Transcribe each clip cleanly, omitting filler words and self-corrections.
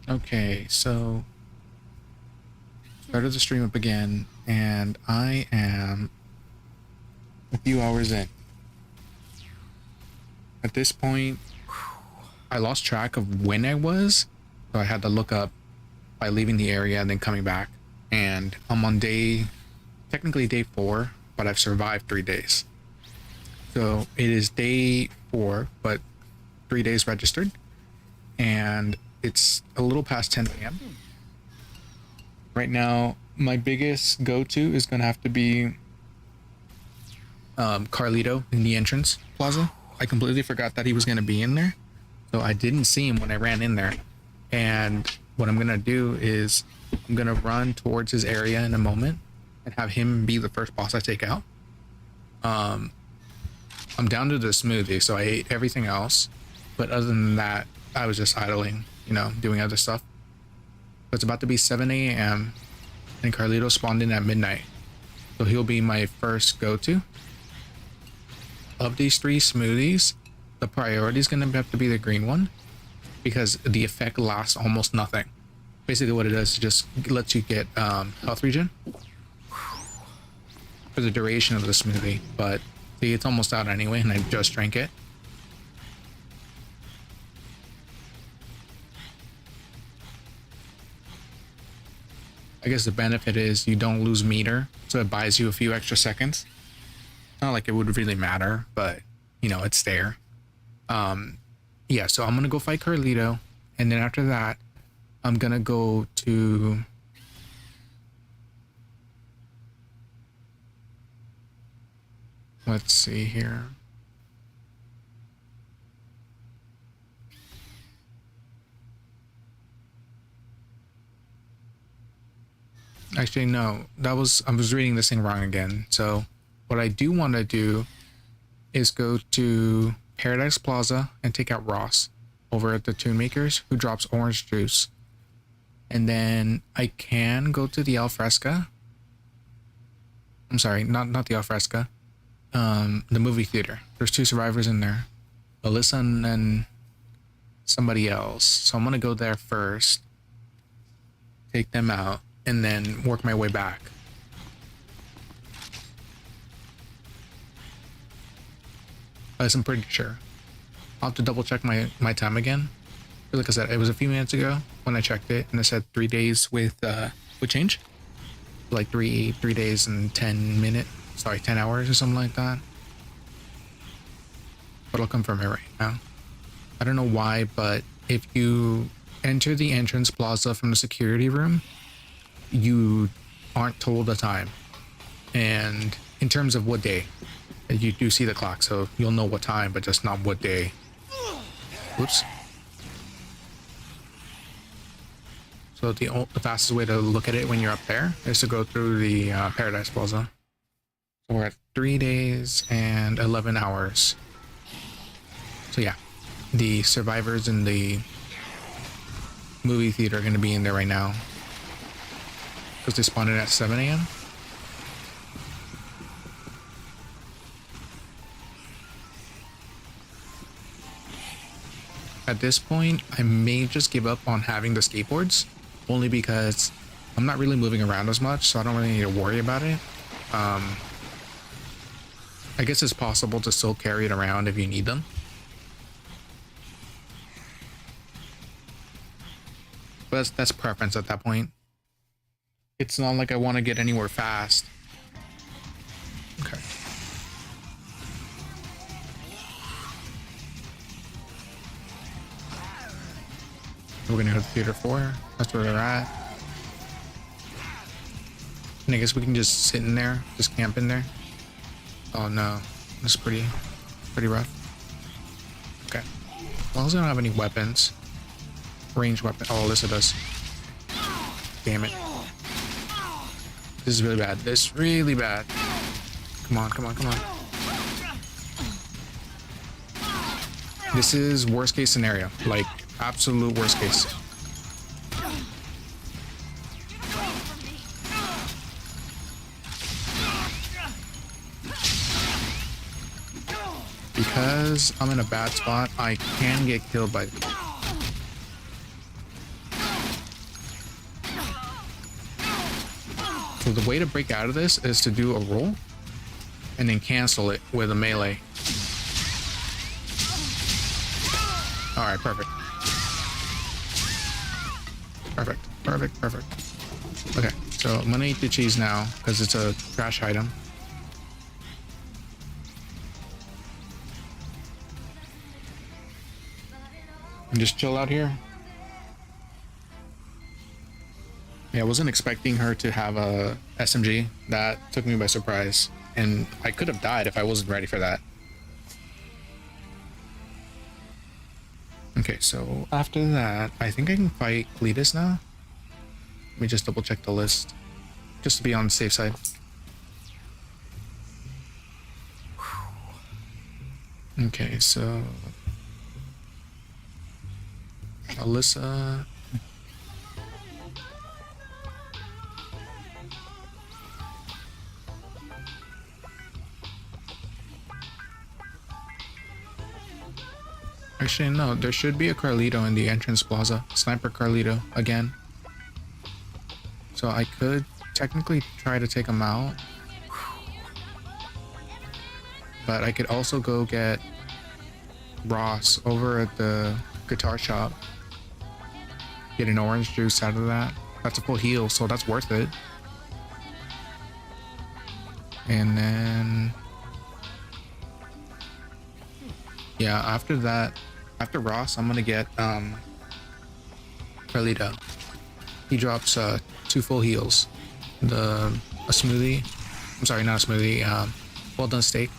Okay, so started the stream up again, and I am a few hours in. At this point, I lost track of when I was, so I had to look up by leaving the area and then coming back. And I'm on technically day 4, but I've survived 3 days. So it is day 4, but 3 days registered, and it's a little past 10 a.m. Right now, my biggest go-to is gonna have to be Carlito in the entrance plaza. I completely forgot that he was gonna be in there, so I didn't see him when I ran in there. And what I'm gonna do is I'm gonna run towards his area in a moment and have him be the first boss I take out. I'm down to the smoothie, so I ate everything else, but other than that, I was just idling, doing other stuff. So it's about to be 7 a.m. and Carlito spawned in at midnight, so he'll be my first go-to. Of these 3 smoothies, the priority is going to have to be the green one, because the effect lasts almost nothing. Basically what it does is just lets you get health regen for the duration of the smoothie, but see, it's almost out anyway, and I just drank it. I guess the benefit is you don't lose meter, so it buys you a few extra seconds. Not like it would really matter, but it's there. Yeah, so I'm gonna go fight Carlito, and then after that, I'm gonna go to let's see here. Actually, no, I was reading this thing wrong again. So what I do want to do is go to Paradise Plaza and take out Ross over at the Tune Makers, who drops orange juice. And then I can go to the Alfresca. I'm sorry, not the Alfresca. The movie theater. There's 2 survivors in there, Alyssa and somebody else. So I'm gonna go there first, take them out, and then work my way back. I'm pretty sure. I'll have to double check my time again. Like I said, it was a few minutes ago when I checked it, and it said 3 days with change, like three days and 10 hours or something like that. But I'll confirm it right now. I don't know why, but if you enter the entrance plaza from the security room, you aren't told the time. And in terms of what day, you do see the clock, so you'll know what time, but just not what day. Whoops. So the fastest way to look at it when you're up there is to go through the Paradise Plaza. So we're at 3 days and 11 hours. So yeah, the survivors in the movie theater are going to be in there right now, because they spawned in at 7 a.m. At this point, I may just give up on having the skateboards, only because I'm not really moving around as much, so I don't really need to worry about it. I guess it's possible to still carry it around if you need them. But that's preference at that point. It's not like I want to get anywhere fast. Okay. We're gonna go to Theater 4. That's where we're at. And I guess we can just sit in there, just camp in there. Oh no, that's pretty rough. Okay. As long as I don't have any weapons. Ranged weapon. Oh, Alyssa does. Damn it. This is really bad. This is really bad. Come on, come on, come on. This is worst case scenario. Like, absolute worst case. because I'm in a bad spot, I can get killed by... So the way to break out of this is to do a roll and then cancel it with a melee. Alright, perfect. Perfect. Okay, so I'm gonna eat the cheese now because it's a trash item. And just chill out here. Yeah, I wasn't expecting her to have a SMG. That took me by surprise. And I could have died if I wasn't ready for that. Okay, so after that, I think I can fight Cletus now. Let me just double check the list. Just to be on the safe side. Okay, so... Alyssa... Actually, no, there should be a Carlito in the entrance plaza. Sniper Carlito, again. So I could technically try to take him out. But I could also go get Ross over at the guitar shop. Get an orange juice out of that. That's a full heal, so that's worth it. And then... yeah, after that, after Ross, I'm gonna get Carlito. He drops 2 full heals. A smoothie. I'm sorry, not a smoothie. Well done steak.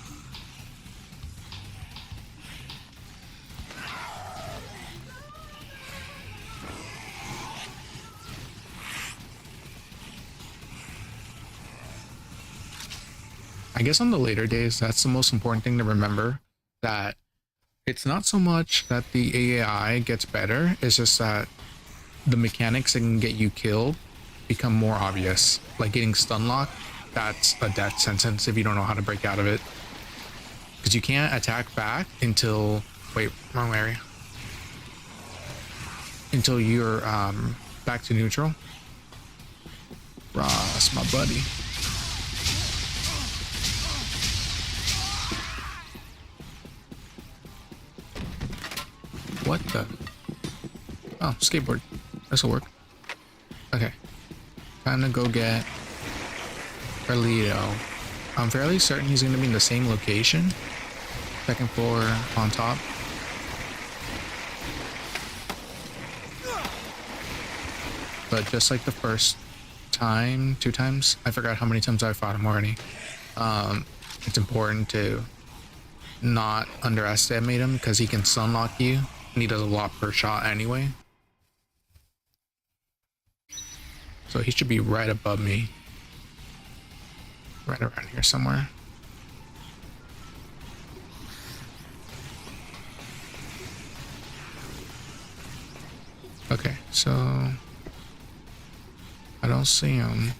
I guess on the later days, that's the most important thing to remember. That it's not so much that the AI gets better, it's just that the mechanics that can get you killed become more obvious. Like getting stun locked, that's a death sentence if you don't know how to break out of it. Because you can't attack back until... wait, wrong area. Until you're back to neutral. Ross, my buddy. What the? Oh, skateboard. This'll work. Okay. Time to go get Carlito. I'm fairly certain he's going to be in the same location. Second floor on top. But just like the first time, 2 times, I forgot how many times I fought him already. It's important to not underestimate him because he can stun lock you. And he does a lot per shot anyway. So he should be right above me. Right around here somewhere. Okay, so... I don't see him.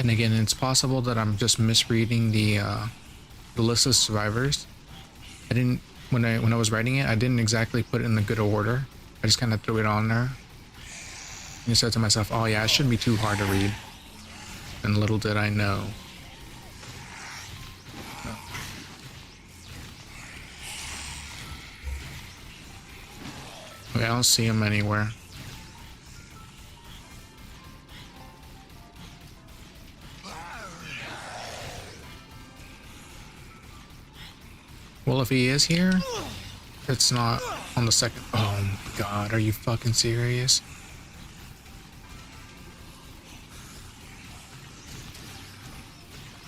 And again, it's possible that I'm just misreading the list of survivors. I didn't... When I was writing it, I didn't exactly put it in the good order. I just kind of threw it on there. And I said to myself, oh yeah, it shouldn't be too hard to read. And little did I know. Okay, I don't see him anywhere. Well, if he is here, it's not on the second... oh my god, are you fucking serious?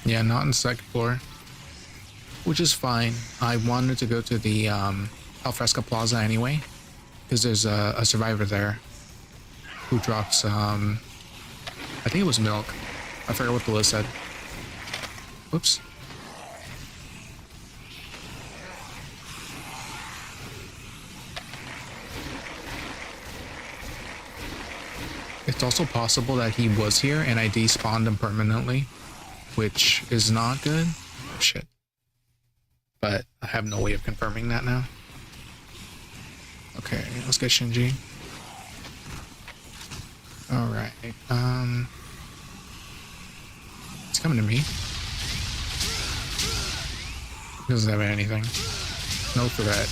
Yeah, not on the second floor. Which is fine. I wanted to go to the Alfresca Plaza anyway. Because there's a survivor there. Who drops, I think it was milk. I forgot what the list said. Whoops. It's also possible that he was here and I despawned him permanently, which is not good. Shit. but I have no way of confirming that now. Okay, let's get Shinji. All right. It's coming to me. Doesn't have anything. No threat.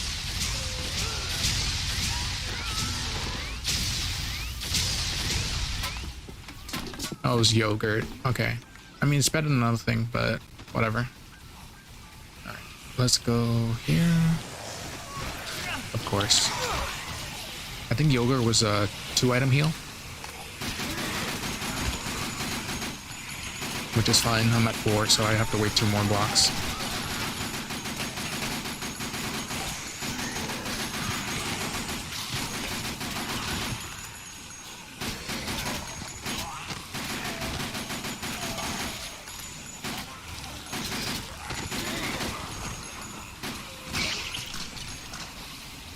Oh, it was yogurt. Okay. I mean, it's better than another thing, but whatever. Alright. Let's go here. Of course. I think yogurt was a 2-item heal. Which is fine. I'm at 4, so I have to wait 2 more blocks.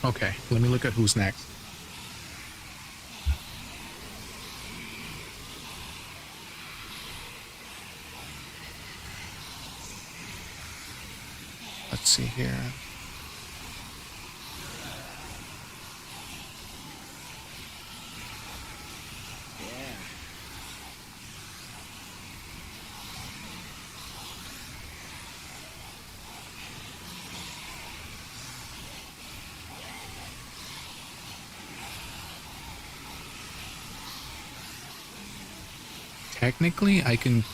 Okay, let me look at who's next. Let's see here. Technically, I can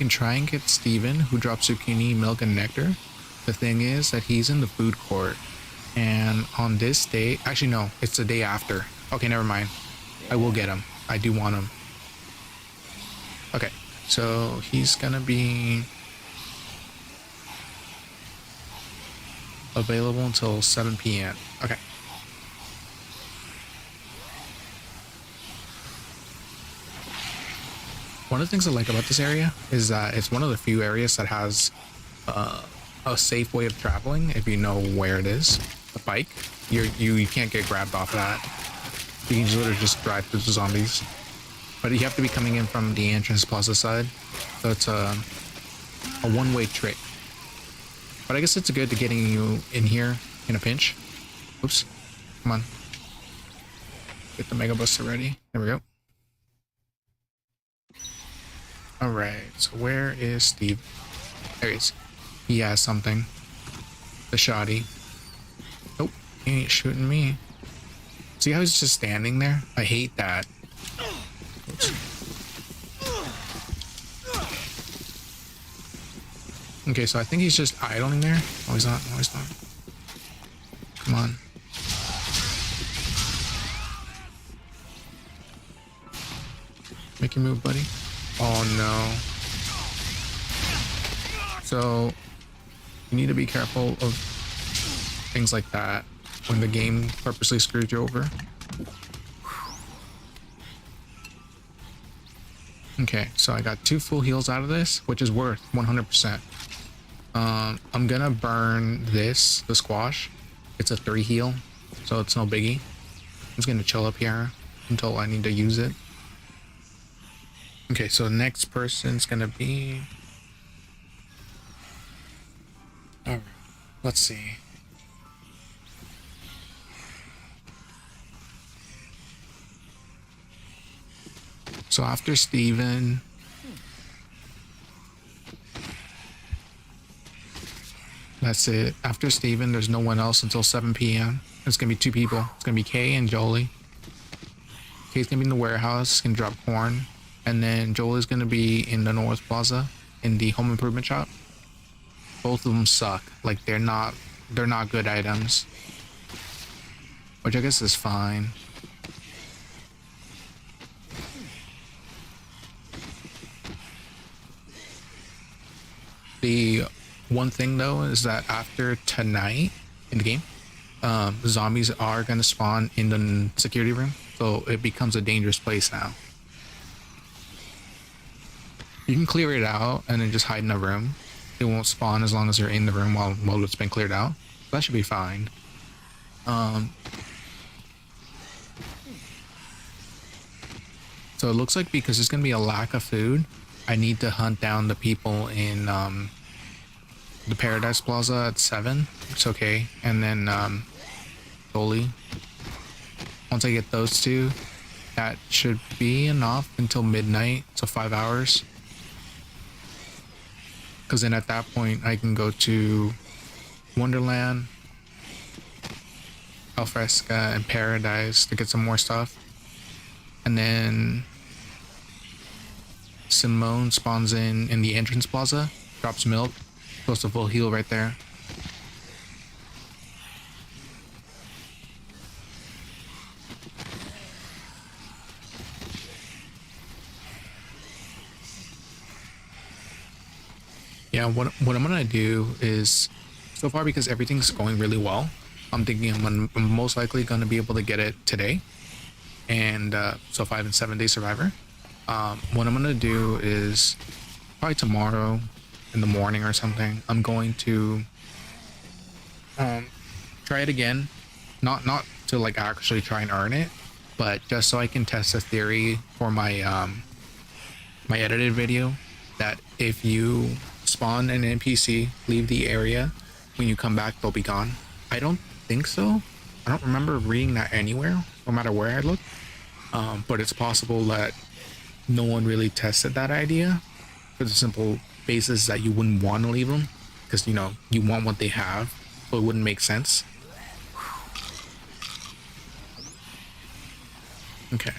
try and get Steven, who drops zucchini, milk, and nectar. The thing is that he's in the food court, and on this day, actually no, it's the day after. Okay, never mind. I will get him. I do want him. Okay, so he's gonna be available until 7 p.m. Okay. One of the things I like about this area is that it's one of the few areas that has a safe way of traveling if you know where it is. The bike, you can't get grabbed off of that. You can just literally just drive through the zombies. But you have to be coming in from the entrance plaza side, so it's a one-way trick. But I guess it's good to getting you in here in a pinch. Oops, come on. Get the Mega Buster ready. There we go. Alright, so where is Steve? There he is. He has something. The shoddy. Nope, he ain't shooting me. See how he's just standing there? I hate that. Oops. Okay, so I think he's just idling there. Oh, he's not. No, he's not. Come on. Make your move, buddy. Oh no. So you need to be careful of things like that when the game purposely screws you over. Okay, so I got 2 full heals out of this, which is worth 100%. I'm gonna burn this, the squash. It's a 3 heal, so it's no biggie. I'm just gonna chill up here until I need to use it. Okay, so the next person's gonna be... Alright, let's see. So after Steven... That's it. After Steven, there's no one else until 7 p.m. It's gonna be 2 people. It's gonna be Kay and Jolie. Kay's gonna be in the warehouse, he's gonna drop corn. And then Jolie's gonna be in the North Plaza, in the home improvement shop. Both of them suck. Like, they're not good items. Which I guess is fine. The one thing though is that after tonight in the game, zombies are gonna spawn in the security room, so it becomes a dangerous place now. You can clear it out and then just hide in a room. It won't spawn as long as you're in the room while it's been cleared out. That should be fine. So it looks like because there's gonna be a lack of food, I need to hunt down the people in the Paradise Plaza at 7. It's okay. And then Dolly. Once I get those two, that should be enough until midnight. So 5 hours. Because then at that point, I can go to Wonderland, Alfresca, and Paradise to get some more stuff. And then Simone spawns in the entrance plaza, drops milk, goes to full heal right there. Yeah, what I'm gonna do is, so far because everything's going really well, I'm thinking I'm most likely gonna be able to get it today, and so 5 and 7 day survivor. What I'm gonna do is probably tomorrow in the morning or something, I'm going to try it again, not to like actually try and earn it, but just so I can test the theory for my my edited video that if you spawn an NPC, leave the area, when you come back they'll be gone. I don't think so. I don't remember reading that anywhere, no matter where I look. But it's possible that no one really tested that idea for the simple basis that you wouldn't want to leave them because you know you want what they have, so it wouldn't make sense. Okay.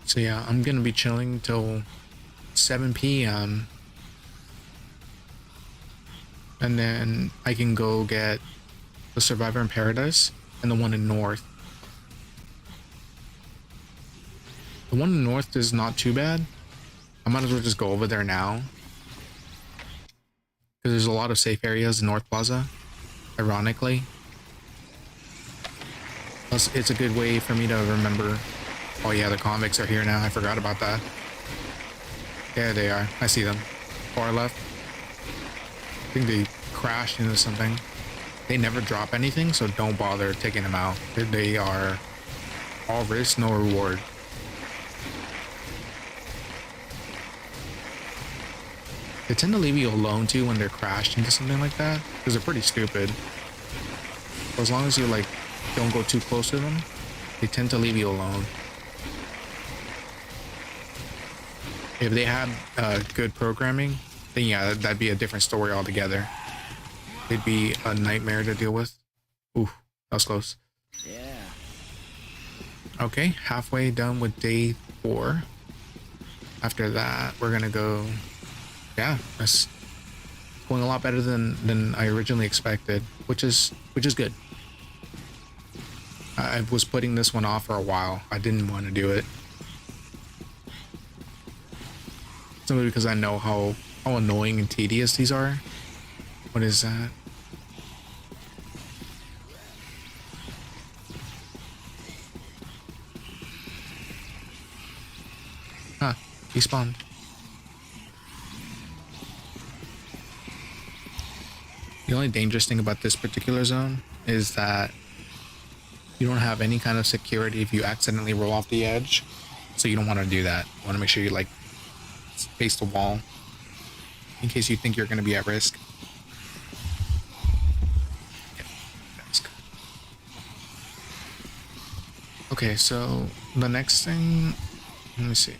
So yeah, I'm gonna be chilling till 7 p.m. and then I can go get the Survivor in Paradise and the one in North. The one in North is not too bad. I might as well just go over there now because there's a lot of safe areas in North Plaza, ironically. Plus, it's a good way for me to remember. Oh yeah, the convicts are here now. I forgot about that. Yeah, they are. I see them. Far left. I think they crashed into something. They never drop anything, so don't bother taking them out. They are all risk, no reward. They tend to leave you alone too when they're crashed into something like that, because they're pretty stupid. But as long as you like don't go too close to them, they tend to leave you alone. If they had good programming, then yeah, that'd be a different story altogether. They'd be a nightmare to deal with. Ooh, that was close. Yeah. Okay, halfway done with day 4. After that, we're gonna go. Yeah, that's going a lot better than I originally expected, which is good. I was putting this one off for a while. I didn't want to do it. Simply because I know how annoying and tedious these are. What is that? Huh, he spawned. The only dangerous thing about this particular zone is that you don't have any kind of security if you accidentally roll off the edge. So you don't want to do that. You want to make sure you like face the wall in case you think you're going to be at risk. Okay, so the next thing, let me see.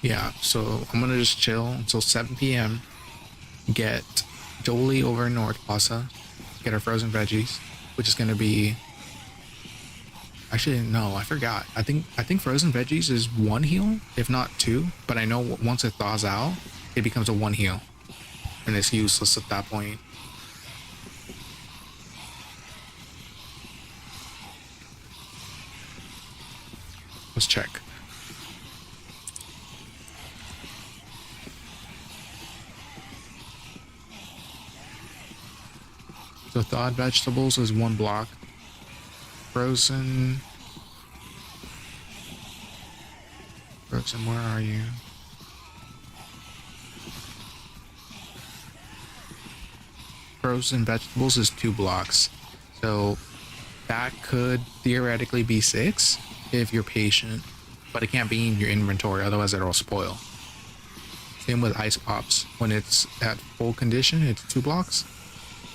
Yeah, so I'm gonna just chill until 7 p.m. Get Jolie over in North Plaza, get our frozen veggies, which is gonna be. Actually, no, I forgot. I think frozen veggies is 1 heal, if not 2. But I know once it thaws out, it becomes a 1 heal, and it's useless at that point. Let's check. So thawed vegetables is 1 block. Frozen, where are you? Frozen vegetables is 2 blocks. So that could theoretically be 6 if you're patient, but it can't be in your inventory, otherwise it'll spoil. Same with ice pops. When it's at full condition, it's 2 blocks,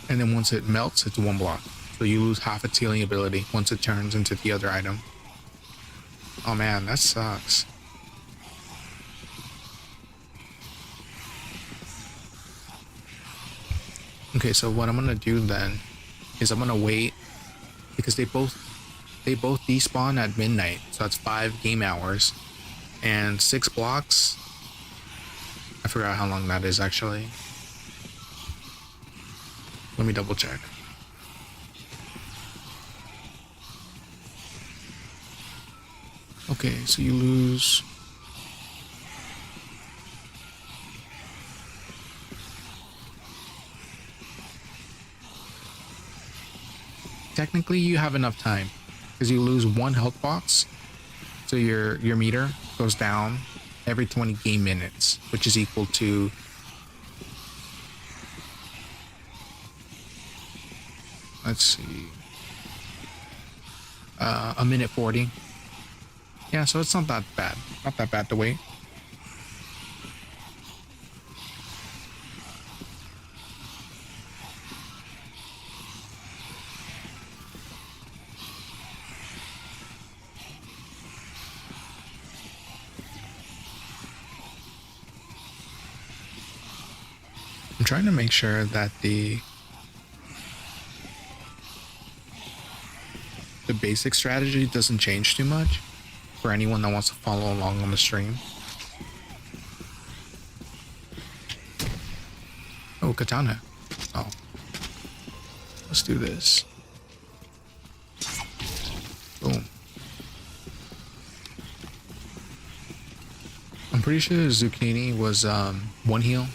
and then once it melts, it's 1 block. So you lose half its healing ability once it turns into the other item. Oh man, that sucks. Okay, so what I'm gonna do then is I'm gonna wait, because they both despawn at midnight, so that's 5 game hours and 6 blocks. I forgot how long that is actually. Let me double check. Okay, so you lose. Technically, you have enough time because you lose 1 health box, so your meter goes down every 20 game minutes, which is equal to let's see, a minute 40. Yeah, so it's not that bad. Not that bad to wait. I'm trying to make sure that the basic strategy doesn't change too much for anyone that wants to follow along on the stream. Oh, katana. Oh. Let's do this. Boom. I'm pretty sure zucchini was 1 heal.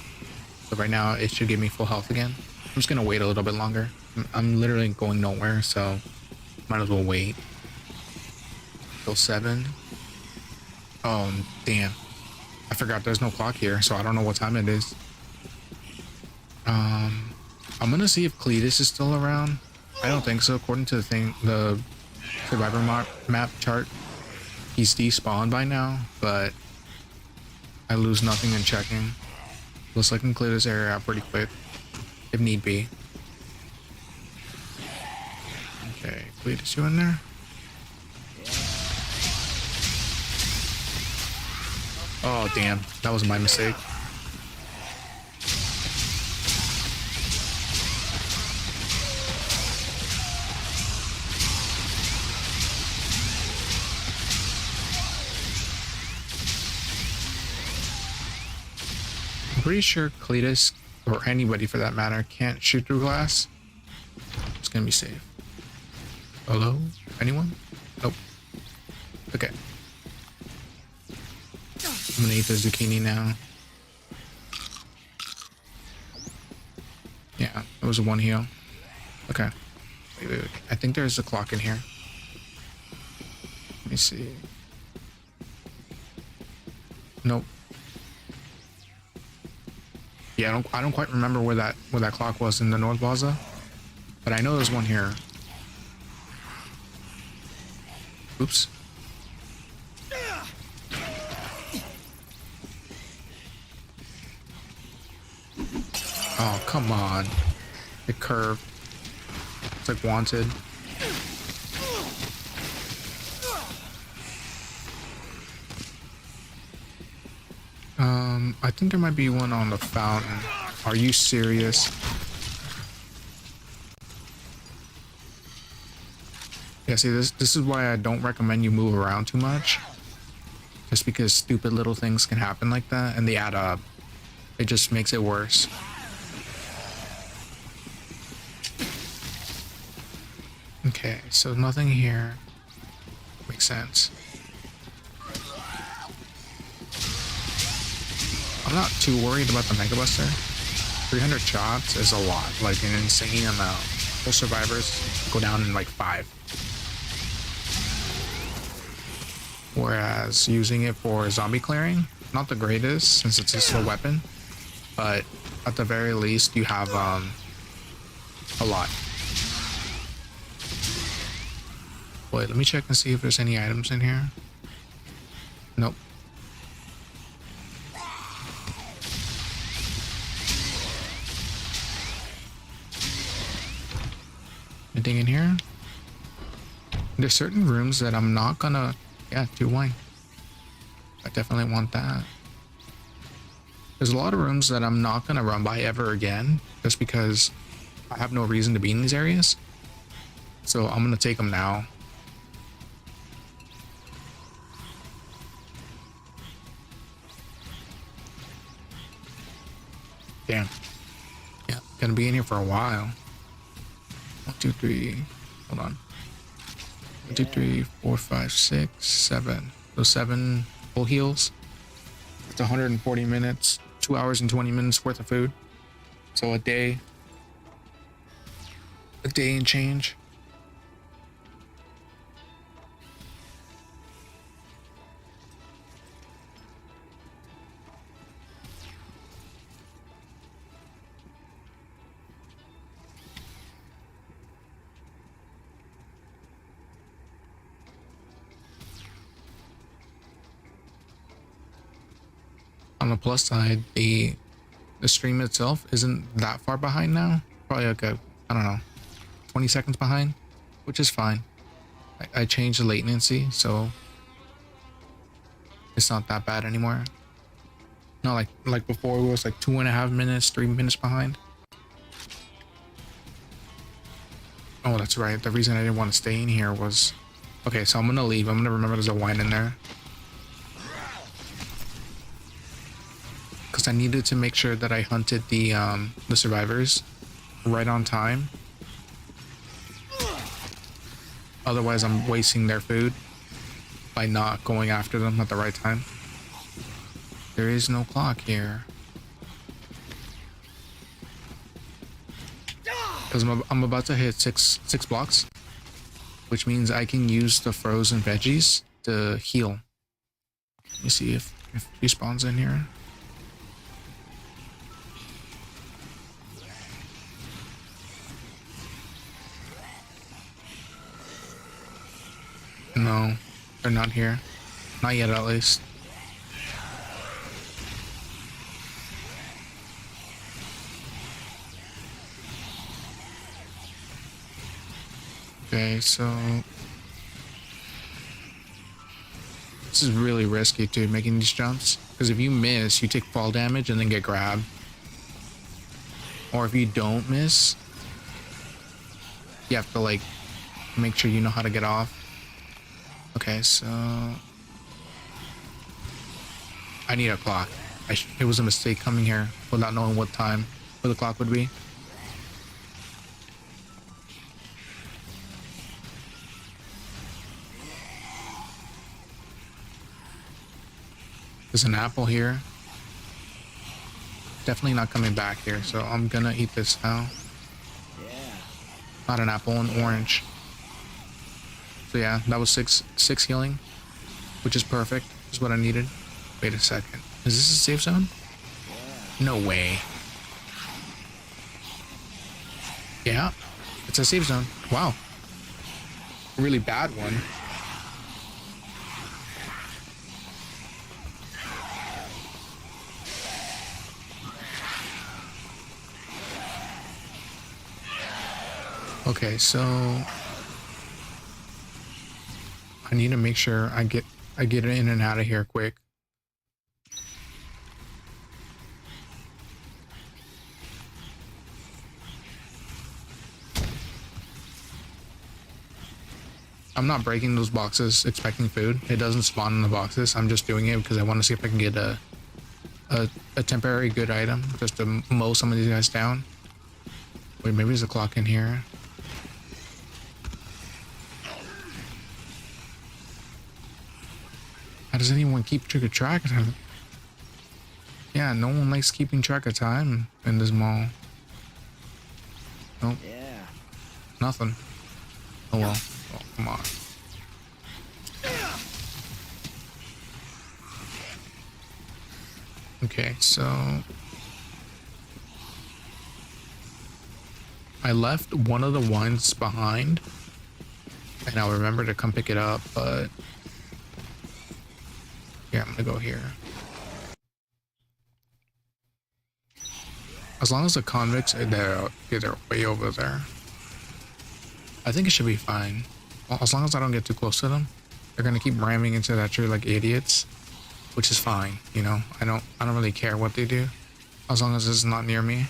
So right now it should give me full health again. I'm just gonna wait a little bit longer. I'm literally going nowhere, so might as well wait. Till 7. Oh damn, I forgot there's no clock here, so I don't know what time it is. I'm gonna see if Cletus is still around. I don't think so. According to the survivor map chart, he's despawned by now, but I lose nothing in checking. Looks like I can clear this area out pretty quick if need be. Okay, Cletus, you in there? Oh damn, that was my mistake. I'm pretty sure Cletus, or anybody for that matter, can't shoot through glass. It's gonna be safe. Hello? Anyone? Nope. Okay. I'm gonna eat the zucchini now. Yeah, it was a 1 heal. Okay. Wait. I think there's a clock in here. Let me see. Nope. Yeah, I don't quite remember where that clock was in the North Plaza, but I know there's one here. Oops. Oh, come on. It curved. It's like wanted. I think there might be one on the fountain. Are you serious? Yeah, see, this is why I don't recommend you move around too much. Just because stupid little things can happen like that, and they add up. It just makes it worse. Okay, so nothing here. Makes sense. I'm not too worried about the Mega Buster. 300 shots is a lot, like an insane amount. Most survivors go down in like 5. Whereas using it for zombie clearing, not the greatest since it's a slow weapon, but at the very least you have a lot. Wait, let me check and see if there's any items in here. Nope. Anything in here? There's certain rooms that I'm not gonna... Yeah, 2 wine. I definitely want that. There's a lot of rooms that I'm not gonna run by ever again, just because I have no reason to be in these areas. So I'm gonna take them now. Damn. Yeah, gonna be in here for a while. 1, 2, 3. Hold on. 1, 2, 3, 4, 5, 6, 7. Those 7 full heals. It's 140 minutes, 2 hours and 20 minutes worth of food. So a day and change. On the plus side, the stream itself isn't that far behind now. Probably like I don't know, 20 seconds behind, which is fine. I changed the latency, so it's not that bad anymore. Not like before, it was like 2.5 minutes, 3 minutes behind. Oh, that's right. The reason I didn't want to stay in here was... Okay, so I'm gonna leave. I'm gonna remember there's a wine in there. Because I needed to make sure that I hunted the survivors right on time. Otherwise, I'm wasting their food by not going after them at the right time. There is no clock here. Because I'm about to hit six blocks, which means I can use the frozen veggies to heal. Let me see if he spawns in here. No, they're not here. Not yet, at least. Okay, so... This is really risky, too, making these jumps. Because if you miss, you take fall damage and then get grabbed. Or if you don't miss, you have to, like, make sure you know how to get off. Okay, so... I need a clock. It was a mistake coming here without knowing what time where the clock would be. There's an apple here. Definitely not coming back here, so I'm gonna eat this now. Not an apple, an orange. So yeah, that was six healing, which is perfect. Is what I needed. Wait a second. Is this a safe zone? No way. Yeah, it's a safe zone. Wow. A really bad one. Okay, so I need to make sure I get in and out of here quick. I'm not breaking those boxes expecting food. It doesn't spawn in the boxes. I'm just doing it because I want to see if I can get a temporary good item just to mow some of these guys down. Wait, maybe there's a clock in here. How does anyone keep track of time? Yeah, no one likes keeping track of time in this mall. Nope. Yeah. Nothing. Oh well. Oh, come on. Okay, so I left one of the wines behind and I'll remember to come pick it up, but yeah, I'm gonna go here. As long as the convicts are there, they're way over there, I think it should be fine. Well, as long as I don't get too close to them, they're gonna keep ramming into that tree like idiots, which is fine. You know, I don't really care what they do, as long as it's not near me.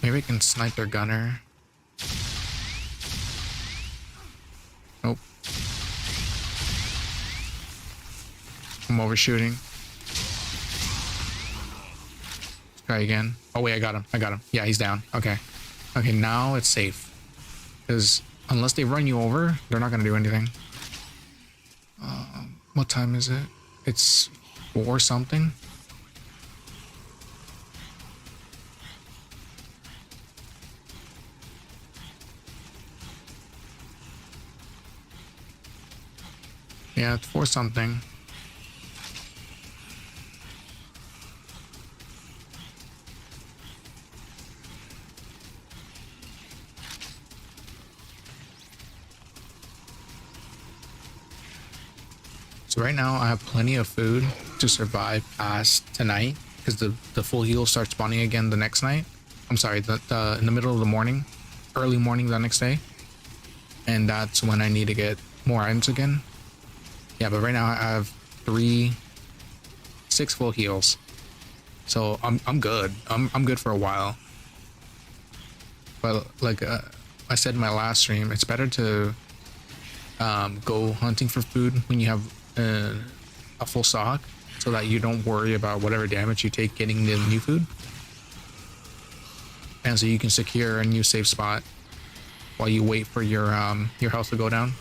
Maybe I can snipe their gunner. Nope. I'm overshooting. Try again. Oh wait, I got him. Yeah, he's down. Okay. Okay, now it's safe. Because unless they run you over, they're not gonna do anything. What time is it? It's 4 something. Yeah, it's 4 something. So right now I have plenty of food to survive past tonight, because the full heal starts spawning again the next night. I'm sorry, the in the middle of the morning, early morning the next day, and that's when I need to get more items again. Yeah, but right now I have 6 full heals, so I'm good. I'm good for a while. But like I said in my last stream, it's better to go hunting for food when you have a full stock, so that you don't worry about whatever damage you take getting the new food, and so you can secure a new safe spot while you wait for your health to go down.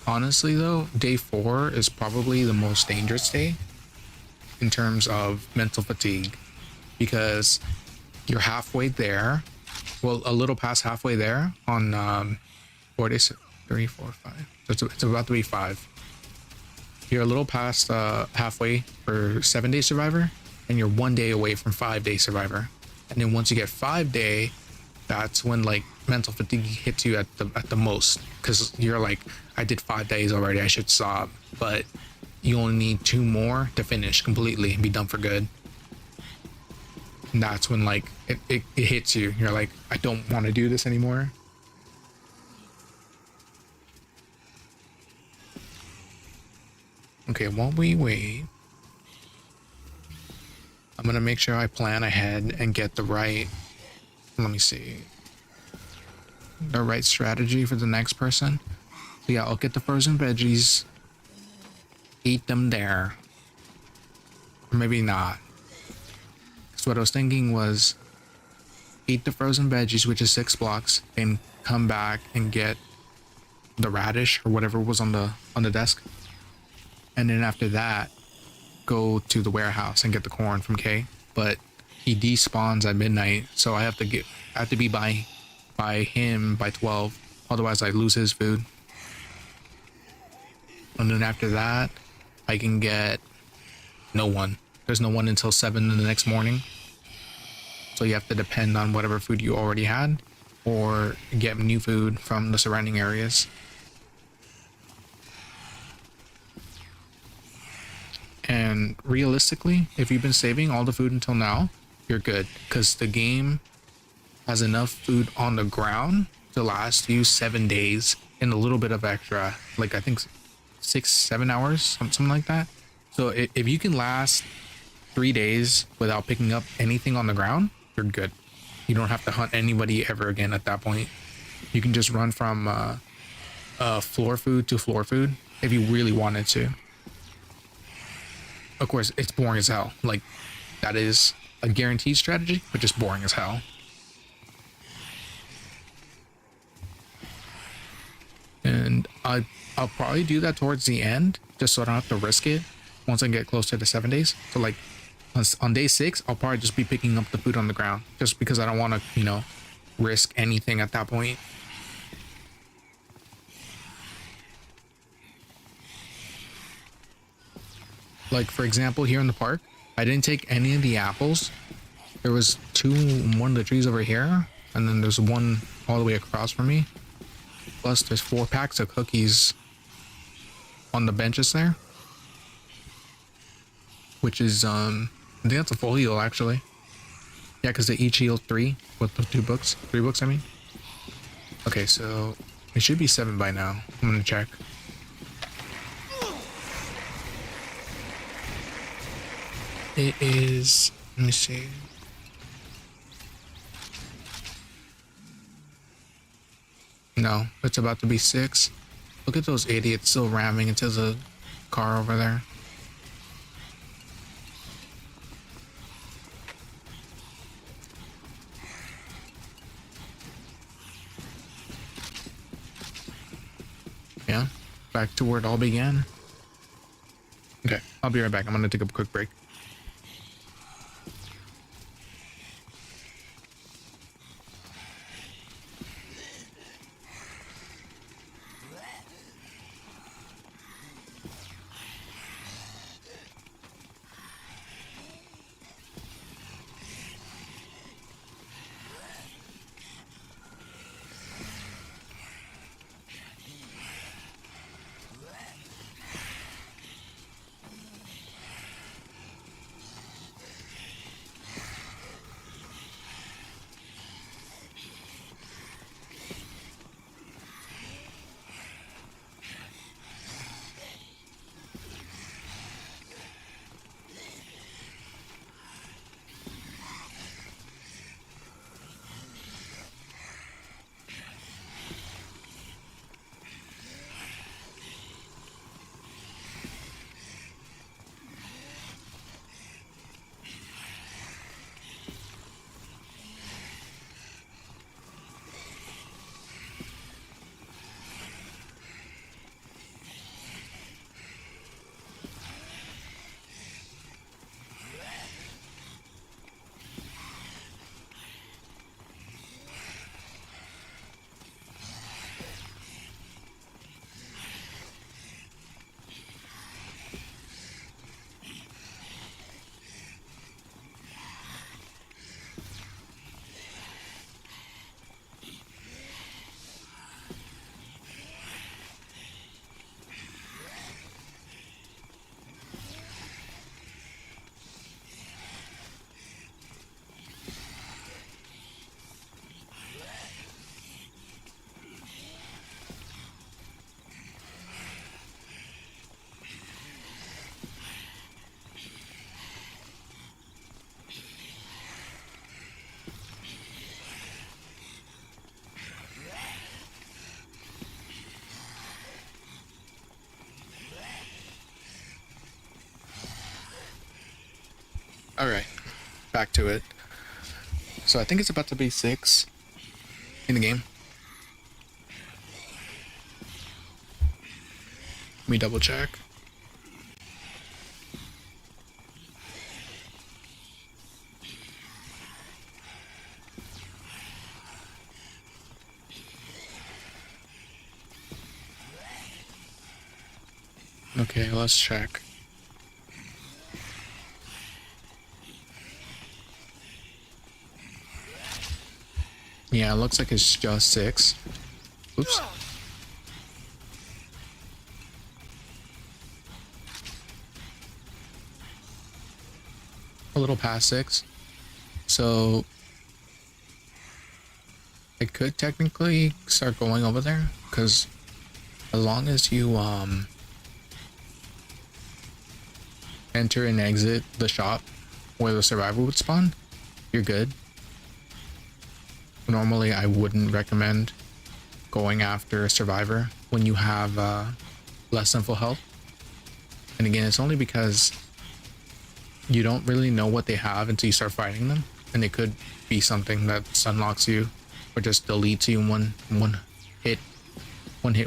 Honestly though, day 4 is probably the most dangerous day in terms of mental fatigue, because you're halfway there. Well, a little past halfway there on 4 days, 3, 4, 5. So it's about to be 5. You're a little past halfway for 7-day survivor, and you're 1 day away from 5-day survivor. And then once you get 5-day, that's when like mental fatigue hits you at the most, because you're like, I did 5 days already, I should stop. But you only need 2 more to finish completely and be done for good. And that's when like it hits you. You're like, I don't want to do this anymore. Okay, while we wait, I'm gonna make sure I plan ahead and get the right, let me see, the right strategy for the next person. So yeah, I'll get the frozen veggies, eat them there, or maybe not. So what I was thinking was eat the frozen veggies, which is 6 blocks, and come back and get the radish or whatever was on the desk, and then after that go to the warehouse and get the corn from K. But he despawns at midnight, so I have to be by him by 12, otherwise I lose his food. And then after that I can get no one. There's no one until 7 in the next morning. So you have to depend on whatever food you already had, or get new food from the surrounding areas. And realistically, if you've been saving all the food until now, you're good, because the game has enough food on the ground to last you 7 days and a little bit of extra, like I think 6-7 hours, something like that. So if you can last 3 days without picking up anything on the ground, you're good. You don't have to hunt anybody ever again at that point. You can just run from floor food to floor food if you really wanted to. Of course, it's boring as hell. Like, that is a guaranteed strategy, but just boring as hell. And I'll probably do that towards the end, just so I don't have to risk it once I get closer to 7 days. So like on day 6, I'll probably just be picking up the food on the ground, just because I don't want to, you know, risk anything at that point. Like, for example, here in the park, I didn't take any of the apples. There was two in one of the trees over here, and then there's one all the way across from me. Plus, there's 4 packs of cookies on the benches there, which is I think that's a full heal actually. Yeah, because they each heal 3 with the 3 books. I mean. Okay, so it should be 7 by now. I'm gonna check. It is. Let me see. No, it's about to be 6. Look at those idiots still ramming into the car over there. Yeah, back to where it all began. Okay, I'll be right back. I'm gonna take a quick break. All right, back to it. So I think it's about to be 6 in the game. Let me double check. Okay, let's check. Yeah, it looks like it's just 6. Oops. A little past 6. So I could technically start going over there, because as long as you enter and exit the shop where the survivor would spawn, you're good. Normally I wouldn't recommend going after a survivor when you have less than full health. And again, it's only because you don't really know what they have until you start fighting them, and it could be something that sunlocks you or just deletes you in one hit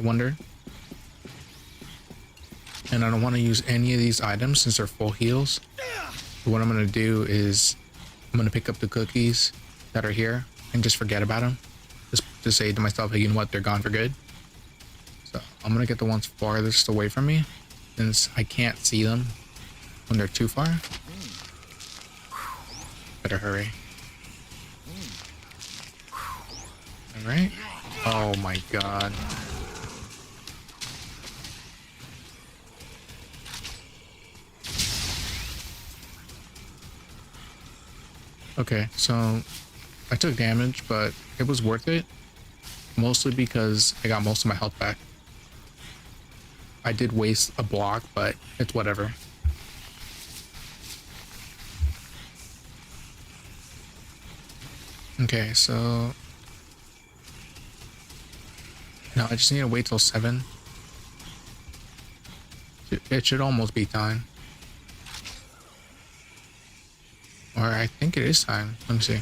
wonder. And I don't want to use any of these items since they're full heals. So what I'm going to do is I'm going to pick up the cookies that are here and just forget about them. Just to say to myself, hey, you know what, they're gone for good. So I'm going to get the ones farthest away from me since I can't see them when they're too far. Better hurry. All right. Oh my god. Okay, so I took damage, but it was worth it. Mostly because I got most of my health back. I did waste a block, but it's whatever. Okay, so no, I just need to wait till 7. It should almost be time. Or I think it is time. Let me see.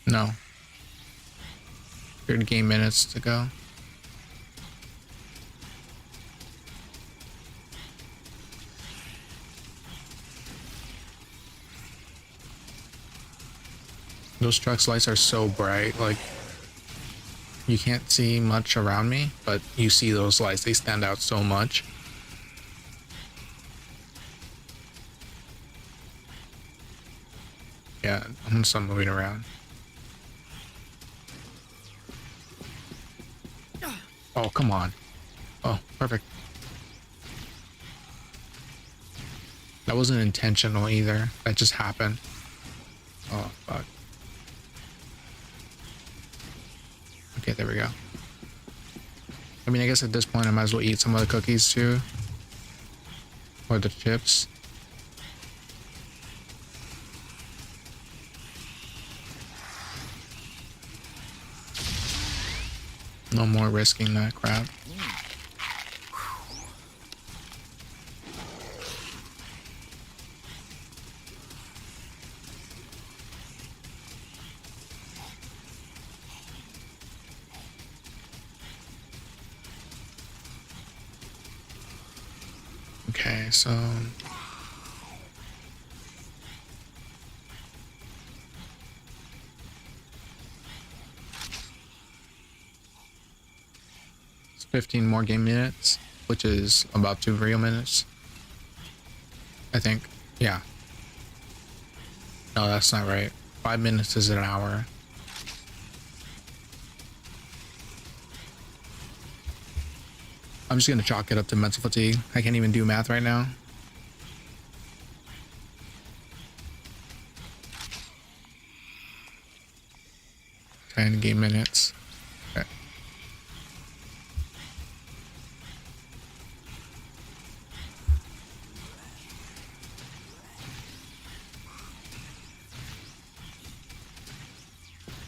No. 30 game minutes to go. Those truck's lights are so bright, like you can't see much around me, but you see those lights, they stand out so much. Yeah, I'm gonna start moving around. Oh, come on. Oh, perfect. That wasn't intentional either. That just happened. Oh, fuck. Okay, there we go. I mean, I guess at this point I might as well eat some of the cookies too. Or the chips. No more risking that crap. Okay, so it's 15 more game minutes, which is about 2 real minutes. I think. Yeah. No, that's not right. 5 minutes is an hour. I'm just gonna chalk it up to mental fatigue. I can't even do math right now. And game minutes. Okay.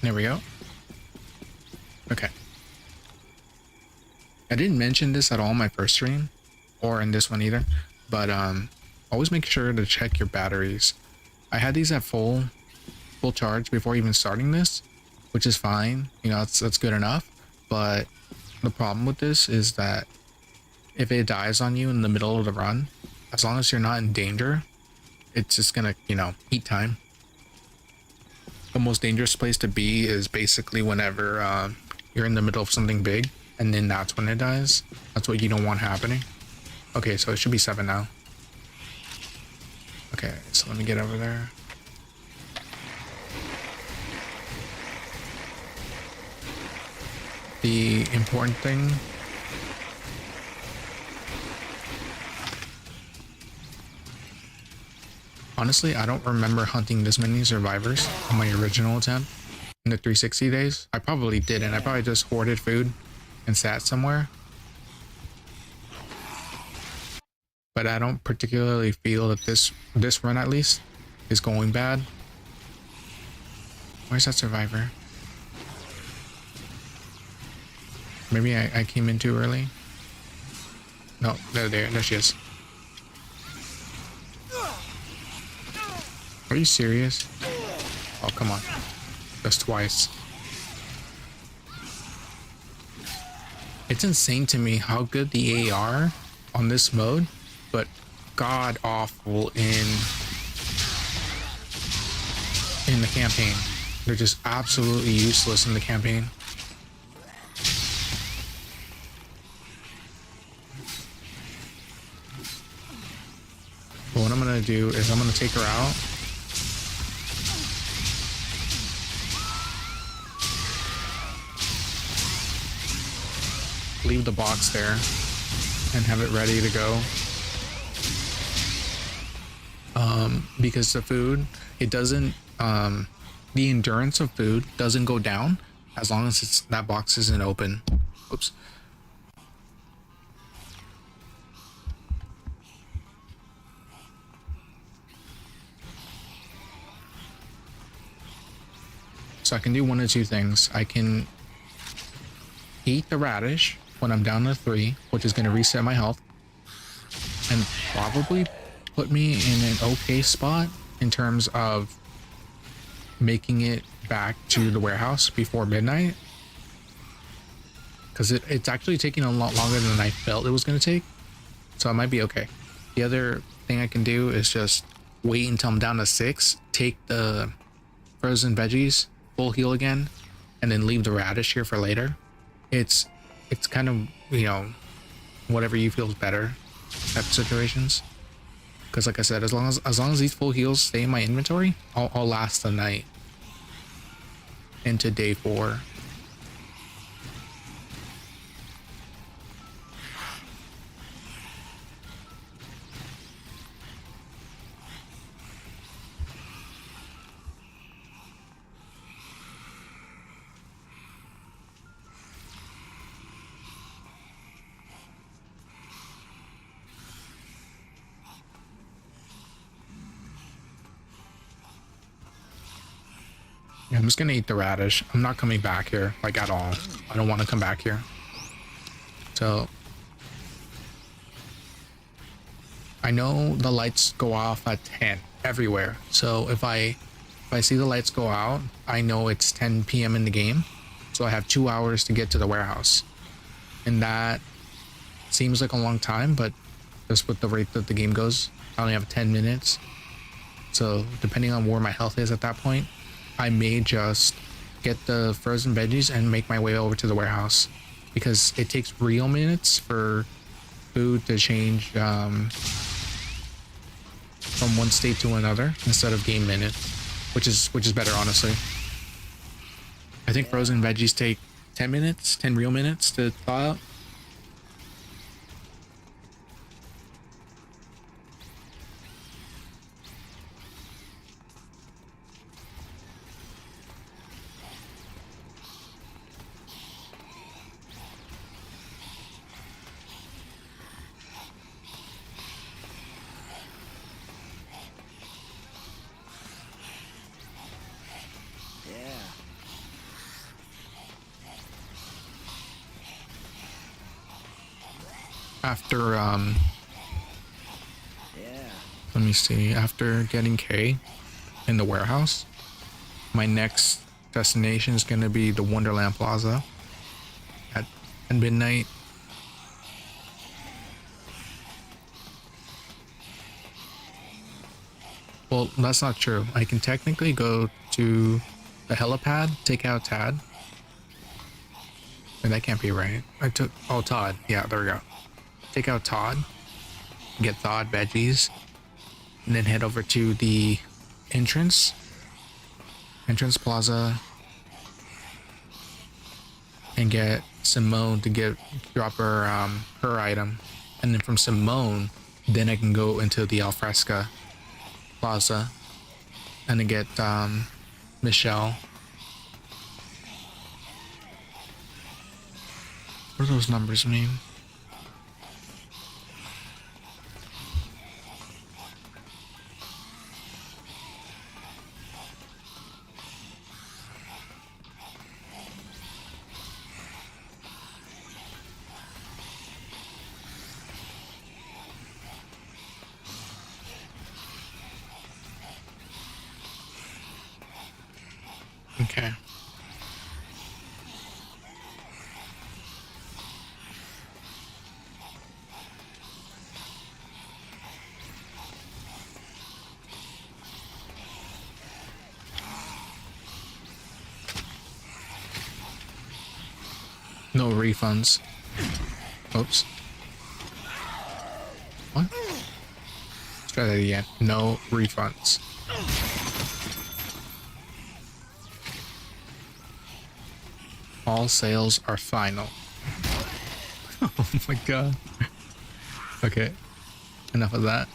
There we go. Okay. I didn't mention this at all in my first stream, or in this one either, but always make sure to check your batteries. I had these at full charge before even starting this, which is fine. You know, that's good enough. But the problem with this is that if it dies on you in the middle of the run, as long as you're not in danger, it's just gonna, you know, eat time. The most dangerous place to be is basically whenever you're in the middle of something big, and then that's when it dies. That's what you don't want happening. Okay, so it should be 7 now. Okay, so let me get over there. The important thing honestly, I don't remember hunting this many survivors on my original attempt in the 360 days. I probably didn't. I probably just hoarded food and sat somewhere. But I don't particularly feel that this run at least is going bad. Where's that survivor? Maybe I came in too early. No, there she is. Are you serious? Oh, come on. That's twice. It's insane to me how good the AR on this mode, but god awful in the campaign. They're just absolutely useless in the campaign. gonna do is I'm gonna take her out. Leave the box there and have it ready to go. Because the food, it doesn't, the endurance of food doesn't go down as long as that box isn't open. Oops. So I can do one of two things. I can eat the radish when I'm down to 3, which is going to reset my health and probably put me in an okay spot in terms of making it back to the warehouse before midnight, because it's actually taking a lot longer than I felt it was going to take, so I might be okay. The other thing I can do is just wait until I'm down to 6, take the frozen veggies full heal again, and then leave the radish here for later. It's kind of, you know, whatever you feel is better type of situations. Because like I said, as long as these full heals stay in my inventory, I'll last the night into day 4. I'm just gonna eat the radish. I'm not coming back here, like, at all. I don't want to come back here. So I know the lights go off at 10 everywhere. So if I see the lights go out, I know it's 10 p.m. in the game. So I have 2 hours to get to the warehouse. And that seems like a long time, but just with the rate that the game goes, I only have 10 minutes. So depending on where my health is at that point, I may just get the frozen veggies and make my way over to the warehouse, because it takes real minutes for food to change from one state to another instead of game minutes, which is better, honestly. I think frozen veggies take 10 minutes, 10 real minutes to thaw out. After let me see, after getting K in the warehouse, my next destination is going to be the Wonderland Plaza at midnight. Well, that's not true. I can technically go to the helipad, take out Tad. And that can't be right. Oh, Todd. Yeah, there we go. Take out Todd, get thawed veggies, and then head over to the entrance plaza, and get Simone to drop her her item, and then from Simone, then I can go into the Alfresca plaza and then get Michelle. What do those numbers mean? Okay. No refunds. Oops. What? Try that again. No refunds. All sales are final. Oh my god. Okay. Enough of that.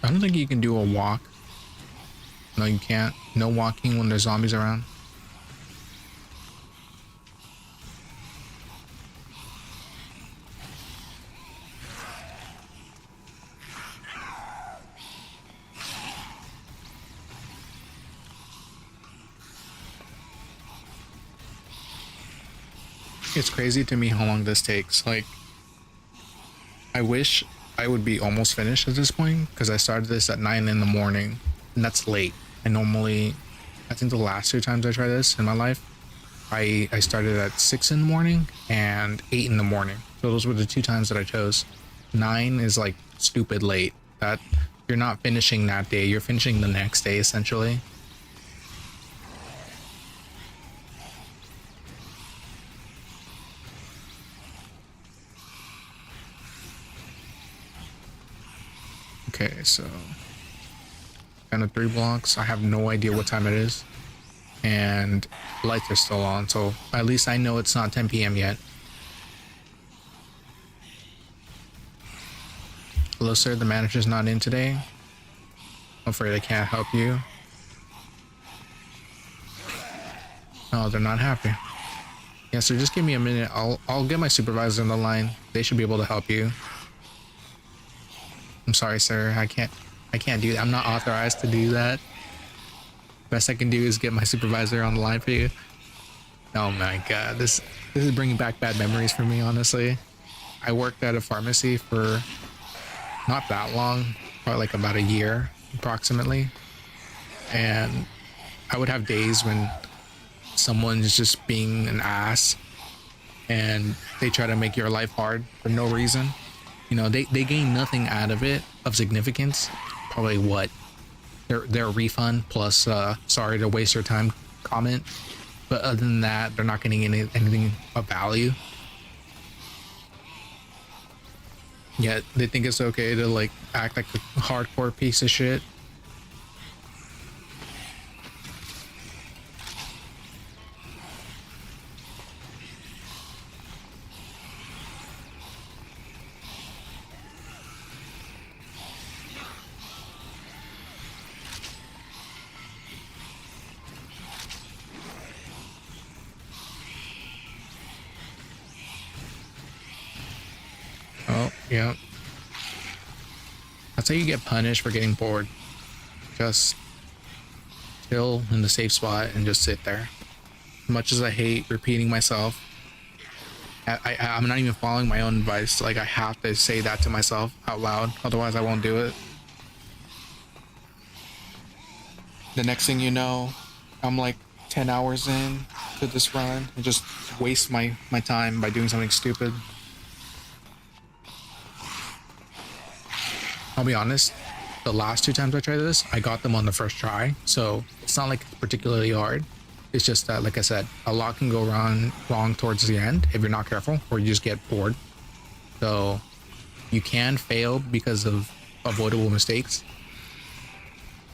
I don't think you can do a walk. No, you can't. No walking when there's zombies around. It's crazy to me how long this takes. Like, I wish I would be almost finished at this point because I started this at 9 in the morning, and that's late. I think the last 2 times I tried this in my life, I started at 6 in the morning and 8 in the morning. So those were the 2 times that I chose. 9 is like stupid late. That you're not finishing that day, you're finishing the next day essentially. Okay, so kind of 3 blocks. I have no idea what time it is, and lights are still on, so at least I know it's not 10 p.m. yet. Hello, sir. The manager's not in today. I'm afraid I can't help you. Oh, they're not happy. Yeah, so just give me a minute. I'll get my supervisor on the line. They should be able to help you. I'm sorry, sir. I can't do that. I'm not authorized to do that. Best I can do is get my supervisor on the line for you. Oh my god, this is bringing back bad memories for me, honestly. I worked at a pharmacy for not that long, probably like about a year approximately. And I would have days when someone's just being an ass and they try to make your life hard for no reason. You know, they gain nothing out of it of significance. Probably what? Their refund plus sorry to waste your time comment. But other than that, they're not getting anything of value. Yet they think it's okay to like act like a hardcore piece of shit. Oh, yeah. That's how you get punished for getting bored. Just chill in the safe spot and just sit there. As much as I hate repeating myself, I'm not even following my own advice. Like, I have to say that to myself out loud, otherwise I won't do it. The next thing you know, I'm like 10 hours in to this run and just waste my time by doing something stupid. I'll be honest, the last 2 times I tried this, I got them on the first try, so it's not like it's particularly hard. It's just that, like I said, a lot can go wrong towards the end if you're not careful, or you just get bored. So you can fail because of avoidable mistakes.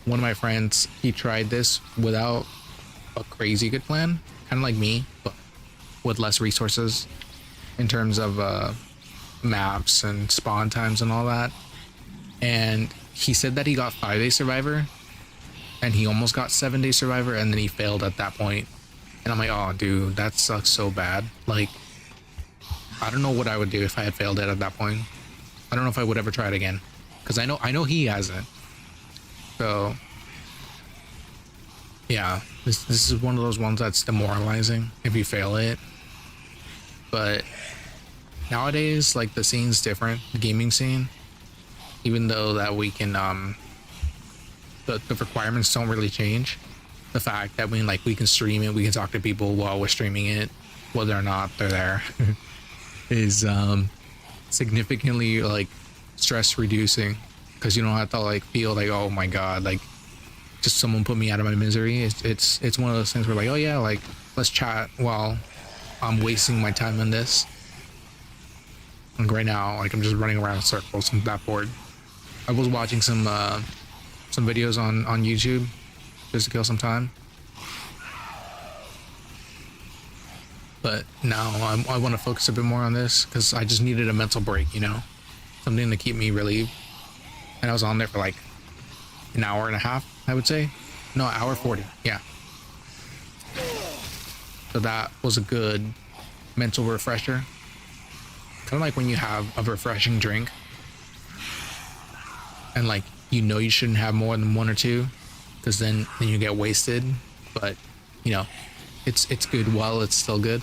One of my friends, he tried this without a crazy good plan, kind of like me, but with less resources in terms of maps and spawn times and all that. And he said that he got 5-day survivor and he almost got 7-day survivor, and then he failed at that point. And I'm like, oh dude, that sucks so bad. Like, I don't know what I would do if I had failed it at that point. I don't know if I would ever try it again, because I know he hasn't. So yeah, this is one of those ones that's demoralizing if you fail it. But nowadays, like, the scene's different, the gaming scene. Even though that we can the requirements don't really change. The fact that we can stream it, we can talk to people while we're streaming it, whether or not they're there, is significantly like stress reducing, because you don't have to like feel like, oh my god, like just someone put me out of my misery. It's one of those things where like, oh yeah, like let's chat while I'm wasting my time on this. Like right now, like I'm just running around in circles. I'm that bored. I was watching some videos on YouTube just to kill some time. But now I want to focus a bit more on this because I just needed a mental break, you know, something to keep me relieved. And I was on there for like an hour and a half, I would say. No, hour 40. Yeah. So that was a good mental refresher. Kind of like when you have a refreshing drink and like, you know, you shouldn't have more than one or two because then you get wasted. But, you know, it's good while it's still good.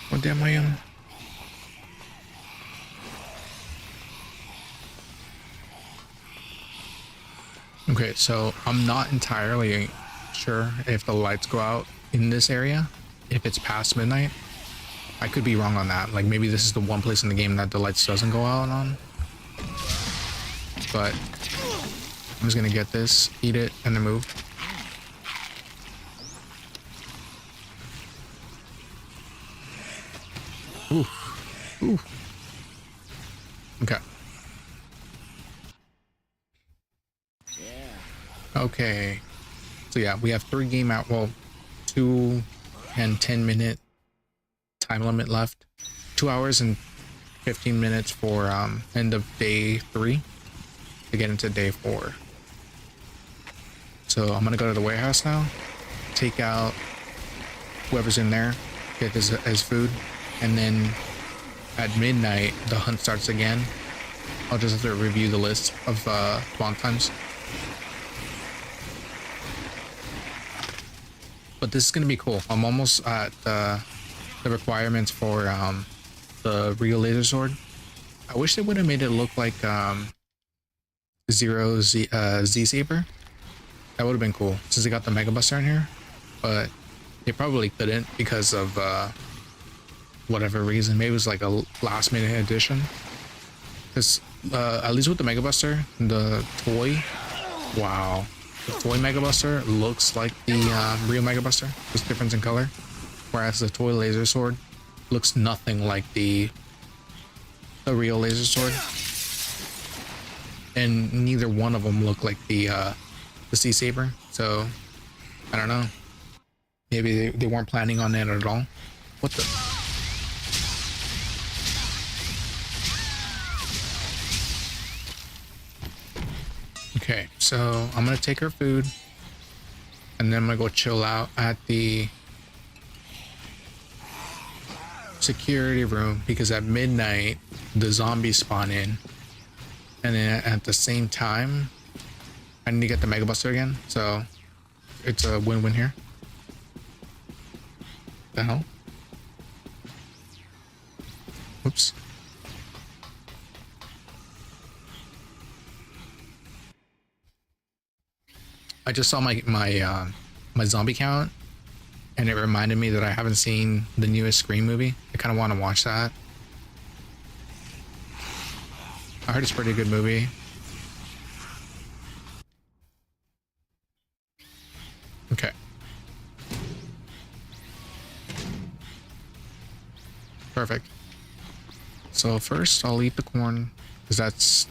What damn I am? Okay, so I'm not entirely sure if the lights go out in this area if it's past midnight. I could be wrong on that. Like maybe this is the one place in the game that the lights doesn't go out on. But I'm just gonna get this, eat it, and then move. Ooh. Ooh. Okay. Okay. So yeah, we have 3 game out. Well, 2 and 10-minute time limit left. 2 hours and 15 minutes for end of day 3 to get into day 4. So I'm gonna go to the warehouse now, take out whoever's in there, get his food, and then at midnight the hunt starts again. I'll just have to review the list of spawn times. But this is gonna be cool. I'm almost at the requirements for the real laser sword. I wish they would have made it look like Zero Z Saber. That would have been cool since they got the Mega Buster in here, but they probably couldn't because of whatever reason. Maybe it was like a last minute addition. Because at least with the Mega Buster, the toy, wow, the toy Mega Buster looks like the real Mega Buster. Just difference in color, whereas the toy laser sword looks nothing like the real laser sword, and neither one of them look like the Sea Saber. So I don't know, maybe they weren't planning on it at all. What the? Okay, so I'm gonna take her food and then I'm gonna go chill out at the security room because at midnight the zombies spawn in, and then at the same time I need to get the Mega Buster again, so it's a win-win here. The hell? Oops. I just saw my zombie count, and it reminded me that I haven't seen the newest Scream movie. I kind of want to watch that. I heard it's a pretty good movie. Okay. Perfect. So first I'll eat the corn because that's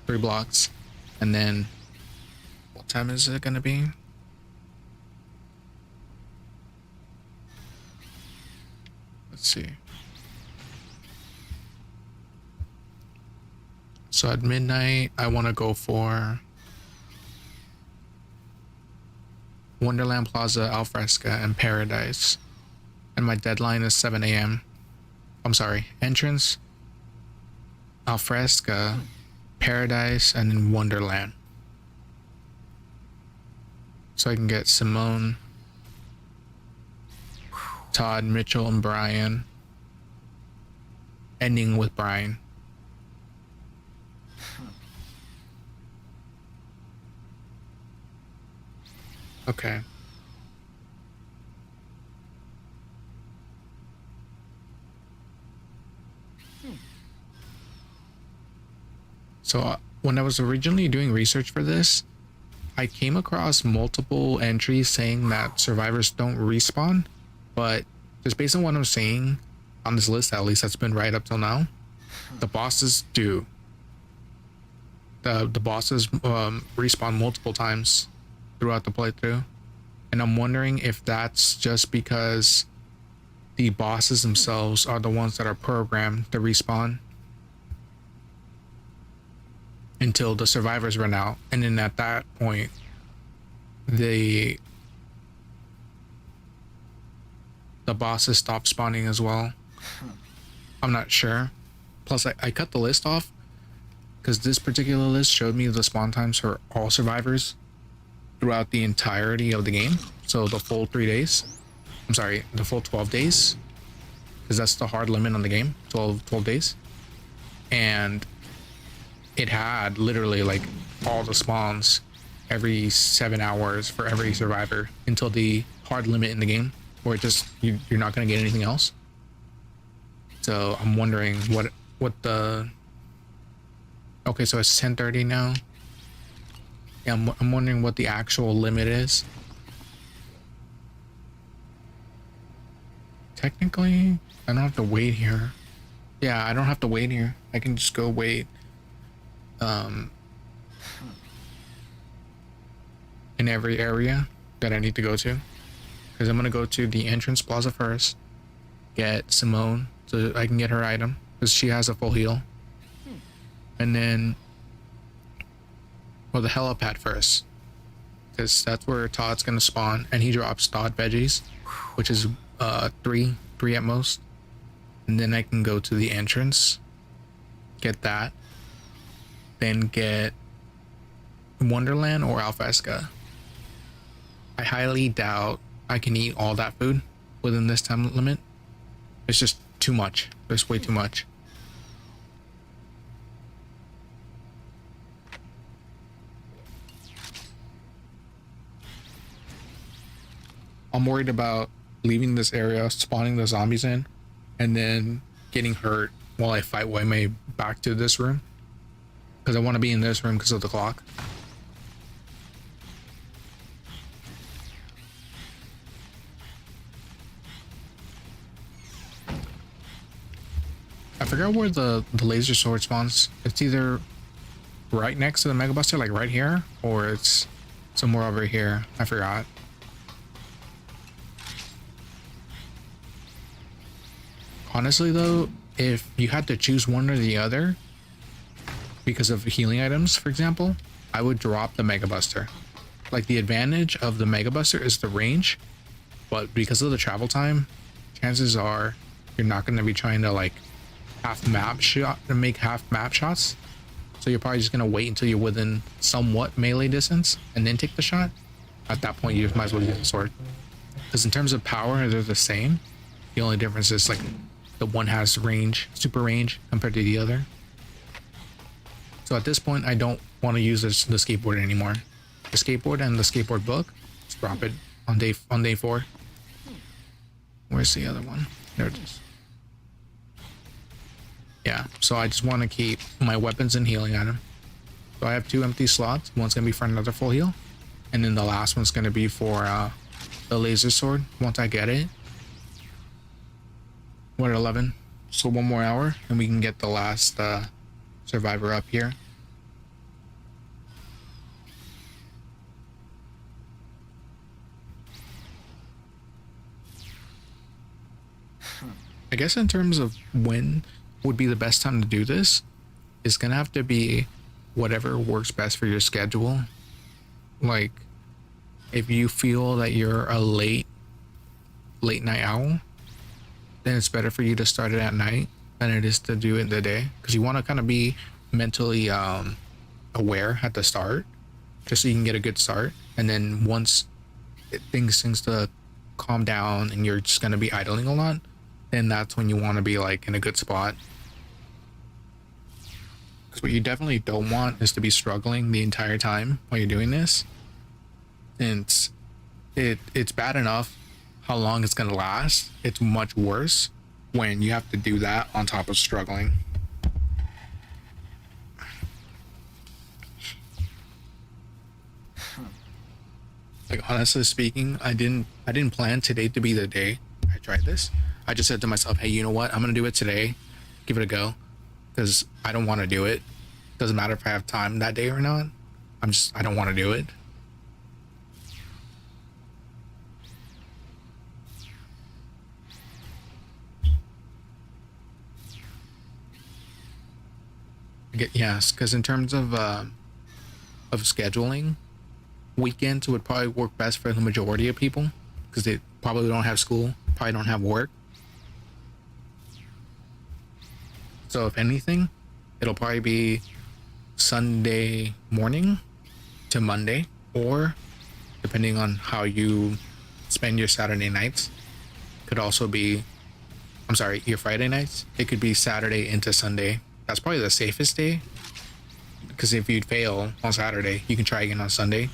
3 blocks, and then what time is it gonna be? Let's see. So at midnight I want to go for Wonderland Plaza, Alfresca, and Paradise, and my deadline is 7 a.m. I'm sorry, entrance, Alfresca, Paradise, and then Wonderland. So I can get Simone, Todd, Mitchell, and Brian, ending with Brian. Okay. So when I was originally doing research for this, I came across multiple entries saying that survivors don't respawn, but just based on what I'm seeing on this list, at least that's been right up till now, the bosses do. The bosses respawn multiple times throughout the playthrough, and I'm wondering if that's just because the bosses themselves are the ones that are programmed to respawn until the survivors run out, and then at that point the bosses stop spawning as well. I'm not sure. Plus I cut the list off because this particular list showed me the spawn times for all survivors throughout the entirety of the game, so the full 3 days. I'm sorry, the full 12 days, because that's the hard limit on the game. 12 days. And it had literally like all the spawns every 7 hours for every survivor until the hard limit in the game where it just you're not going to get anything else. So I'm wondering what the okay, so it's 10:30 now. Yeah, I'm wondering what the actual limit is. Technically I don't have to wait here. Yeah, I don't have to wait here. I can just go wait in every area that I need to go to, because I'm gonna go to the entrance plaza first, get Simone so I can get her item because she has a full heal, and then the helipad first, because that's where Todd's gonna spawn, and he drops Todd veggies, which is three at most, and then I can go to the entrance, get that, then get Wonderland or Alfresca. I highly doubt I can eat all that food within this time limit. It's just too much. There's way too much. I'm worried about leaving this area, spawning the zombies in, and then getting hurt while I fight my way back to this room, because I want to be in this room because of the clock. I forgot where the laser sword spawns. It's either right next to the Mega Buster, like right here, or it's somewhere over here. I forgot. Honestly though, if you had to choose one or the other because of healing items, for example, I would drop the Mega Buster. Like, the advantage of the Mega Buster is the range, but because of the travel time, chances are you're not going to be trying to like make half map shots. So you're probably just going to wait until you're within somewhat melee distance and then take the shot. At that point, you might as well use the sword, because in terms of power, they're the same. The only difference is like the one has range, super range, compared to the other. So at this point, I don't want to use the skateboard anymore. The skateboard and the skateboard book, just drop it on day 4. Where's the other one? There it is. Yeah, so I just want to keep my weapons and healing item. So I have 2 empty slots. One's gonna be for another full heal, and then the last one's gonna be for the laser sword once I get it. We're at 11, so 1 more hour and we can get the last survivor up here. I guess in terms of when would be the best time to do this, it's gonna have to be whatever works best for your schedule. Like, if you feel that you're a late night owl, then it's better for you to start it at night than it is to do it in the day, because you want to kind of be mentally aware at the start, just so you can get a good start. And then once things to calm down and you're just going to be idling a lot, then that's when you want to be like in a good spot. Because what you definitely don't want is to be struggling the entire time while you're doing this. And it's bad enough how long it's gonna last. It's much worse when you have to do that on top of struggling. Like, honestly speaking, I didn't plan today to be the day I tried this. I just said to myself, hey, you know what, I'm gonna do it today, give it a go, because I don't want to do it. Doesn't matter if I have time that day or not. I don't want to do it. Yes, because in terms of scheduling, weekends would probably work best for the majority of people because they probably don't have school, probably don't have work. So if anything, it'll probably be Sunday morning to Monday, or depending on how you spend your Saturday nights, could also be, I'm sorry, your Friday nights. It could be Saturday into Sunday. That's probably the safest day, because if you fail on Saturday, you can try again on Sunday.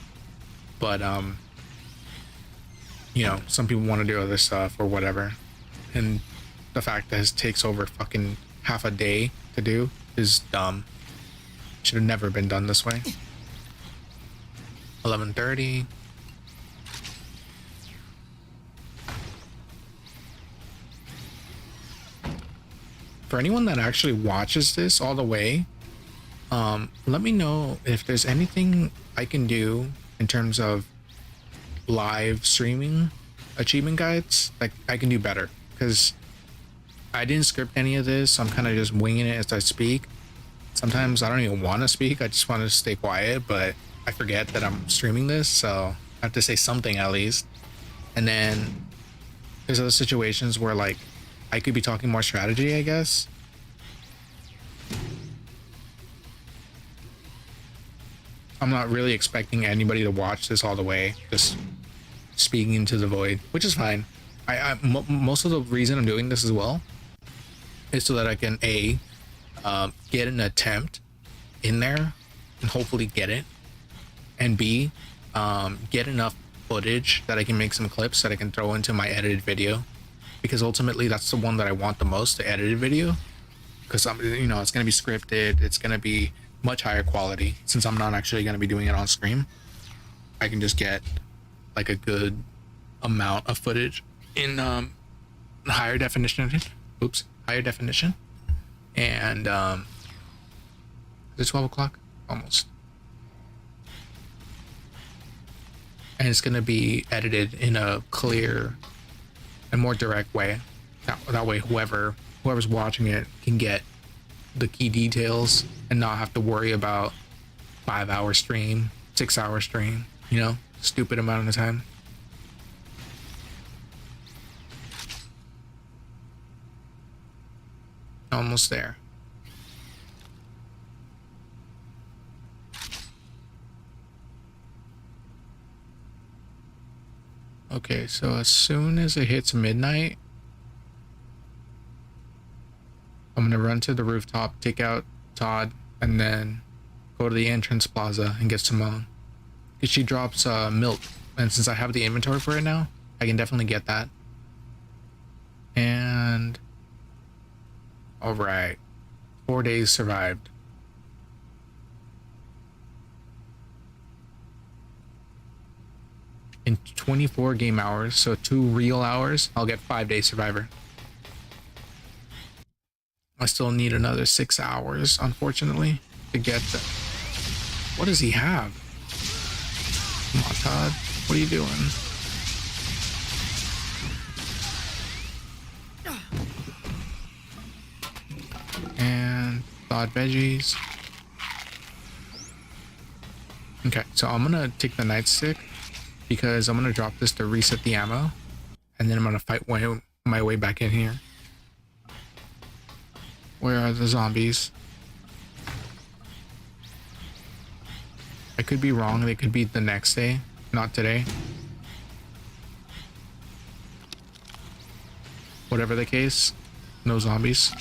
But you know, some people want to do other stuff or whatever, and the fact that it takes over fucking half a day to do is dumb. Should have never been done this way. 11:30. For anyone that actually watches this all the way, let me know if there's anything I can do in terms of live streaming achievement guides. Like, I can do better, because I didn't script any of this, so I'm kind of just winging it as I speak. Sometimes I don't even want to speak, I just want to stay quiet, but I forget that I'm streaming this, so I have to say something at least. And then there's other situations where, like, I could be talking more strategy, I guess. I'm not really expecting anybody to watch this all the way, just speaking into the void, which is fine. Most of the reason I'm doing this as well is so that I can get an attempt in there and hopefully get it, and B, get enough footage that I can make some clips that I can throw into my edited video, because ultimately that's the one that I want the most, the edited video, because you know, it's going to be scripted, it's going to be much higher quality. Since I'm not actually going to be doing it on stream, I can just get like a good amount of footage in higher definition. Higher definition. And is it 12 o'clock? Almost. And it's going to be edited in a clear and more direct way. That way whoever's watching it can get the key details and not have to worry about 5-hour stream, 6-hour stream, you know, stupid amount of time. Almost there. Okay, so as soon as it hits midnight, I'm gonna run to the rooftop, take out Todd, and then go to the entrance plaza and get Simone, because she drops milk, and since I have the inventory for it now, I can definitely get that. And all right, 4 days survived. In 24 game hours, so 2 real hours, I'll get 5-day survivor. I still need another 6 hours, unfortunately, to get the... What does he have? Come on, Todd. What are you doing? And thawed veggies. Okay, so I'm gonna take the nightstick because I'm gonna drop this to reset the ammo, and then I'm gonna fight my way back in here. Where are the zombies? I could be wrong, they could be the next day, not today. Whatever the case, no zombies.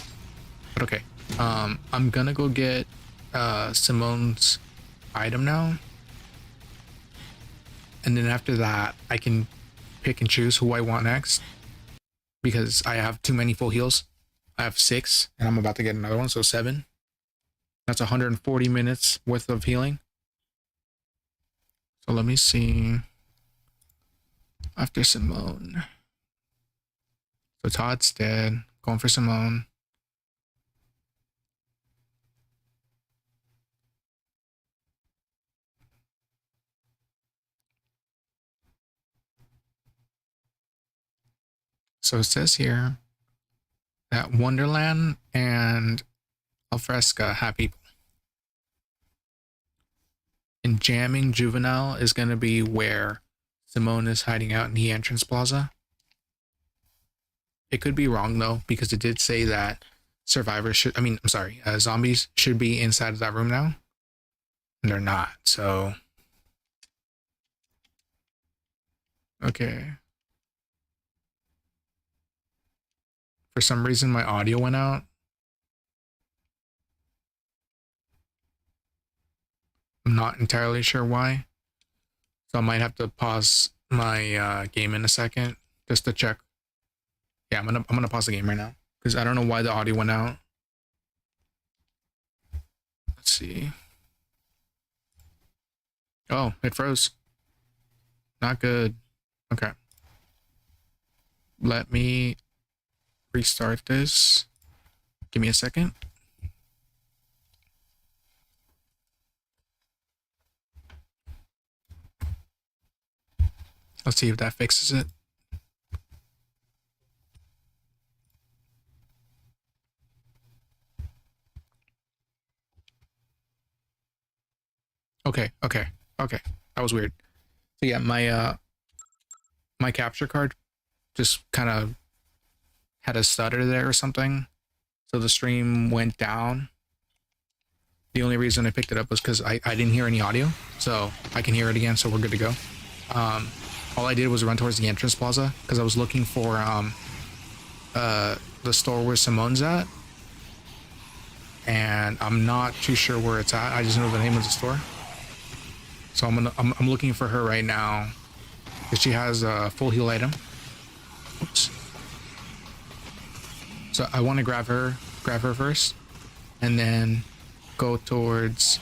But okay, I'm gonna go get Simone's item now. And then after that, I can pick and choose who I want next because I have too many full heals. I have 6 and I'm about to get another one, so 7. That's 140 minutes worth of healing. So let me see. After Simone. So Todd's dead. Going for Simone. So it says here that Wonderland and Alfresca have people. And Jamming Juvenile is going to be where Simone is hiding out in the entrance plaza. It could be wrong though, because it did say that zombies should be inside of that room now. And they're not, so. Okay. For some reason, my audio went out. I'm not entirely sure why. So I might have to pause my game in a second just to check. Yeah, I'm gonna pause the game right now because I don't know why the audio went out. Let's see. Oh, it froze. Not good. Okay. Let me restart this. Give me a second. Let's see if that fixes it. Okay. That was weird. So yeah, my capture card just kind of had a stutter there or something. So the stream went down. The only reason I picked it up was because I didn't hear any audio. So I can hear it again, so we're good to go. All I did was run towards the entrance plaza because I was looking for the store where Simone's at. And I'm not too sure where it's at. I just know the name of the store. So I'm looking for her right now because she has a full heal item. Oops. So I want to grab her first, and then go towards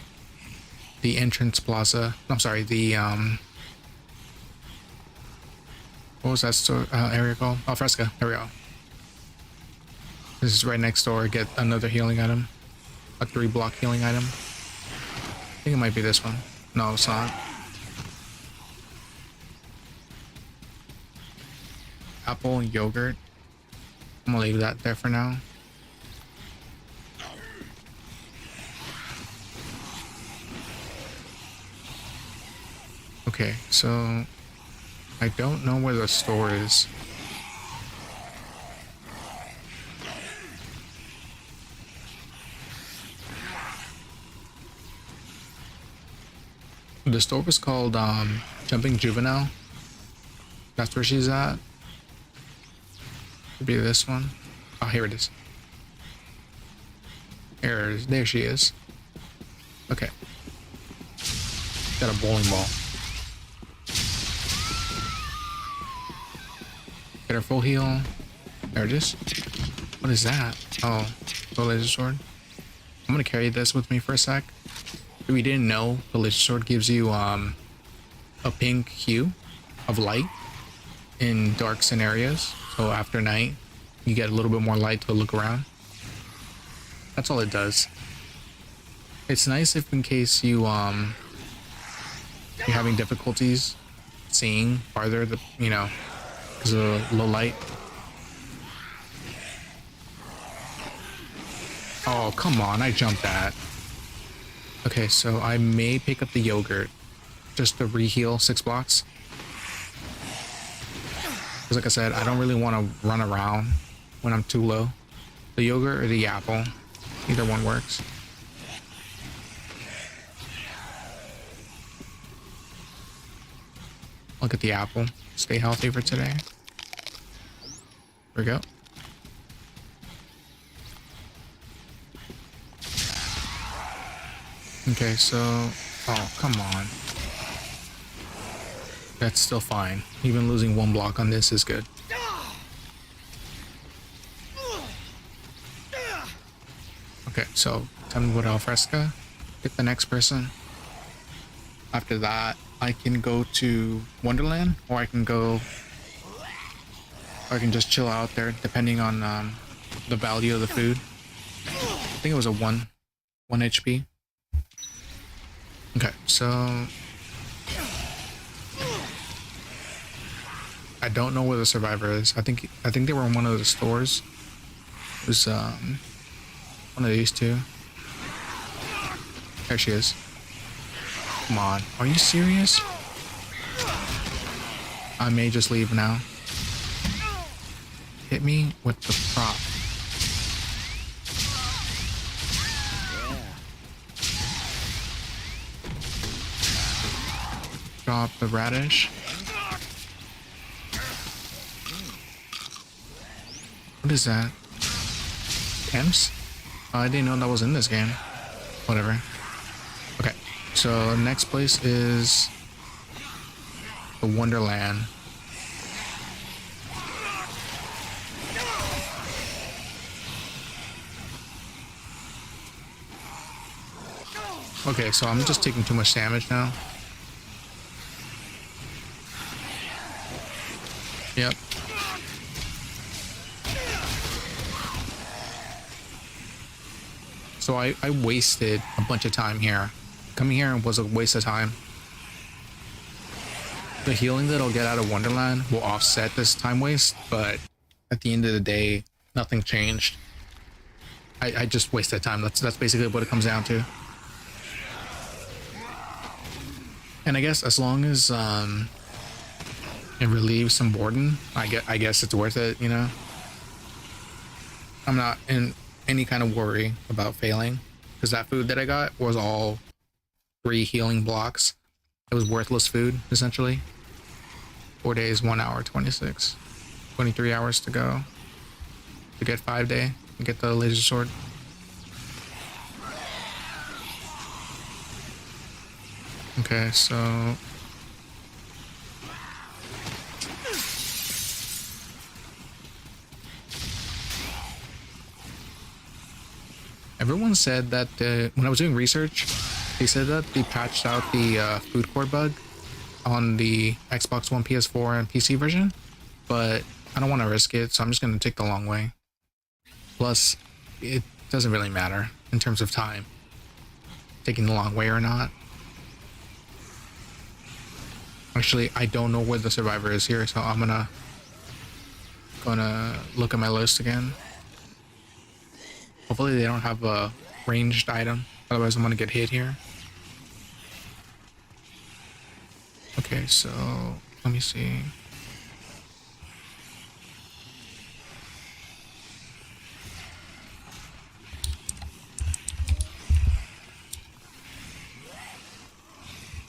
the entrance plaza. I'm sorry, the what was that store area called? Alfresca. There we go. This is right next door. Get another healing item, a 3-block healing item. I think it might be this one. No, it's not. Apple and yogurt. I'm gonna leave that there for now. Okay, so I don't know where the store is. The store was called Jumping Juvenile. That's where she's at. Could be this one. Oh, here it is. There she is. Okay. Got a bowling ball. Get her full heal. There it is. What is that? Oh, the laser sword. I'm gonna carry this with me for a sec. If we didn't know, the laser sword gives you a pink hue of light in dark scenarios. So after night, you get a little bit more light to look around. That's all it does. It's nice if in case you're having difficulties seeing farther, because of low light. Oh, come on, I jumped that. Okay, so I may pick up the yogurt just to re-heal 6 blocks. Because like I said, I don't really want to run around when I'm too low. The yogurt or the apple, either one works. Look at the apple. Stay healthy for today. Here we go. Okay, so... Oh, come on. That's still fine. Even losing 1 block on this is good. Okay, so time to go to Alfresca. Get the next person. After that, I can go to Wonderland, or I can just chill out there, depending on the value of the food. I think it was a 1 HP. Okay, so I don't know where the survivor is. I think they were in one of the stores. It was one of these two. There she is. Come on, are you serious? I may just leave now. Hit me with the prop. Drop the radish. What is that? Temps? I didn't know that was in this game. Whatever. Okay, so next place is the Wonderland. Okay, so I'm just taking too much damage now. Yep. So I wasted a bunch of time here. Coming here was a waste of time. The healing that I'll get out of Wonderland will offset this time waste, but at the end of the day, nothing changed. I just wasted time. That's basically what it comes down to. And I guess as long as it relieves some boredom, I guess it's worth it, you know? I'm not in any kind of worry about failing, because that food that I got was all 3 healing blocks. It was worthless food, essentially. 4 days, 1 hour, 26. 23 hours to go to get 5 day and get the laser sword. Okay, so everyone said that when I was doing research, they said that they patched out the food core bug on the Xbox One, PS4, and PC version, but I don't want to risk it, so I'm just going to take the long way. Plus, it doesn't really matter in terms of time, taking the long way or not. Actually, I don't know where the survivor is here, so I'm gonna look at my list again. Hopefully they don't have a ranged item, otherwise I'm gonna get hit here. Okay, so let me see.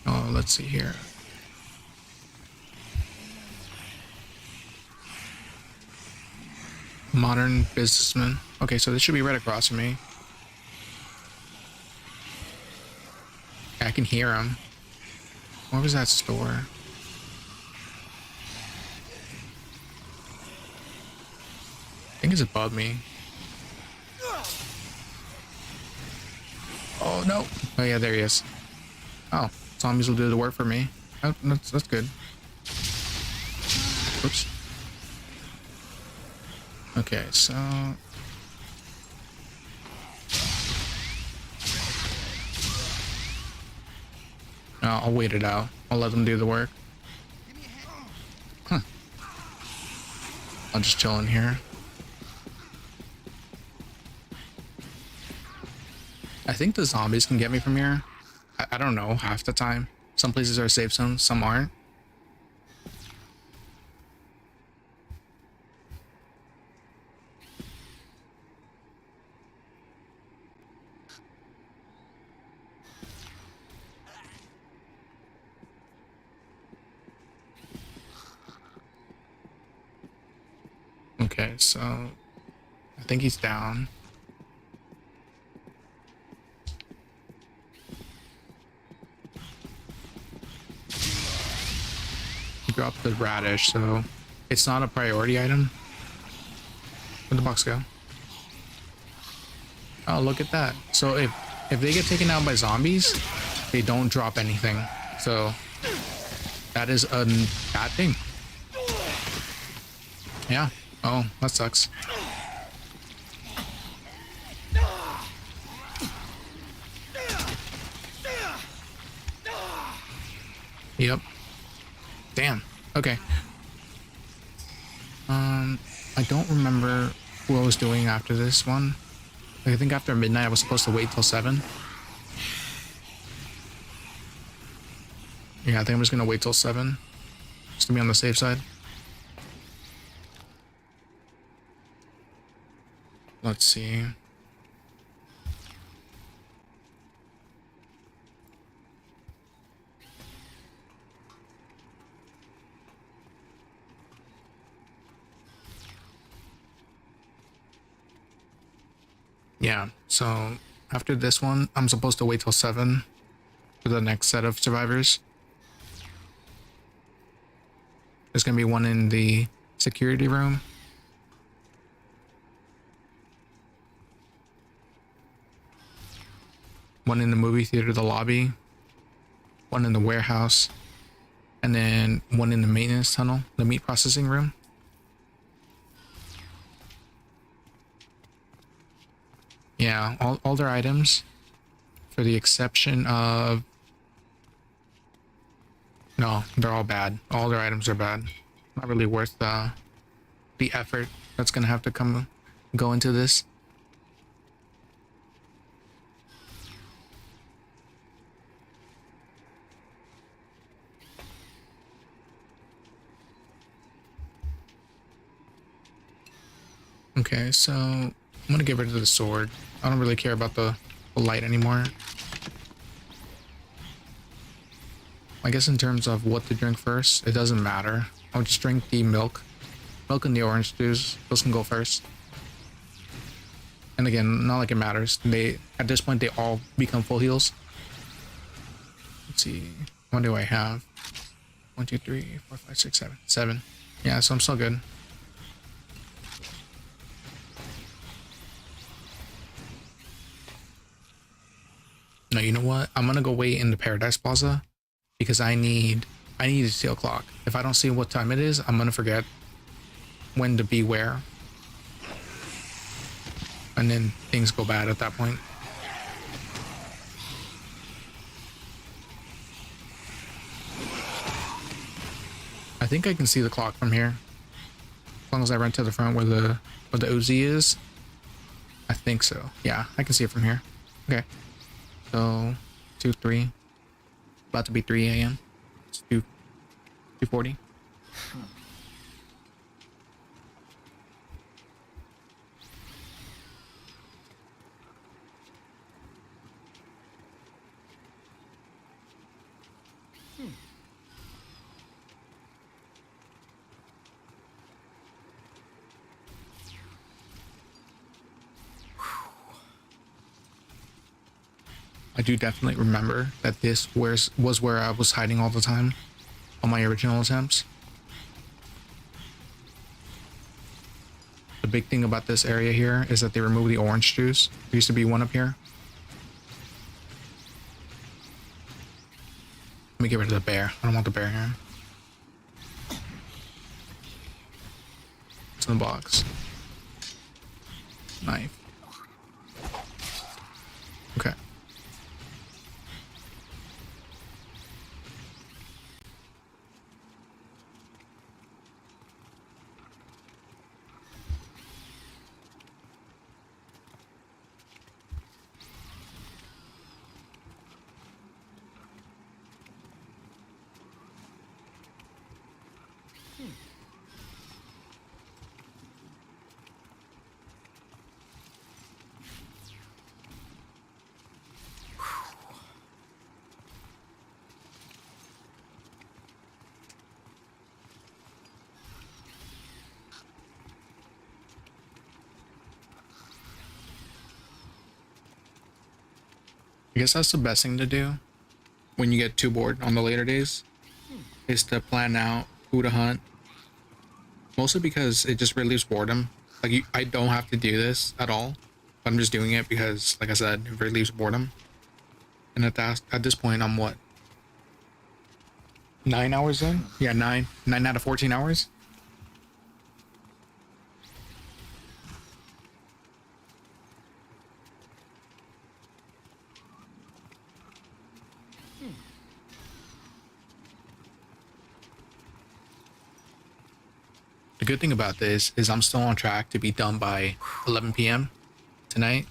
Oh, let's see here. Modern businessman. Okay, so this should be right across from me. I can hear him. Where was that store? I think it's above me. Oh no! Oh yeah, there he is. Oh, zombies will do the work for me. Oh, that's good. Oops. Okay, so I'll wait it out. I'll let them do the work. Huh. I'll just chill in here. I think the zombies can get me from here. I don't know, half the time. Some places are safe zones, some aren't. Okay, so I think he's down. He dropped the radish, so it's not a priority item. Where'd the box go? Oh, look at that. So if they get taken out by zombies, they don't drop anything. So that is a bad thing. Yeah. Oh, that sucks. Yep. Damn. Okay. I don't remember what I was doing after this one. I think after midnight I was supposed to wait till 7. Yeah, I think I'm just gonna wait till 7. Just to be on the safe side. Let's see. Yeah, so after this one, I'm supposed to wait till 7 for the next set of survivors. There's gonna be one in the security room. One in the movie theater, the lobby. One in the warehouse. And then one in the maintenance tunnel, the meat processing room. Yeah, all their items, for the exception of... No, they're all bad. All their items are bad. Not really worth the effort that's gonna have to go into this. Okay, so I'm gonna get rid of the sword. I don't really care about the light anymore. I guess in terms of what to drink first, it doesn't matter. I'll just drink the milk. Milk and the orange juice. Those can go first. And again, not like it matters. At this point, they all become full heals. Let's see. What do I have? 1, 2, 3, 4, 5, 6, 7. 7. Yeah, so I'm still good. No, you know what? I'm gonna go wait in the Paradise Plaza because I need a steel clock. If I don't see what time it is, I'm gonna forget when to be where. And then things go bad at that point. I think I can see the clock from here. As long as I run to the front where the Uzi is. I think so. Yeah, I can see it from here. Okay. So 2, 3. About to be 3 a.m. It's 2:40. I do definitely remember that this was where I was hiding all the time on my original attempts. The big thing about this area here is that they removed the orange juice. There used to be one up here. Let me get rid of the bear. I don't want the bear here. It's in the box. Knife. Okay. I guess that's the best thing to do when you get too bored on the later days, is to plan out who to hunt. Mostly because it just relieves boredom. Like I don't have to do this at all. I'm just doing it because, like I said, it relieves boredom. And at this point, I'm what, 9 hours in? Yeah, nine out of 14 hours. The good thing about this is I'm still on track to be done by 11 p.m. tonight.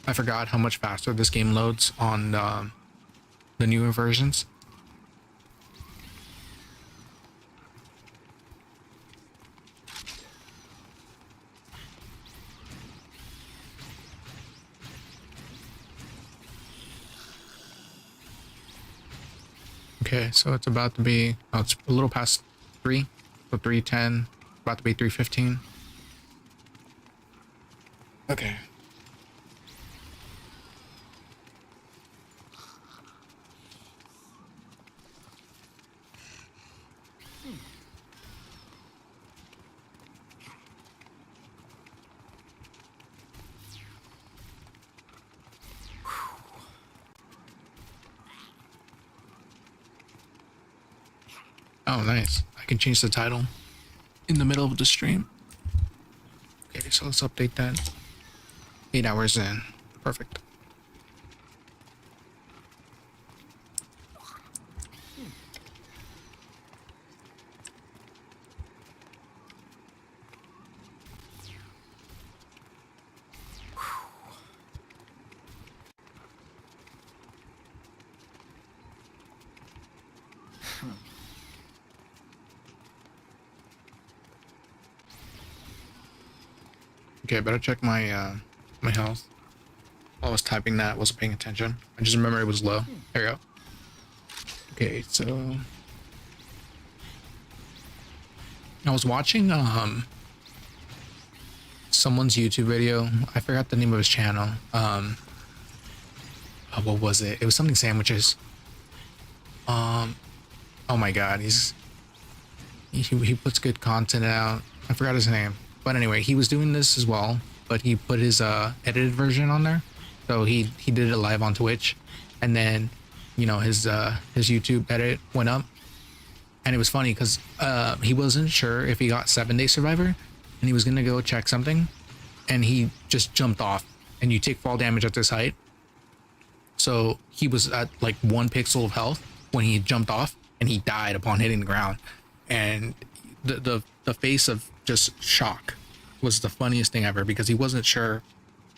I forgot how much faster this game loads on the newer versions. Okay, so it's about to be, oh, it's a little past 3, so 3:10, about to be 3:15. Okay. Oh, nice. I can change the title in the middle of the stream. Okay, so let's update that. 8 hours in. Perfect. Okay, I better check my my health. While I was typing that, I wasn't paying attention. I just remember it was low. There we go. Okay, so I was watching someone's YouTube video. I forgot the name of his channel. What was it? It was something sandwiches. Oh my god, he puts good content out. I forgot his name. But anyway, he was doing this as well, but he put his edited version on there. So he did it live on Twitch, and then, you know, his YouTube edit went up. And it was funny because he wasn't sure if he got 7-day survivor, and he was gonna go check something, and he just jumped off, and you take fall damage at this height. So he was at like 1 pixel of health when he jumped off, and he died upon hitting the ground. And the face of just shock was the funniest thing ever, because he wasn't sure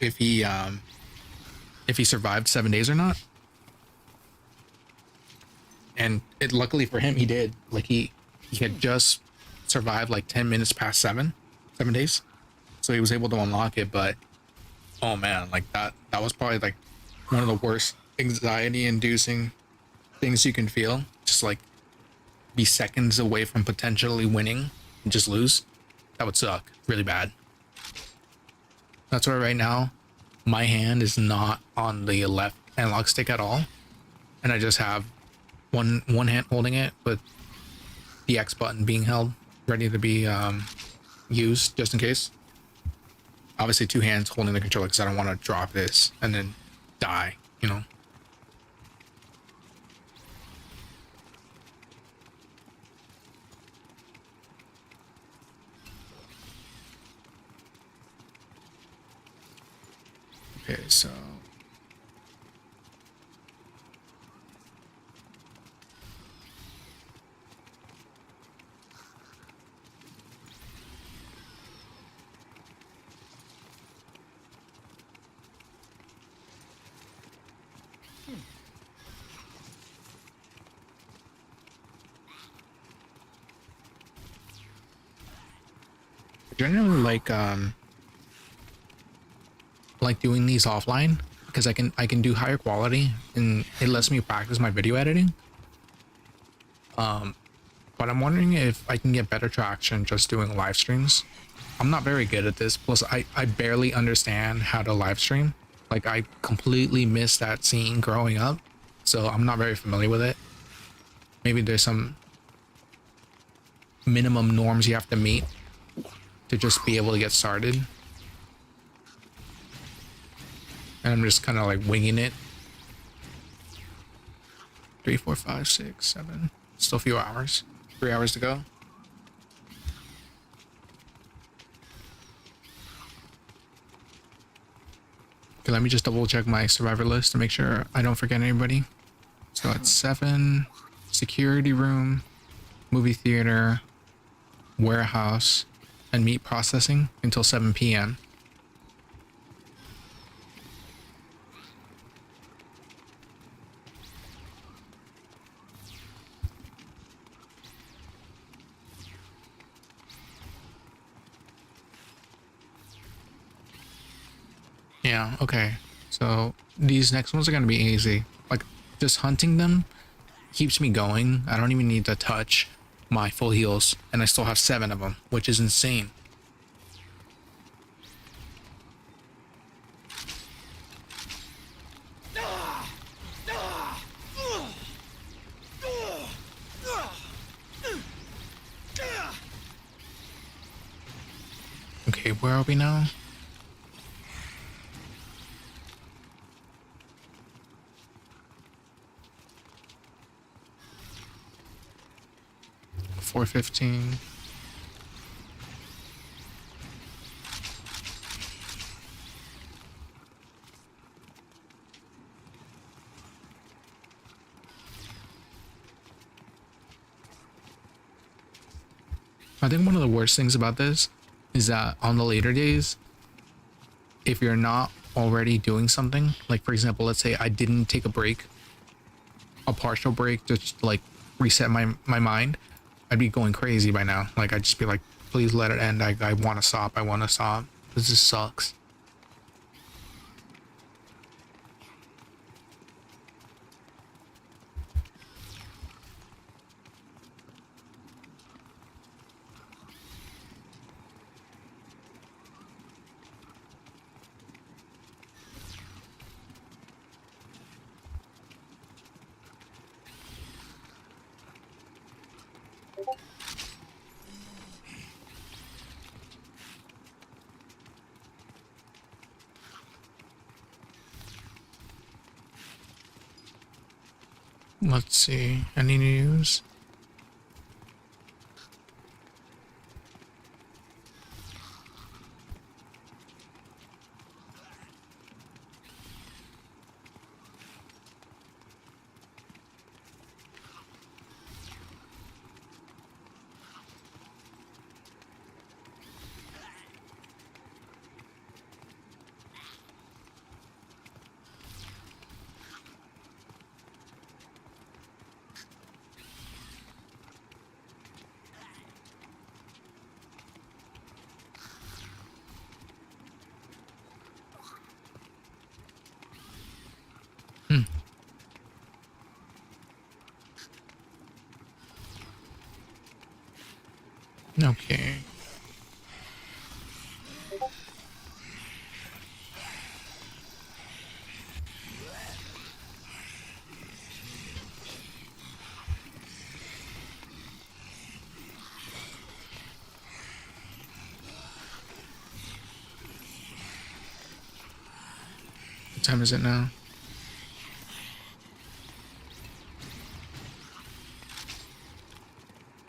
if he survived 7 days or not. And it, luckily for him, he did. Like he had just survived like 10 minutes past 7 days, so he was able to unlock it. But oh man, like that was probably like one of the worst anxiety inducing things you can feel. Just like be seconds away from potentially winning and just lose. That would suck really bad. That's why right now my hand is not on the left analog stick at all, and I just have one hand holding it with the X button being held, ready to be used just in case. Obviously 2 hands holding the controller because I don't want to drop this and then die, you know. Okay, so generally like doing these offline because I can do higher quality and it lets me practice my video editing. But I'm wondering if I can get better traction just doing live streams. I'm not very good at this, plus I barely understand how to live stream. Like I completely missed that scene growing up, so I'm not very familiar with it. maybe there's some minimum norms you have to meet to just be able to get started. And I'm just kind of like winging it. 3, 4, 5, 6, 7. Still a few hours. 3 hours to go. Okay, let me just double check my survivor list to make sure I don't forget anybody. So it's 7, security room, movie theater, warehouse, and meat processing until 7 p.m. Yeah, okay. So these next ones are going to be easy. Like, just hunting them keeps me going. I don't even need to touch my full heals, and I still have 7 of them, which is insane. Okay, where are we now? $4.15. I think one of the worst things about this is that on the later days, if you're not already doing something, like for example, let's say I didn't take a break, a partial break, just to like reset my mind, I'd be going crazy by now. Like I'd just be like, please let it end. I want to stop. I want to stop. This just sucks. Let's see. Any news? Hmm. Okay. What time is it now?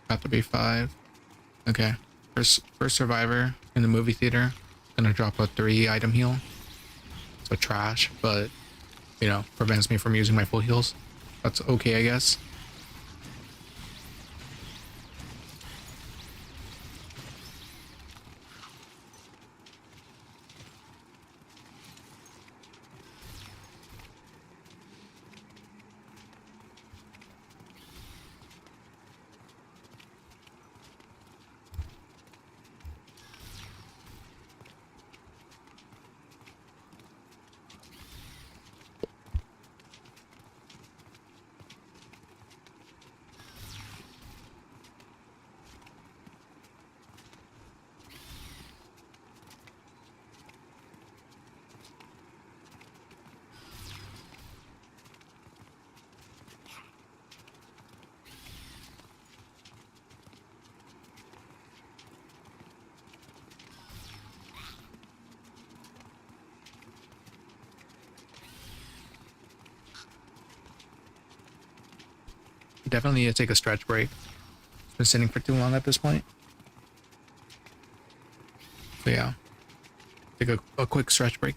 About to be 5. Okay. First survivor in the movie theater. Gonna drop a 3 item heal. So trash, but you know, prevents me from using my full heals. That's okay, I guess. definitely need to take a stretch break. It's been sitting for too long at this point. So yeah, take a quick stretch break.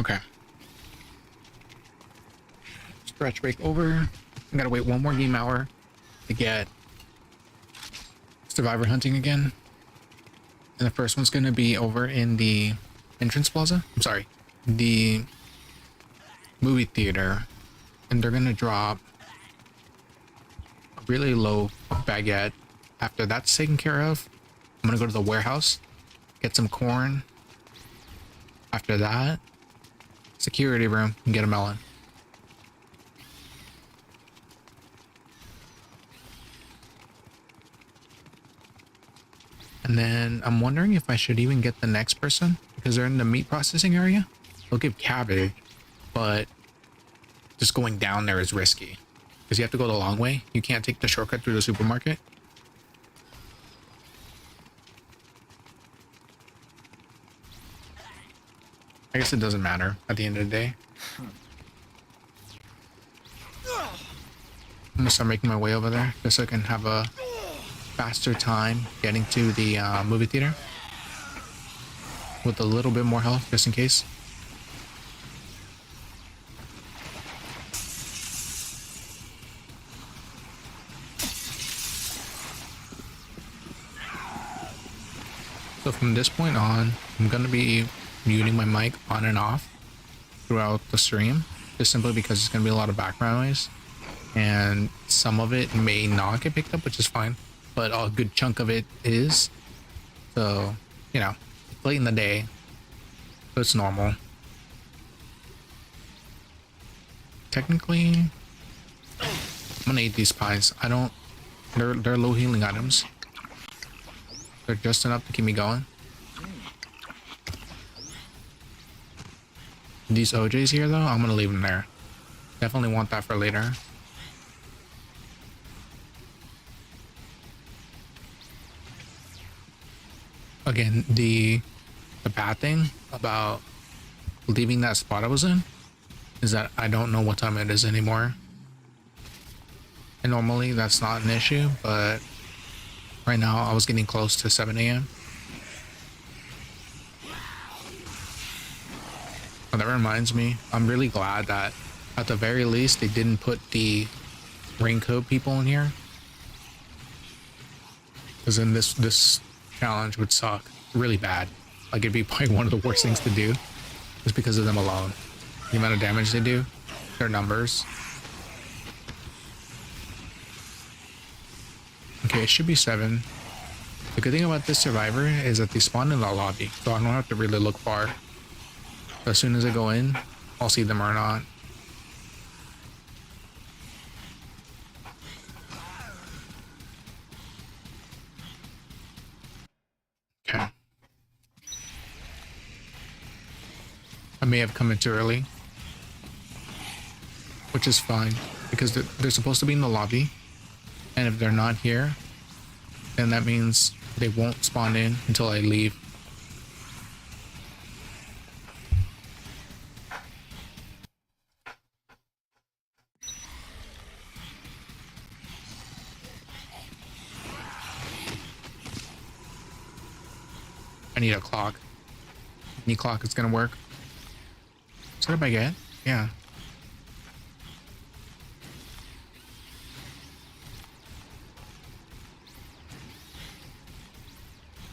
Okay. Stretch break over. I gotta wait one more game hour to get survivor hunting again. And the first one's gonna be over in the entrance plaza. I'm sorry, the movie theater. And they're gonna drop a really low baguette. After that's taken care of, I'm gonna go to the warehouse, get some corn. After that, security room, and get a melon. And then I'm wondering if I should even get the next person because they're in the meat processing area. They'll give cabbage, but just going down there is risky because you have to go the long way. You can't take the shortcut through the supermarket. I guess it doesn't matter at the end of the day. I'm gonna start making my way over there just so I can have a faster time getting to the movie theater with a little bit more health just in case. So from this point on, I'm gonna be muting my mic on and off throughout the stream, just simply because it's gonna be a lot of background noise, and some of it may not get picked up, which is fine, but a good chunk of it is. So, you know, it's late in the day, so it's normal. Technically, I'm gonna eat these pies. They're low healing items. They're just enough to keep me going. These OJs here though, I'm gonna leave them there. Definitely want that for later. Again, the bad thing about leaving that spot I was in is that I don't know what time it is anymore. And normally that's not an issue, but right now I was getting close to 7 a.m. Oh, that reminds me, I'm really glad that at the very least they didn't put the raincoat people in here, because then this challenge would suck really bad. Like it'd be probably one of the worst things to do just because of them alone. The amount of damage they do, their numbers. Okay, it should be 7. The good thing about this survivor is that they spawn in the lobby, so I don't have to really look far. As soon as I go in, I'll see them or not. Okay. I may have come in too early, which is fine because they're supposed to be in the lobby, and if they're not here, then that means they won't spawn in until I leave. I need a clock. Any clock is gonna work. Is that a baguette? Yeah.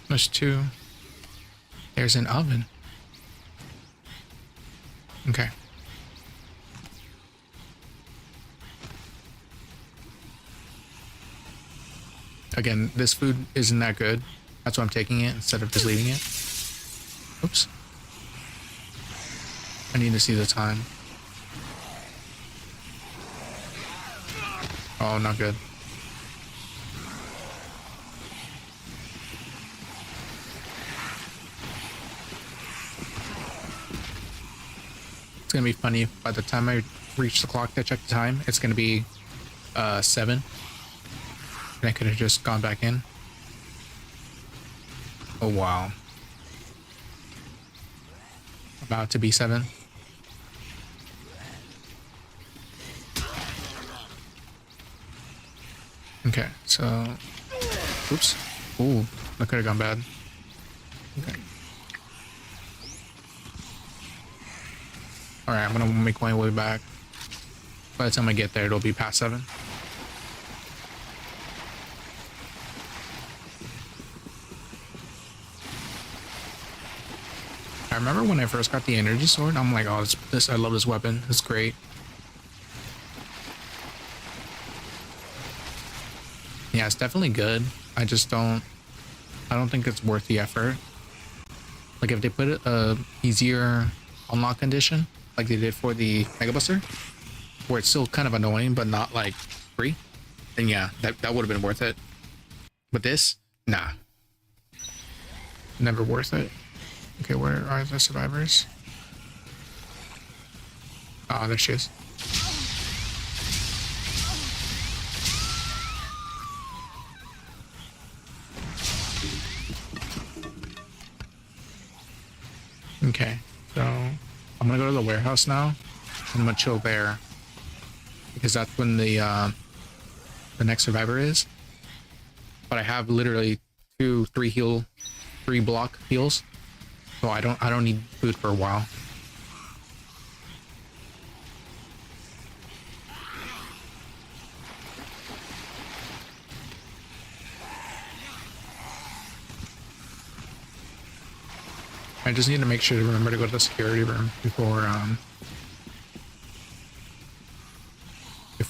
There's 2. There's an oven. Okay. Again, this food isn't that good. That's why I'm taking it instead of just leaving it. Oops. I need to see the time. Oh, not good. It's gonna be funny if by the time I reach the clock to check the time, it's gonna be 7. And I could have just gone back in. Oh wow. About to be 7. Okay, so oops. Ooh, that could have gone bad. Okay. Alright, I'm gonna make my way back. By the time I get there, it'll be past 7. remember when I first got the energy sword, I'm like, oh, this I love this weapon. It's great. Yeah, it's definitely good. I don't think it's worth the effort. Like if they put a easier unlock condition, like they did for the Mega Buster, where it's still kind of annoying but not like free, then yeah, that would have been worth it. But this, nah, never worth it. Okay, where are the survivors? Oh, there she is. Okay, so I'm gonna go to the warehouse now. I'm gonna chill there because that's when the next survivor is. But I have literally 3 block heals, so I don't need food for a while. I just need to make sure to remember to go to the security room before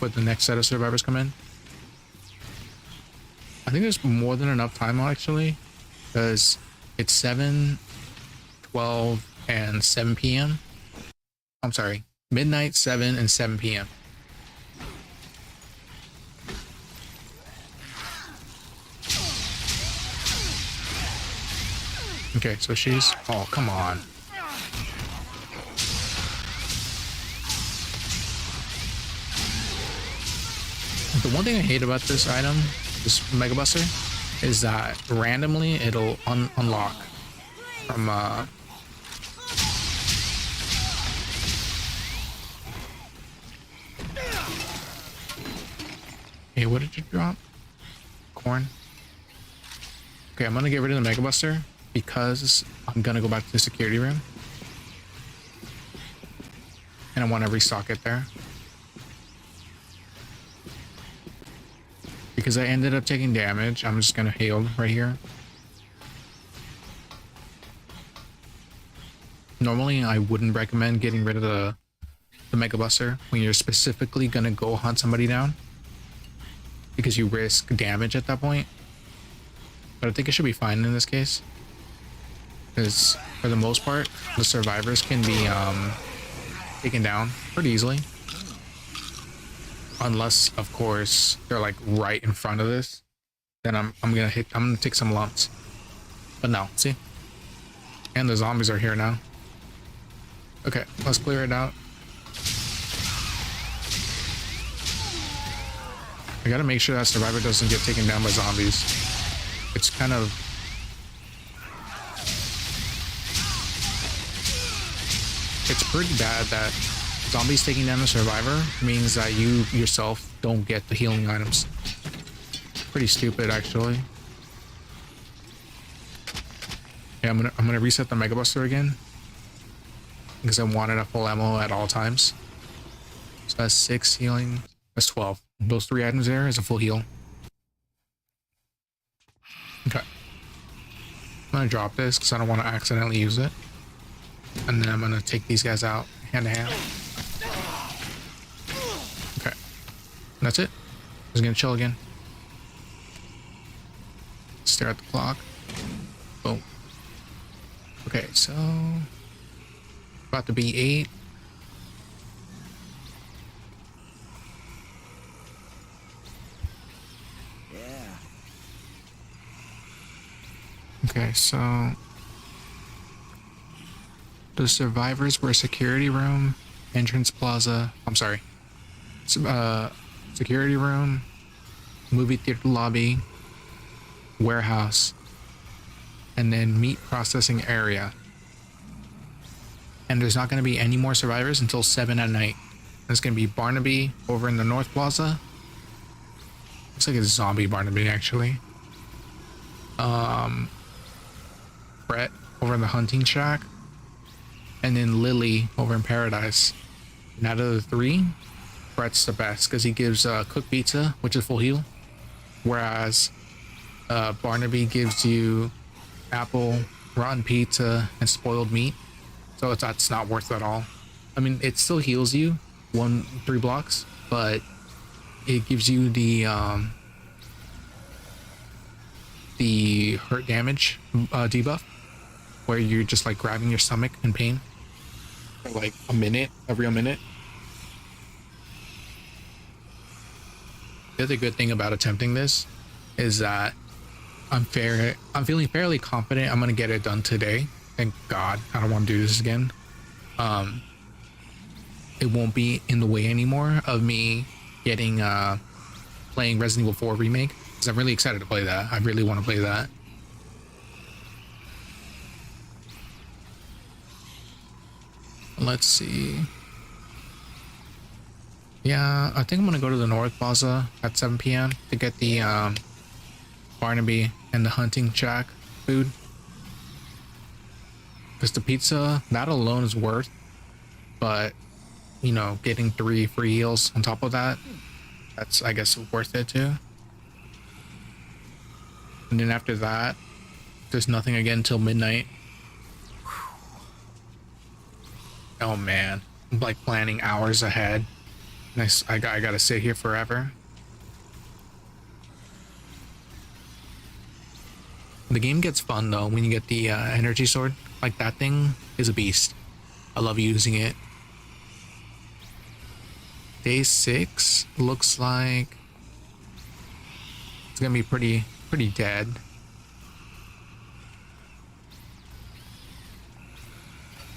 the next set of survivors come in. I think there's more than enough time actually, because it's 7, 12, and 7 p.m. I'm sorry, midnight, 7, and 7 p.m. Okay, so she's... Oh, come on. The one thing I hate about this item, this Mega Buster, is that randomly it'll unlock from Hey, what did you drop? Corn. Okay, I'm gonna get rid of the Mega Buster because I'm gonna go back to the security room and I want to restock it there. Because I ended up taking damage, I'm just gonna heal right here. Normally, I wouldn't recommend getting rid of the Mega Buster when you're specifically gonna go hunt somebody down, because you risk damage at that point. But I think it should be fine in this case, because for the most part, the survivors can be taken down pretty easily. Unless, of course, they're like right in front of this, then I'm gonna take some lumps. But no, see? And the zombies are here now. Okay, let's clear it out. I gotta make sure that survivor doesn't get taken down by zombies. It's kind of... It's pretty bad that zombies taking down the survivor means that you yourself don't get the healing items. Pretty stupid, actually. Yeah, I'm gonna reset the Mega Buster again because I wanted a full ammo at all times. So that's 6 healing. That's 12. Those 3 items there is a full heal. Okay. I'm gonna drop this because I don't want to accidentally use it. And then I'm gonna take these guys out hand to hand. Okay. That's it. I'm just gonna chill again. Stare at the clock. Boom. Okay, so about to be 8. Okay, so the survivors were security room, entrance plaza. I'm sorry. Security room, movie theater lobby, warehouse, and then meat processing area. And there's not going to be any more survivors until 7 at night. There's going to be Barnaby over in the North Plaza. Looks like it's zombie Barnaby, actually. Brett over in the hunting shack, and then Lily over in Paradise. And out of the 3, Brett's the best because he gives cooked pizza, which is full heal, whereas Barnaby gives you apple, rotten pizza, and spoiled meat, so that's not worth it at all. I mean, it still heals you 3 blocks, but it gives you the hurt damage debuff, where you're just like grabbing your stomach in pain for like a minute, every a minute. The other good thing about attempting this is that I'm feeling fairly confident I'm gonna get it done today. Thank God, I don't want to do this again. It won't be in the way anymore of me getting playing Resident Evil 4 remake, because I'm really excited to play that. I really want to play that. Let's see. Yeah, I think I'm gonna go to the North Plaza at 7 p.m. to get the Barnaby and the hunting shack food. Because the pizza, that alone is worth, but you know, getting 3 free heals on top of that, that's, I guess, worth it too. And then after that, there's nothing again till midnight. Oh man, I'm like planning hours ahead. Nice, I gotta sit here forever. The game gets fun though when you get the energy sword. Like, that thing is a beast. I love using it. Day 6 looks like it's gonna be pretty dead.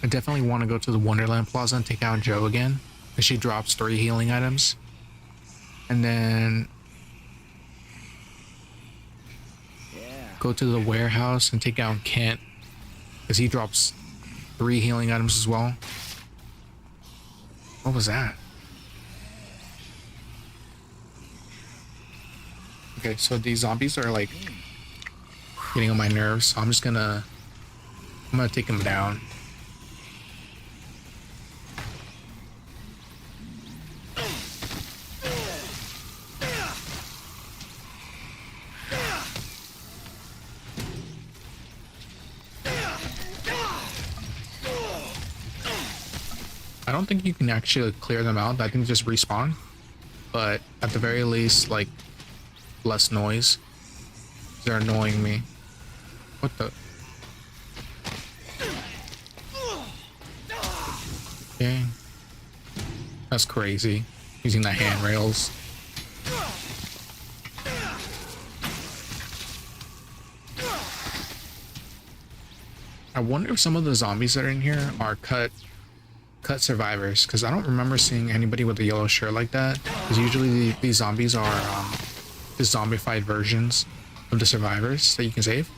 I definitely want to go to the Wonderland Plaza and take out Joe again, because she drops 3 healing items. And then go to the warehouse and take out Kent, because he drops 3 healing items as well. What was that? Okay, so these zombies are like getting on my nerves, so I'm gonna take them down. I don't think you can actually clear them out. I think just respawn, but at the very least, like, less noise. They're annoying me. What the? Okay. That's crazy. Using the handrails. I wonder if some of the zombies that are in here are cut survivors, because I don't remember seeing anybody with a yellow shirt like that. Because usually these zombies are the zombified versions of the survivors that you can save.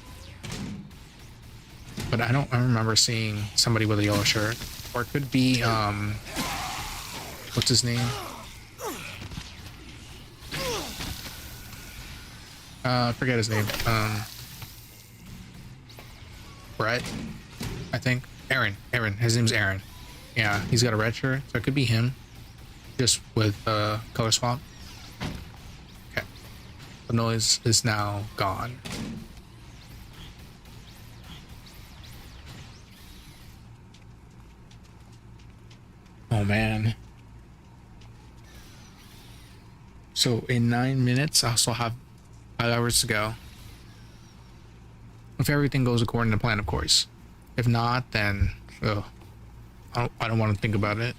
But I don't remember seeing somebody with a yellow shirt. Or it could be what's his name? I forget his name. Brett, I think. Aaron. His name's Aaron. Yeah, he's got a red shirt, so it could be him, just with color swap. Okay, the noise is now gone. Oh man. So in 9 minutes, I still have 5 hours to go. If everything goes according to plan, of course. If not, then I don't want to think about it.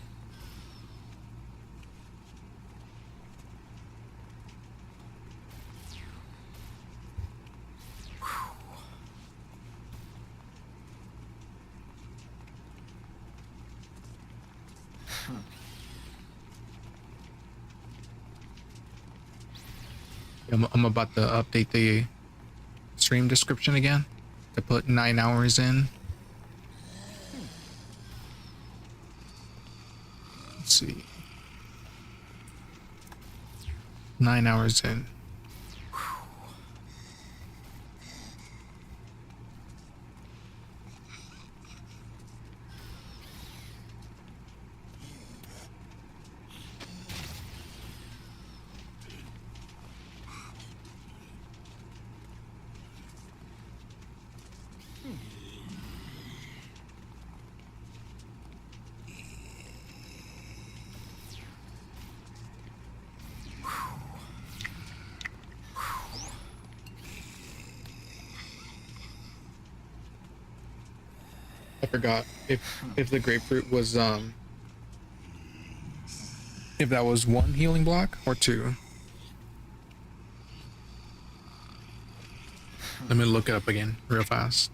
I'm about to update the stream description again to put 9 hours in. Let's see. 9 hours in. I forgot if the grapefruit was if that was one healing block or two. Let me look it up again real fast.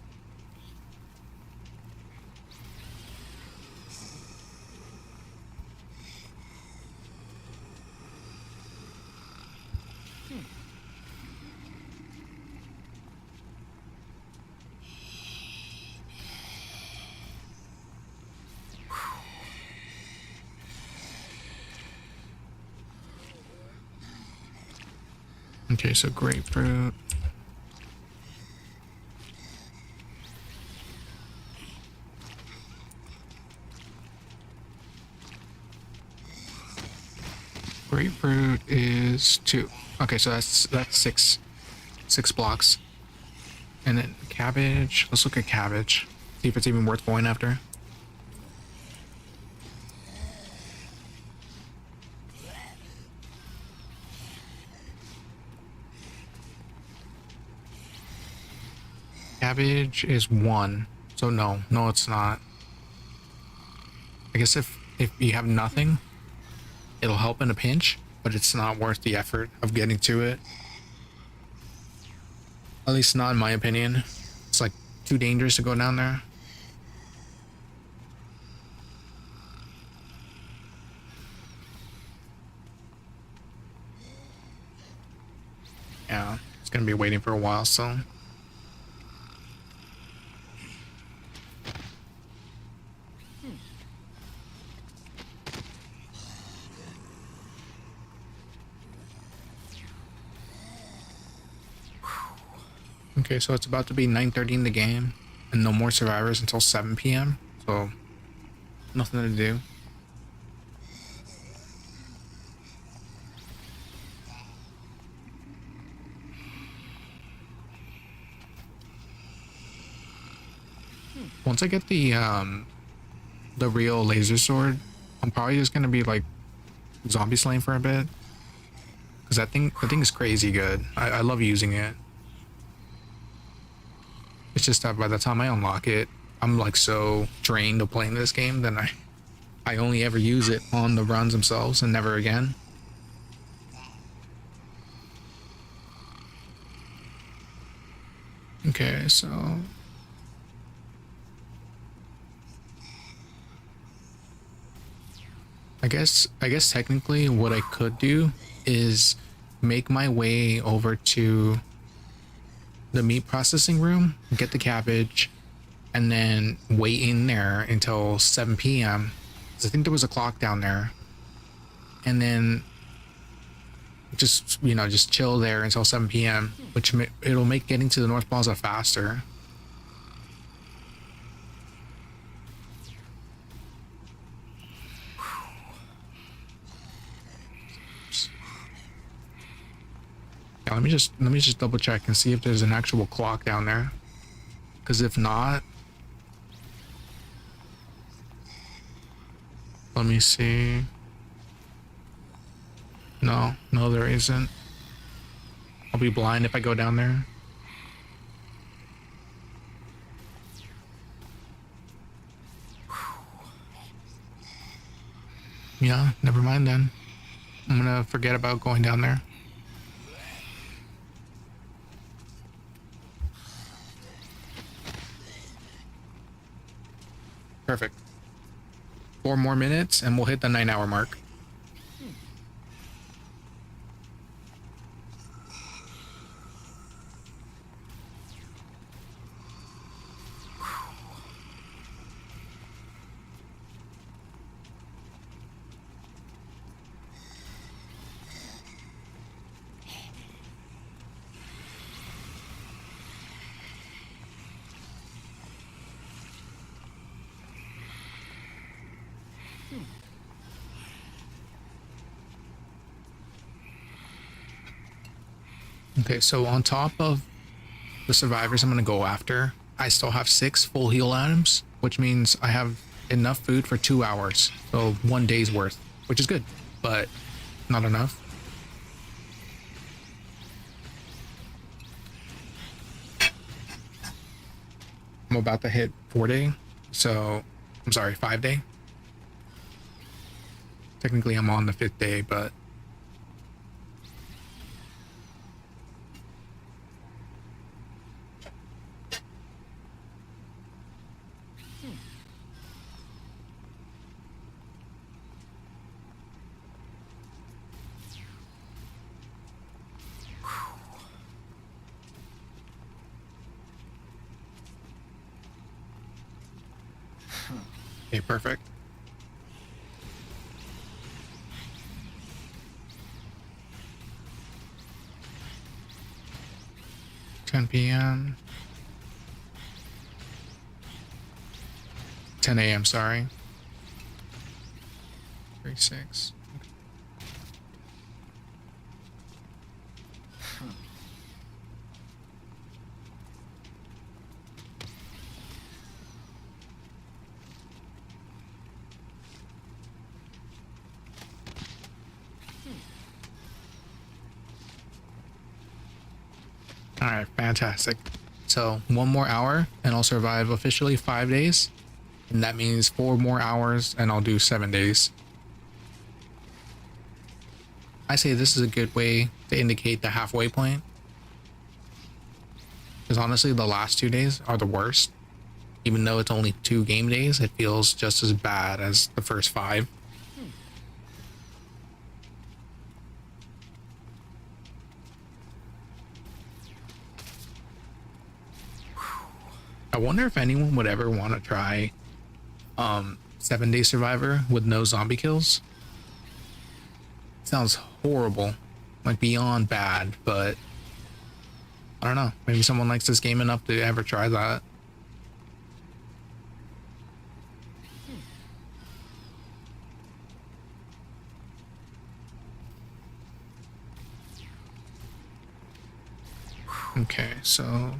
Okay, so grapefruit. Grapefruit is 2. Okay, so that's six blocks. And then cabbage. Let's look at cabbage. See if it's even worth going after. Cabbage is 1. So no, it's not. I guess if you have nothing, it'll help in a pinch, but it's not worth the effort of getting to it. At least not in my opinion. It's like too dangerous to go down there. Yeah, it's gonna be waiting for a while, so. Okay, so it's about to be 9:30 in the game, and no more survivors until 7 p.m. So, nothing to do. Once I get the real laser sword, I'm probably just gonna be like zombie slaying for a bit, because the thing is crazy good. I love using it. It's just that by the time I unlock it, I'm like so drained of playing this game that I only ever use it on the runs themselves and never again. Okay, so I guess technically what I could do is make my way over to the meat processing room, get the cabbage, and then wait in there until 7 p.m. 'Cause I think there was a clock down there. And then just, just chill there until 7 p.m., which it'll make getting to the North Plaza faster. Yeah, let me just double check and see if there's an actual clock down there. Because if not, let me see. No, there isn't. I'll be blind if I go down there. Yeah, never mind then. I'm gonna forget about going down there. Perfect. 4 more minutes and we'll hit the 9-hour mark. Okay, so on top of the survivors I'm gonna go after, I still have 6 full heal items, which means I have enough food for 2 hours. So 1 day's worth, which is good, but not enough. I'm about to hit 4 day, So, I'm sorry, 5 day. Technically, I'm on the 5th day, but okay, perfect. Ten p.m. 10 a.m. Sorry. 36. All right, fantastic. So 1 more hour and I'll survive officially 5 days. And that means 4 more hours and I'll do 7 days. I say this is a good way to indicate the halfway point. Because honestly, the last 2 days are the worst. Even though it's only 2 game days, it feels just as bad as the first 5. I wonder if anyone would ever want to try 7 Day Survivor with no zombie kills. Sounds horrible, like beyond bad, but I don't know. Maybe someone likes this game enough to ever try that. Okay, so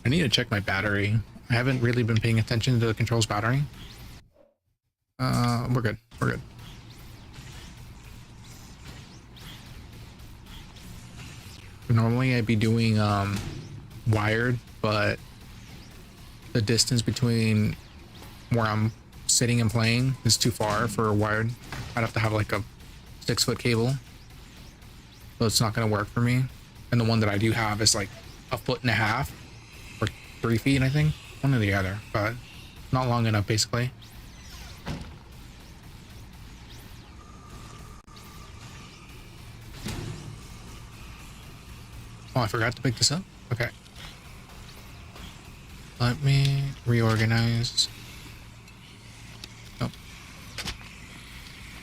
I need to check my battery. I haven't really been paying attention to the controls battery. We're good. We're good. Normally I'd be doing wired, but the distance between where I'm sitting and playing is too far for wired. I'd have to have like a 6-foot cable, so it's not going to work for me. And the one that I do have is like 1.5 feet or 3 feet, I think, one or the other, but not long enough basically. Oh, I forgot to pick this up. Okay, let me reorganize. Oh,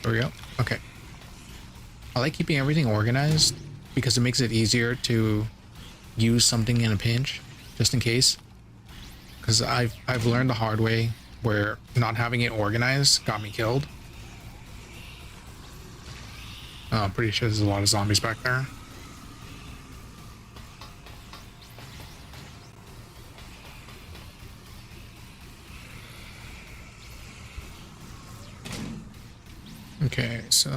there we go. Okay, I like keeping everything organized because it makes it easier to use something in a pinch, just in case. Because I've learned the hard way where not having it organized got me killed. Oh, I'm pretty sure there's a lot of zombies back there. Okay, so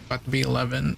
about to be 11.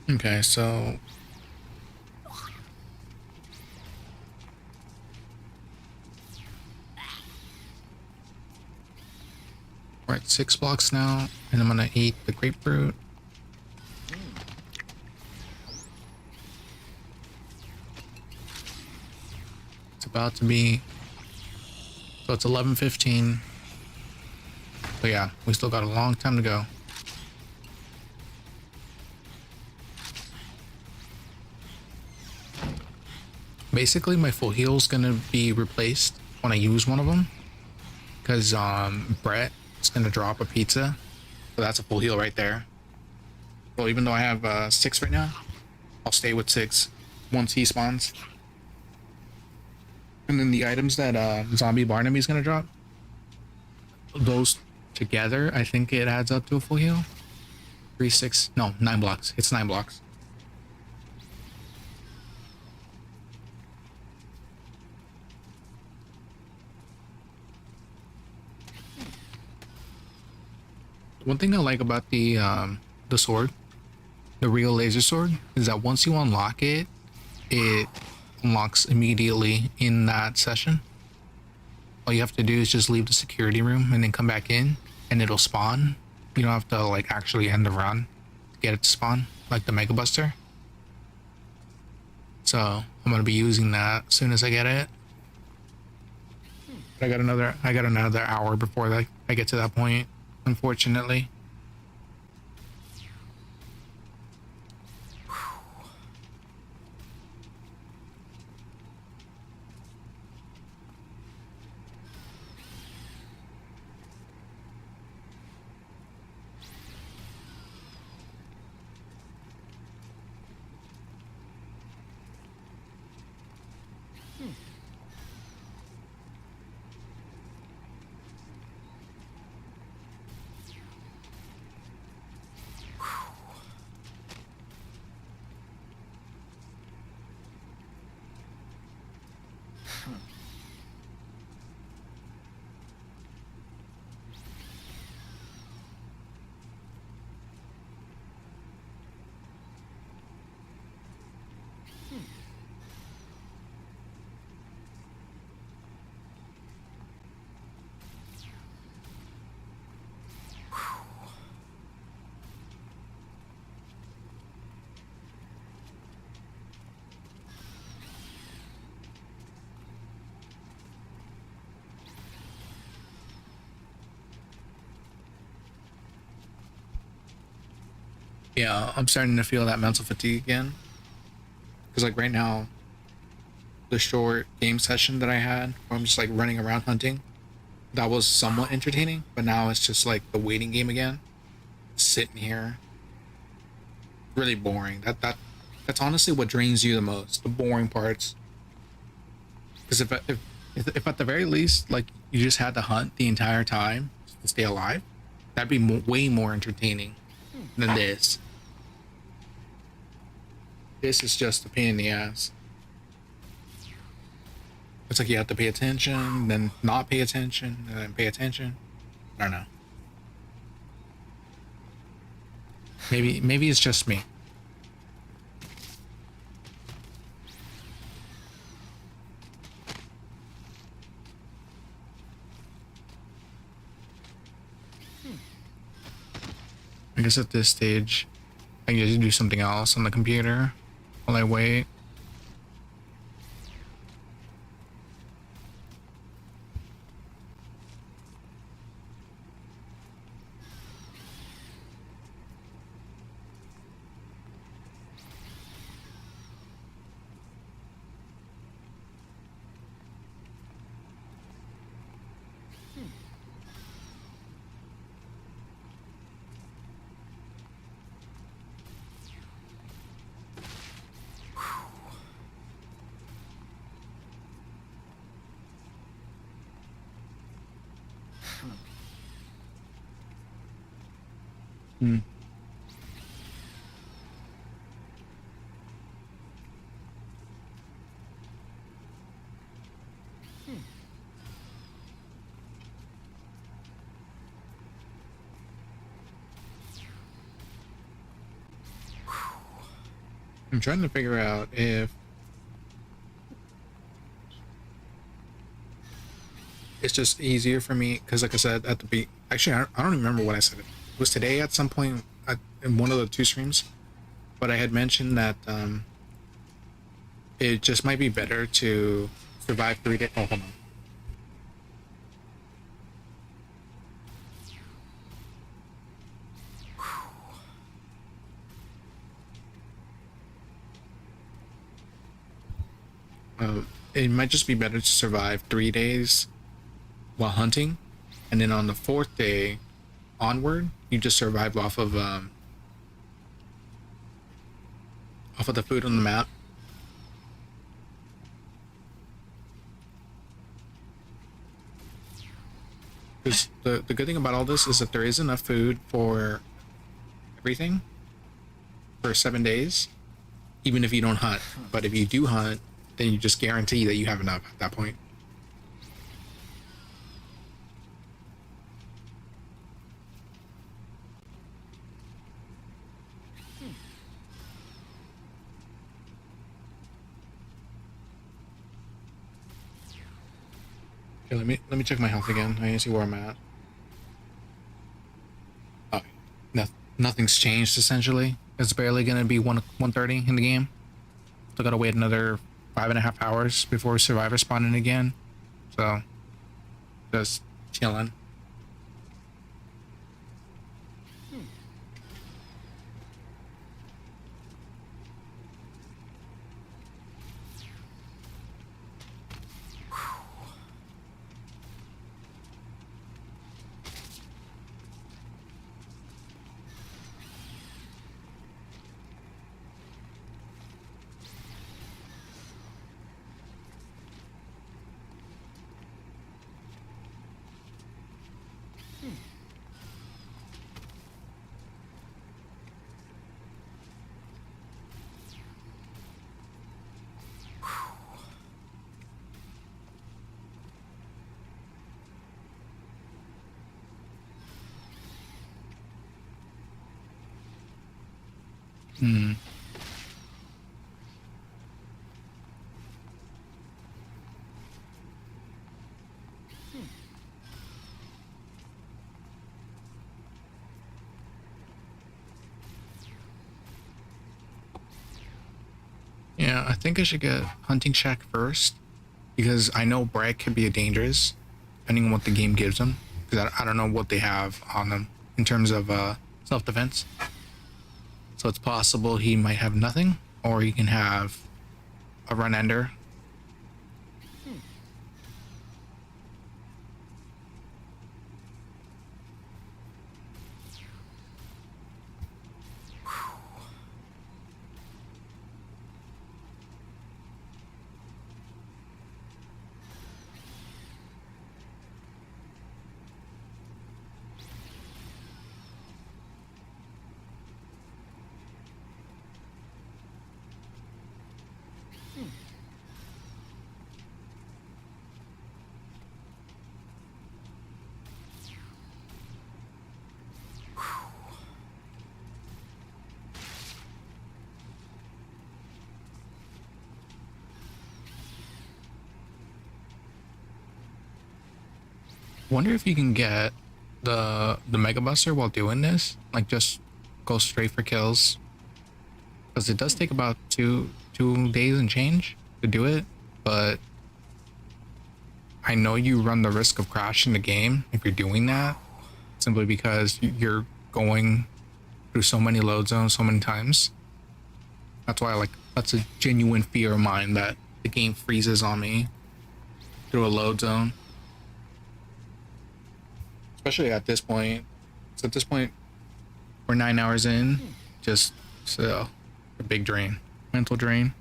Okay, so we're at 6 blocks now, and I'm gonna eat the grapefruit. It's about to be, so it's 11:15. But yeah, we still got a long time to go. Basically, my full heal is gonna be replaced when I use one of them, because Brett is gonna drop a pizza, so that's a full heal right there. So even though I have 6 right now, I'll stay with 6 once he spawns. And then the items that Zombie Barnaby's gonna drop, those together, I think it adds up to a full heal. 3, 6, no, 9 blocks. It's 9 blocks. One thing I like about the sword, the real laser sword, is that once you unlock it, it unlocks immediately in that session. All you have to do is just leave the security room and then come back in, and it'll spawn. You don't have to like actually end the run to get it to spawn, like the Mega Buster. So I'm gonna be using that as soon as I get it. But I got another hour before I get to that point, unfortunately. Yeah, I'm starting to feel that mental fatigue again. Because like right now, the short game session that I had, where I'm just like running around hunting, that was somewhat entertaining. But now it's just like the waiting game again, sitting here, really boring. That's honestly what drains you the most, the boring parts. Because if at the very least, like you just had to hunt the entire time to stay alive, that'd be way more entertaining than this. This is just a pain in the ass. It's like you have to pay attention, then not pay attention, and then pay attention. I don't know. Maybe it's just me. I guess at this stage, I can just do something else on the computer while I wait. Hmm. I'm trying to figure out if it's just easier for me because, like I said at the beat, actually, I don't remember what I said. It was today at some point in one of the two streams, but I had mentioned that it just might be better to survive 3 days. Oh, hold on. It might just be better to survive 3 days while hunting, and then on the fourth day onward, you just survive off of the food on the map. Because the good thing about all this is that there is enough food for everything for 7 days, even if you don't hunt. But if you do hunt, then you just guarantee that you have enough at that point. Okay, let me check my health again. I need to see where I'm at. Oh, nothing's changed essentially. It's barely gonna be 1:30 in the game. Still gotta wait another 5.5 hours before survivors spawn in again. So just chilling. Hmm. Yeah, I think I should get Hunting Shack first because I know Bragg can be dangerous depending on what the game gives them. Because I don't know what they have on them in terms of self defense. So it's possible he might have nothing, or he can have a run ender. Wonder if you can get the Mega Buster while doing this. Like just go straight for kills. Because it does take about two days and change to do it, but I know you run the risk of crashing the game if you're doing that, simply because you're going through so many load zones so many times. That's why that's a genuine fear of mine that the game freezes on me through a load zone. Especially at this point. So at this point, we're 9 hours in. Just so a big drain, mental drain.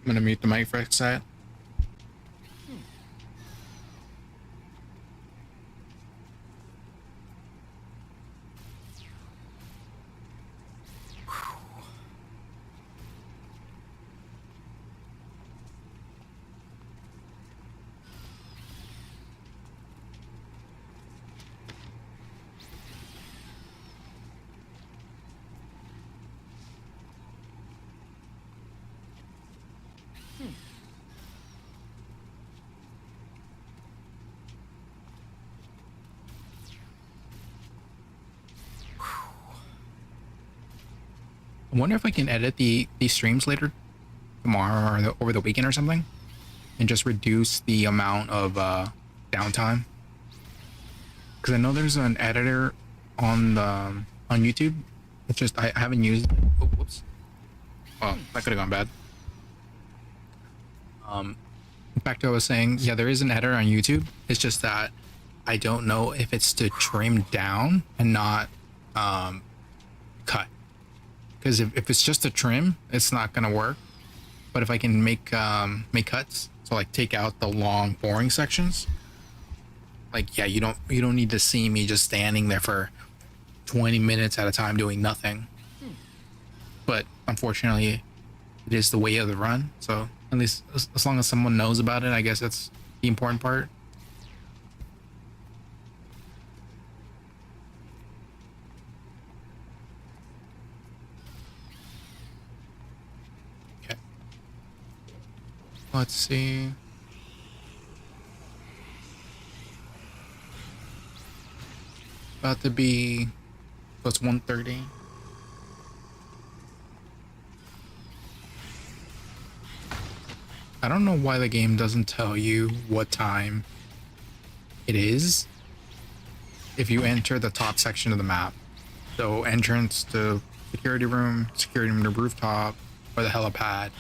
I'm gonna mute the mic for a sec. I wonder if I can edit these streams later tomorrow or over the weekend or something, and just reduce the amount of downtime. Because I know there's an editor on the on YouTube. It's just I haven't used. Oh, whoops. Well, that could have gone bad. Back to what I was saying. Yeah, there is an editor on YouTube. It's just that I don't know if it's to trim down and not cut. Because if it's just a trim, it's not gonna work. But if I can make cuts, so like take out the long boring sections, like yeah, you don't need to see me just standing there for 20 minutes at a time doing nothing. But unfortunately, it is the way of the run. So at least as long as someone knows about it, I guess that's the important part. Okay. Let's see. About to be, so it's 1:30. I don't know why the game doesn't tell you what time it is if you enter the top section of the map. So entrance to security room to rooftop, or the helipad,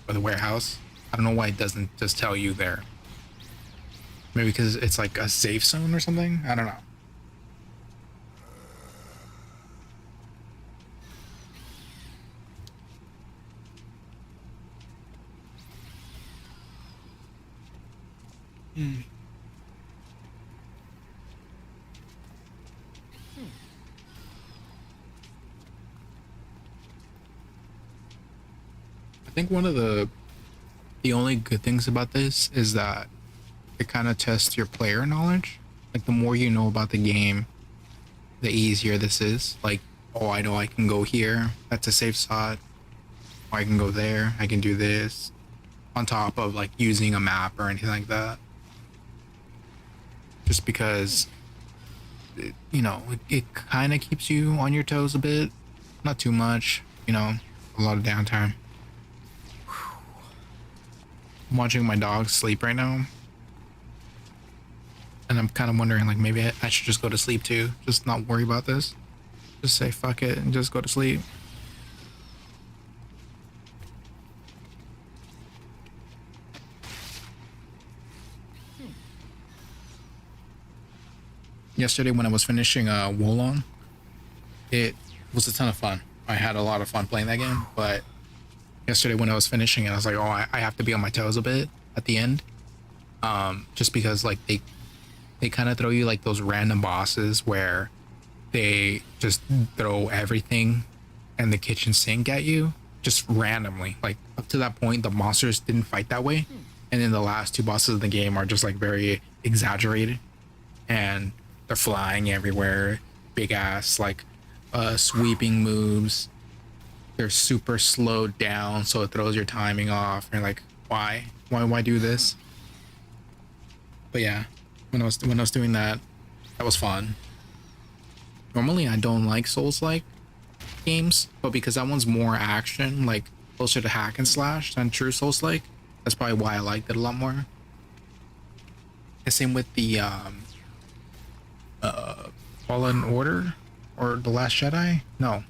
or the warehouse. I don't know why it doesn't just tell you there. Maybe because it's like a safe zone or something? I don't know. I think one of the only good things about this is that it kind of tests your player knowledge. Like the more you know about the game, the easier this is. Like, oh, I know I can go here. That's a safe spot. Or I can go there. I can do this. On top of like using a map or anything like that. Just because, it kind of keeps you on your toes a bit. Not too much, a lot of downtime. I'm watching my dog sleep right now. And I'm kind of wondering, like, maybe I should just go to sleep too. Just not worry about this. Just say fuck it and just go to sleep. Yesterday when I was finishing Wolong, it was a ton of fun. I had a lot of fun playing that game, but yesterday when I was finishing it, I was like, oh, I have to be on my toes a bit at the end. Just because like they kind of throw you like those random bosses where they just throw everything and the kitchen sink at you just randomly. Like up to that point, the monsters didn't fight that way. And then the last two bosses of the game are just like very exaggerated and they're flying everywhere, big ass like sweeping moves. They're super slowed down, so it throws your timing off. And you're like, why do this? But yeah, when I was doing that, that was fun. Normally, I don't like Souls-like games, but because that one's more action, like closer to hack and slash than true Souls-like, that's probably why I liked it a lot more. And same with the Fallen Order or The Last Jedi. No,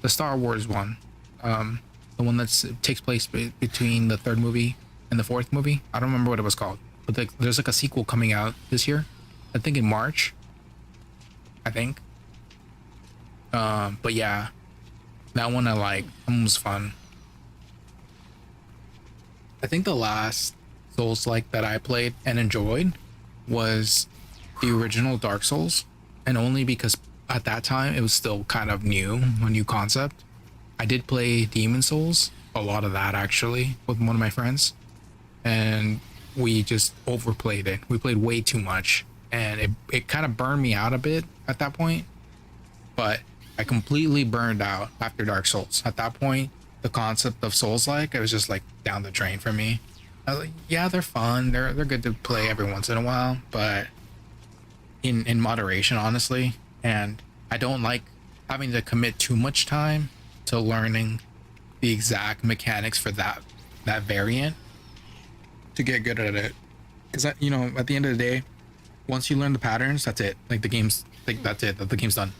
the Star Wars one. The one that takes place between the third movie and the fourth movie. I don't remember what it was called, but there's like a sequel coming out this year. I think in March. I think. But yeah, that one I like. That one was fun. I think the last Souls-like that I played and enjoyed was the original Dark Souls, and only because at that time it was still kind of new, a new concept. I did play Demon Souls, a lot of that actually, with one of my friends, and we just overplayed it. We played way too much, and it kind of burned me out a bit at that point. But I completely burned out after Dark Souls. At that point, the concept of Souls-like, it was just like down the drain for me. I was like, yeah, they're fun, they're good to play every once in a while, but in moderation, honestly. And I don't like having to commit too much time to learning the exact mechanics for that variant to get good at it. Because you know, at the end of the day, once you learn the patterns, that's it. Like the game's like that's it. The game's done.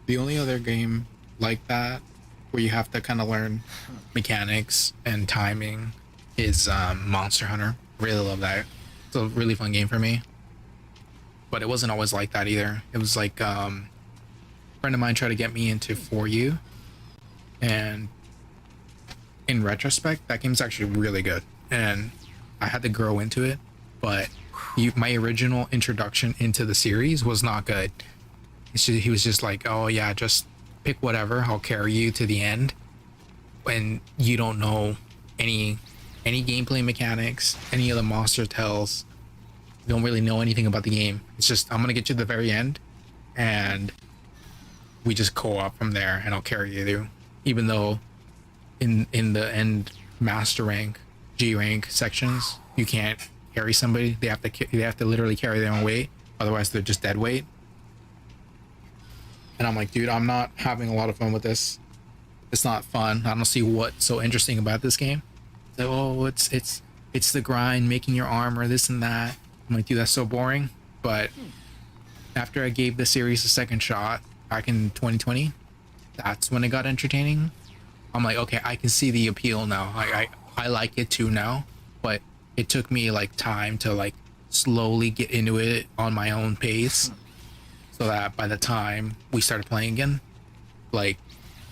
The only other game like that where you have to kind of learn mechanics and timing is Monster Hunter. Really love that. It's a really fun game for me. But it wasn't always like that either. It was like a friend of mine tried to get me into For You, and in retrospect, that game's actually really good, and I had to grow into it. But my original introduction into the series was not good. He was just like, "Oh yeah, just pick whatever. I'll carry you to the end." And you don't know any gameplay mechanics, any of the monster tells. You don't really know anything about the game. It's just I'm gonna get you to the very end, and we just co-op from there, and I'll carry you through. Even though in the end master rank, G rank sections, you can't carry somebody. They have to literally carry their own weight, otherwise they're just dead weight. And I'm like, dude, I'm not having a lot of fun with this. It's not fun. I don't see what's so interesting about this game. So, oh, it's the grind, making your armor, this and that. I'm like, dude, that's so boring. But after I gave the series a second shot back in 2020, that's when it got entertaining. I'm like, okay, I can see the appeal now. I like it too now. But it took me like time to like slowly get into it on my own pace, so that by the time we started playing again, like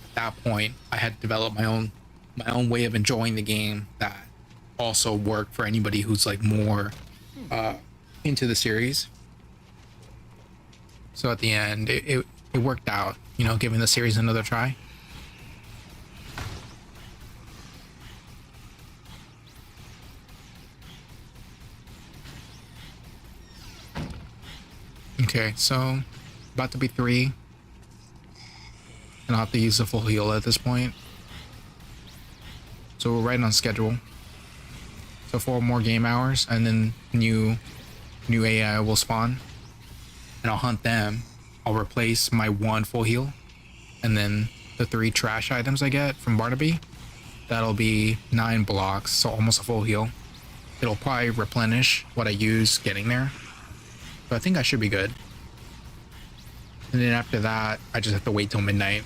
at that point, I had developed my own way of enjoying the game that also worked for anybody who's like more into the series. So at the end, it worked out, you know, giving the series another try. Okay, so about to be 3, and I'll have to use the full heal at this point. So we're right on schedule. So 4 more game hours, and then new AI will spawn, and I'll hunt them. I'll replace my 1 full heal, and then the 3 trash items I get from Barnaby, that'll be 9 blocks, so almost a full heal. It'll probably replenish what I use getting there, so I think I should be good. And then after that, I just have to wait till midnight.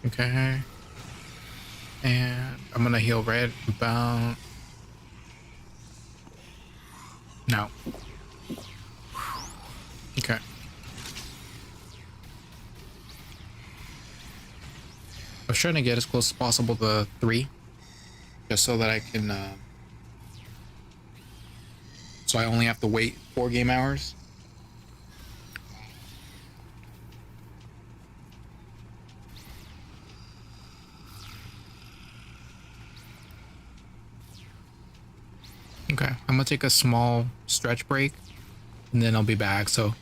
Okay. And I'm gonna heal right about now. Okay. I was trying to get as close as possible to 3, just so that I can so I only have to wait 4 game hours. Okay, I'm gonna take a small stretch break, and then I'll be back. So,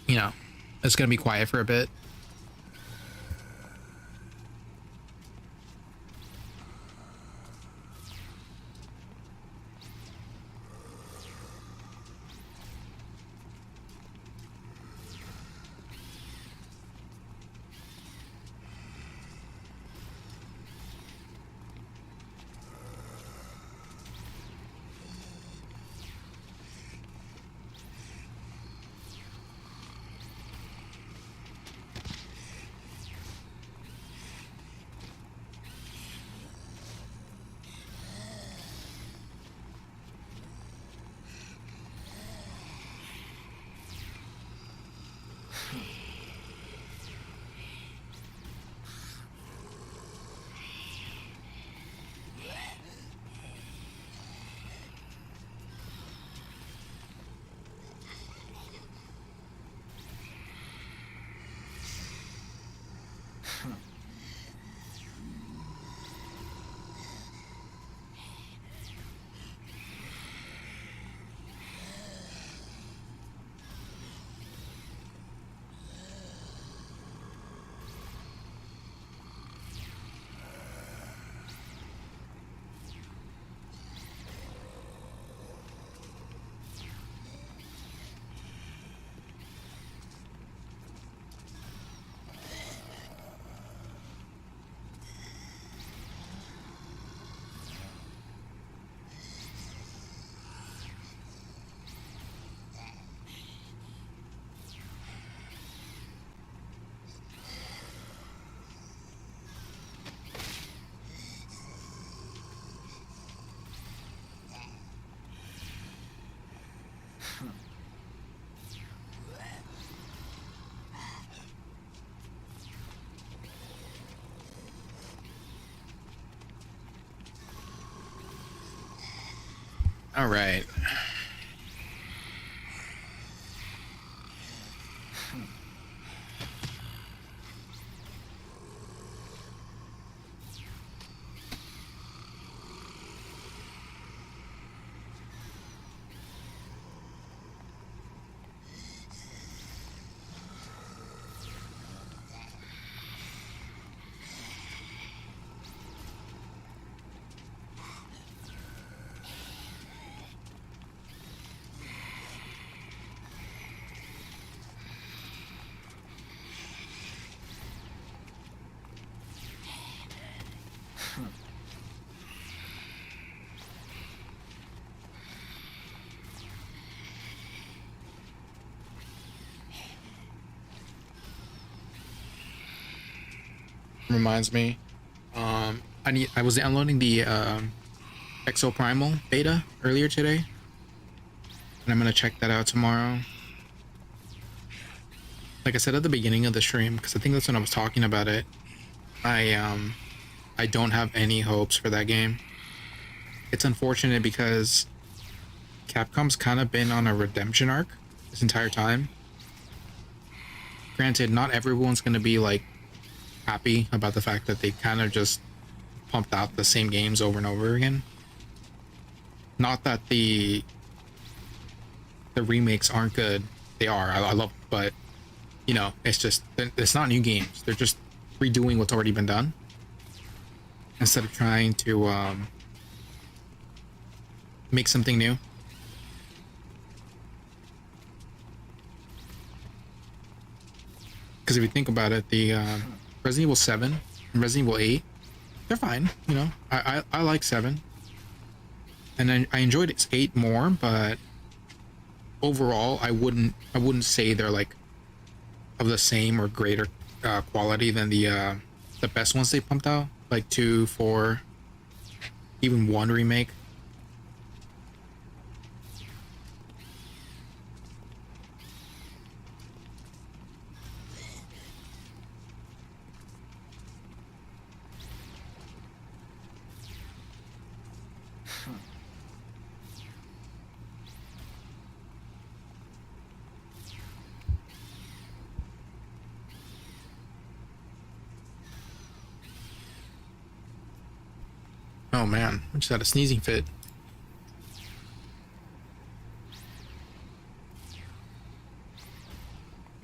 you know, it's gonna be quiet for a bit. All right. Reminds me. I was downloading the Exo Primal beta earlier today, and I'm gonna check that out tomorrow. Like I said at the beginning of the stream, because I think that's when I was talking about it. I don't have any hopes for that game. It's unfortunate because Capcom's kind of been on a redemption arc this entire time. Granted, not everyone's gonna be like happy about the fact that they kind of just pumped out the same games over and over again. Not that the remakes aren't good. They are. I love, but you know, it's just it's not new games. They're just redoing what's already been done instead of trying to make something new. Because if you think about it, the Resident Evil 7 and Resident Evil 8, they're fine. You know, I like 7, and I enjoyed 8 more, but overall, I wouldn't say they're like of the same or greater quality than the best ones they pumped out, like 2, 4, even 1 remake. Oh man, I just had a sneezing fit.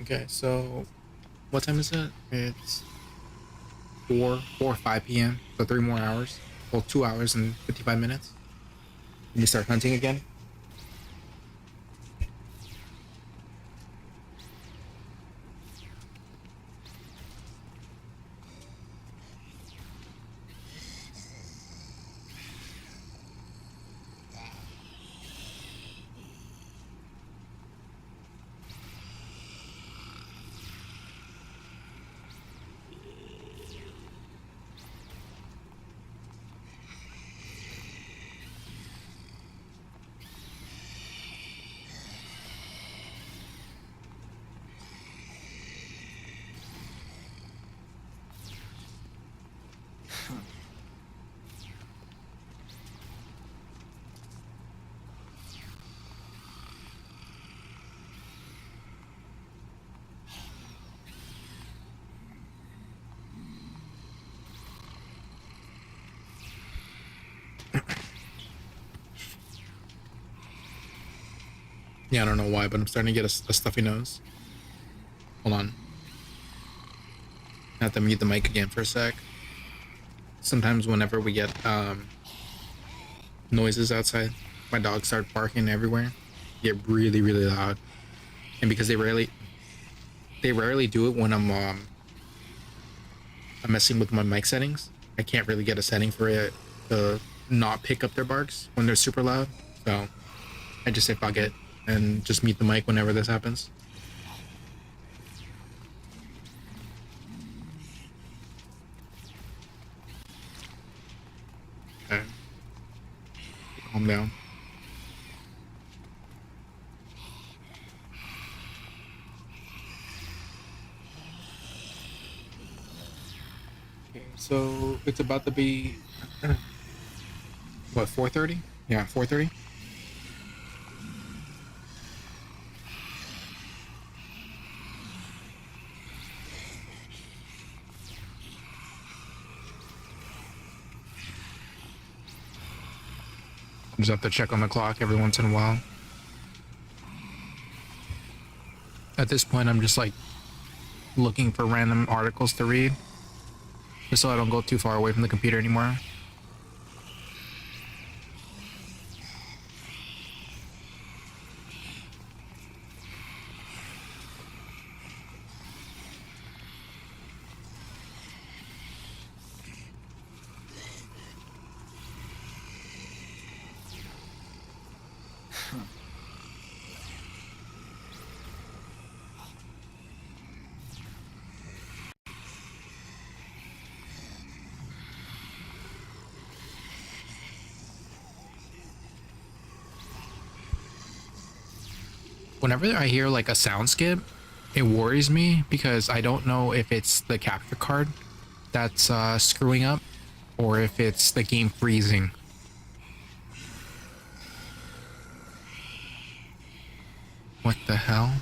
Okay, so what time is it? It's 4 or 5 p.m. So 3 more hours. Well, 2 hours and 55 minutes. And you start hunting again. Yeah, I don't know why, but I'm starting to get a stuffy nose. Hold on. I have to mute the mic again for a sec. Sometimes whenever we get noises outside, my dogs start barking everywhere. Get really, really loud. And because they rarely do it when I'm messing with my mic settings. I can't really get a setting for it to not pick up their barks when they're super loud. So I just say fuck it and just mute the mic whenever this happens. Okay. Calm down. Okay, so it's about to be what, 4:30? Yeah, 4:30. Just have to check on the clock every once in a while. At this point, I'm just like looking for random articles to read, just so I don't go too far away from the computer anymore. Whenever I hear like a sound skip, it worries me because I don't know if it's the capture card that's screwing up or if it's the game freezing. What the hell?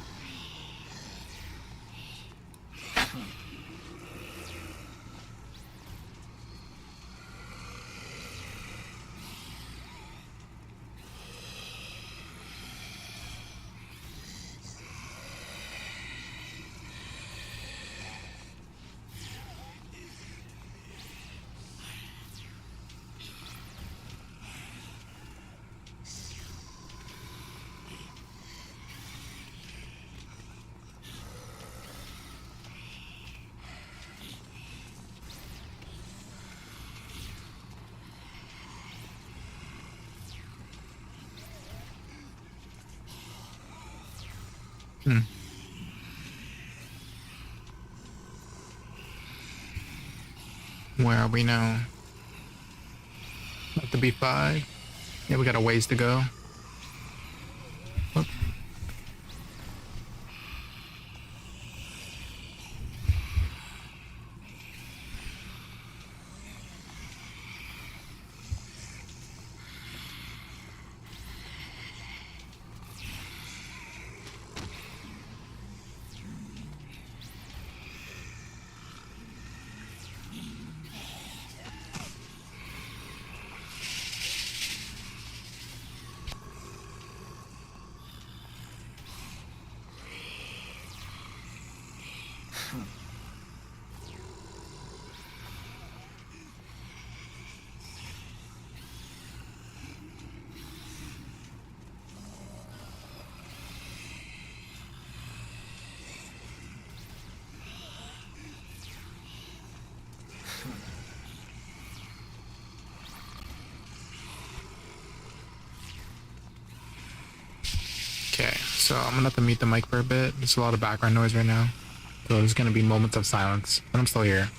Hmm. Where are we now? Have to be 5. Yeah, we got a ways to go. Whoop. Okay, so I'm gonna have to mute the mic for a bit. There's a lot of background noise right now. So there's gonna be moments of silence, but I'm still here.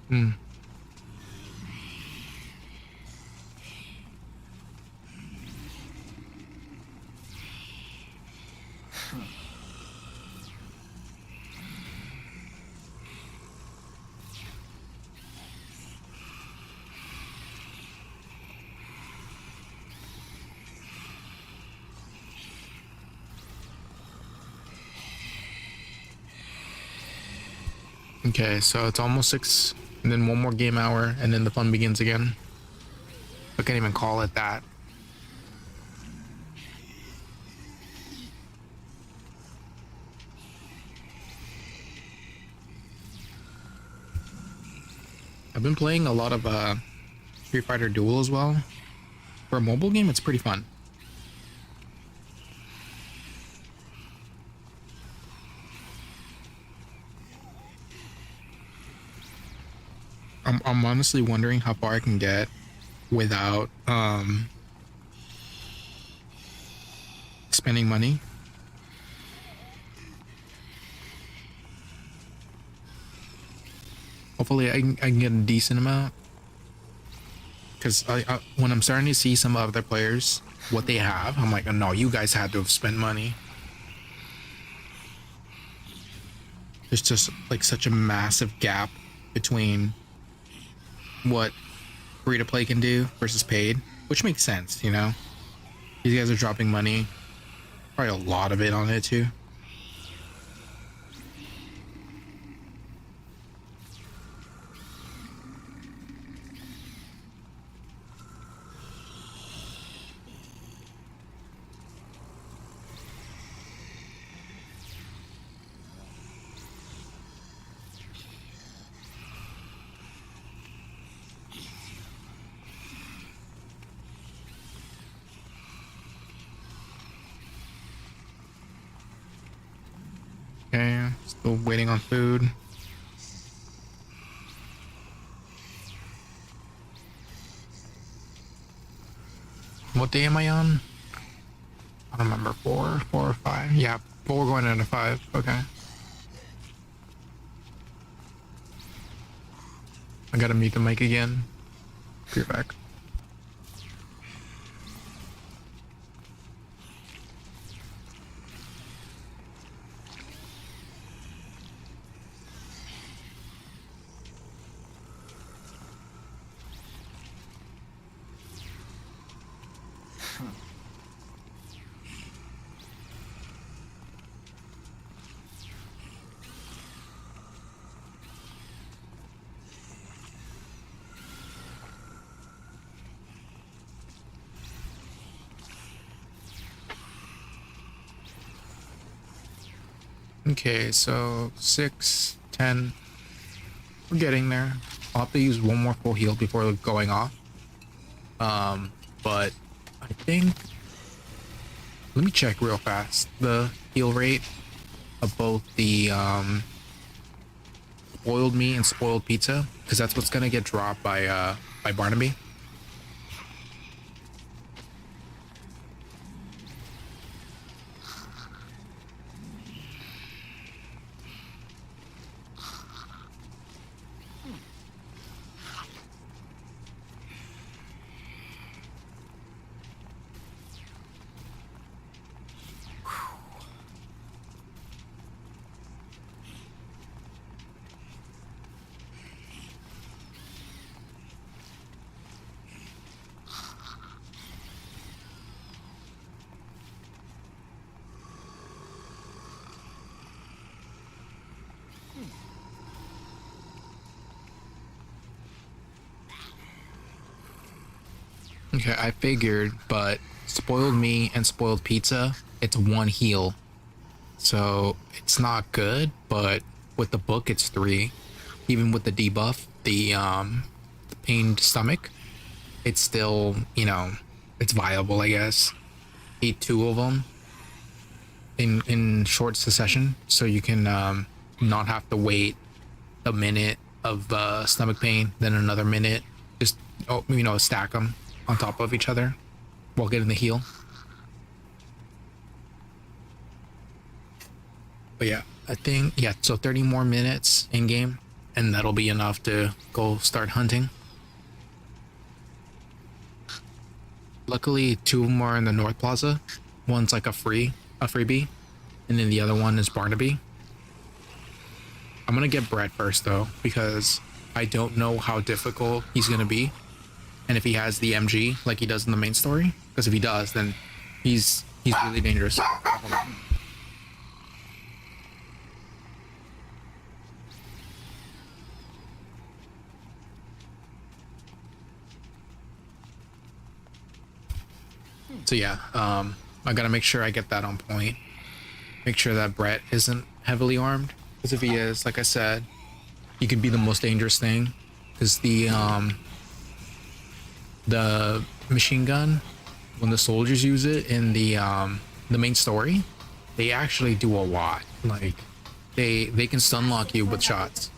Hmm. Okay, so it's almost 6, and then one more game hour, and then the fun begins again. I can't even call it that. I've been playing a lot of Street Fighter Duel as well. For a mobile game, it's pretty fun. I'm honestly wondering how far I can get without spending money. Hopefully I can get a decent amount, because when I'm starting to see some other players what they have, I'm like, oh, no, you guys had to have spent money. There's just like such a massive gap between what free to play can do versus paid, which makes sense, you know. These guys are dropping money, probably a lot of it on it too. Okay, still waiting on food. What day am I on? I don't remember. 4 or 5. Yeah, 4 going into 5. Okay. I gotta mute the mic again. Be right back. Okay, so 6, 10. We're getting there. I'll have to use one more full heal before going off. But I think, let me check real fast the heal rate of both the spoiled meat and spoiled pizza, because that's what's gonna get dropped by Barnaby. Okay, I figured, but spoiled meat and spoiled pizza, it's one heal. So it's not good, but with the book it's 3. Even with the debuff, the pained stomach, it's still, you know, it's viable, I guess. Eat 2 of them in short succession, so you can not have to wait a minute of stomach pain, then another minute. Just, oh, you know, stack them on top of each other while getting the heal. But yeah, I think, yeah, so 30 more minutes in game, and that'll be enough to go start hunting. Luckily, 2 of them are in the North Plaza. One's like a freebie, and then the other one is Barnaby. I'm gonna get Brett first though, because I don't know how difficult he's gonna be, and if he has the MG like he does in the main story. Because if he does, then he's really dangerous. So yeah, I gotta make sure I get that on point. Make sure that Brett isn't heavily armed, because if he is, like I said, he could be the most dangerous thing. Because the machine gun, when the soldiers use it in the main story, they actually do a lot. Like they can stun lock you with shots.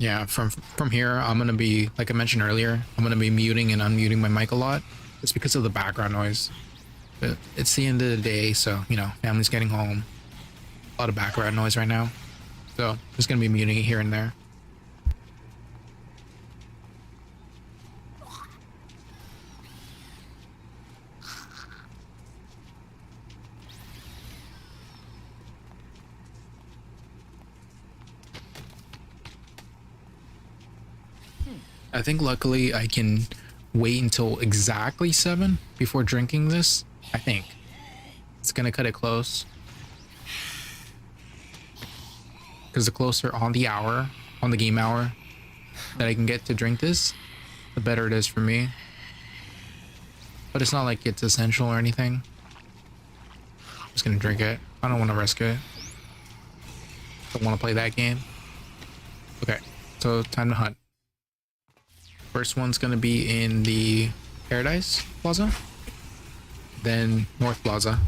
Yeah, from here, I'm gonna be, like I mentioned earlier, I'm gonna be muting and unmuting my mic a lot, just because of the background noise. But it's the end of the day, so you know, family's getting home. A lot of background noise right now, so just gonna be muting it here and there. I think luckily I can wait until exactly 7 before drinking this. I think it's gonna cut it close, because the closer on the hour, on the game hour, that I can get to drink this, the better it is for me. But it's not like it's essential or anything. I'm just gonna drink it. I don't want to risk it. Don't want to play that game. Okay, so time to hunt. First one's gonna be in the Paradise Plaza, then North Plaza.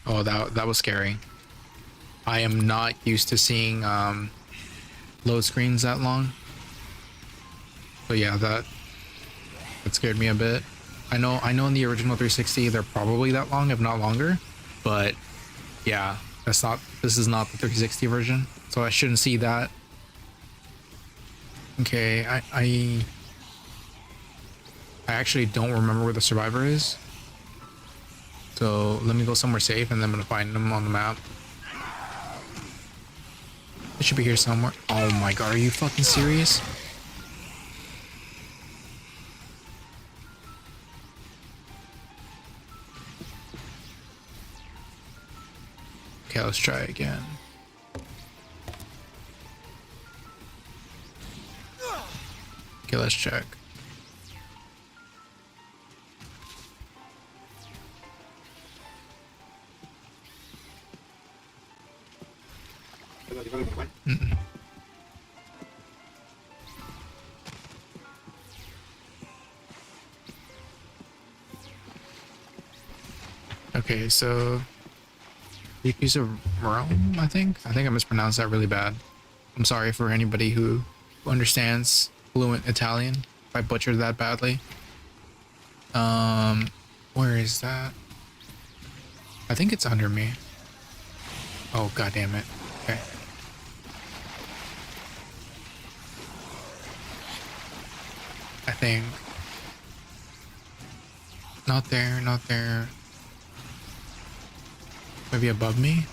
Oh, that was scary. I am not used to seeing load screens that long. So yeah, that scared me a bit. I know in the original 360 they're probably that long, if not longer, but yeah, this is not the 360 version, so I shouldn't see that. Okay, I actually don't remember where the survivor is. So let me go somewhere safe, and then I'm gonna find them on the map. It should be here somewhere. Oh my god, are you fucking serious? Okay, let's try again. Okay, let's check. Mm-mm. Okay, so the accused of Rome, I think I mispronounced that really bad. I'm sorry for anybody who understands fluent Italian if I butchered that badly. Where is that? I think it's under me. Oh god damn it. Okay. I think. Not there, not there. Maybe above me?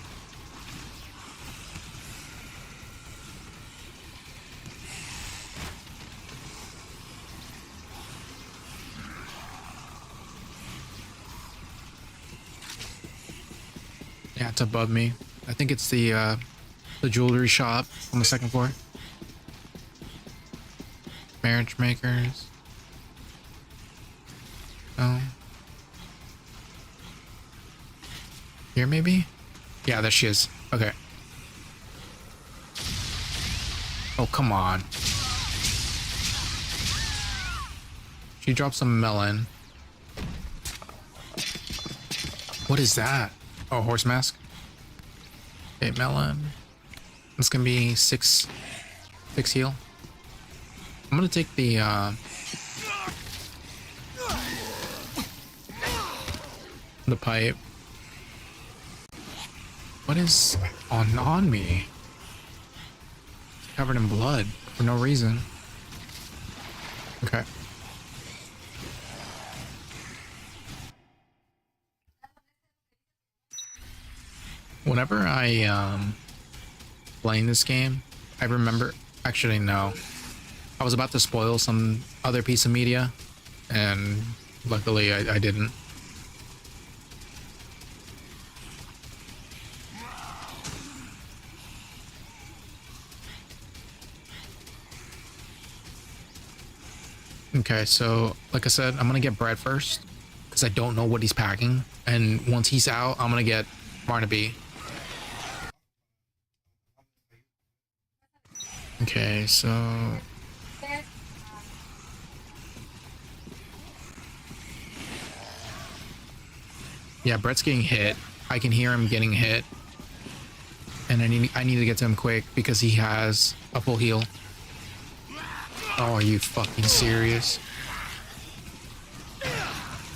Yeah, it's above me. I think it's the jewelry shop on the second floor. Marriage makers. Oh. Here maybe? Yeah, there she is. Okay. Oh, come on. She dropped some melon. What is that? Oh, horse mask. Okay, melon. It's gonna be six heal. I'm gonna take the pipe. What is on me? It's covered in blood for no reason. Okay. Whenever I playing this game, I remember, actually no, I was about to spoil some other piece of media, and luckily I didn't. Okay, so like I said, I'm gonna get Brad first because I don't know what he's packing, and once he's out, I'm gonna get Barnaby. Okay, so yeah, Brett's getting hit. I can hear him getting hit, and I need to get to him quick because he has a full heal. Oh, are you fucking serious?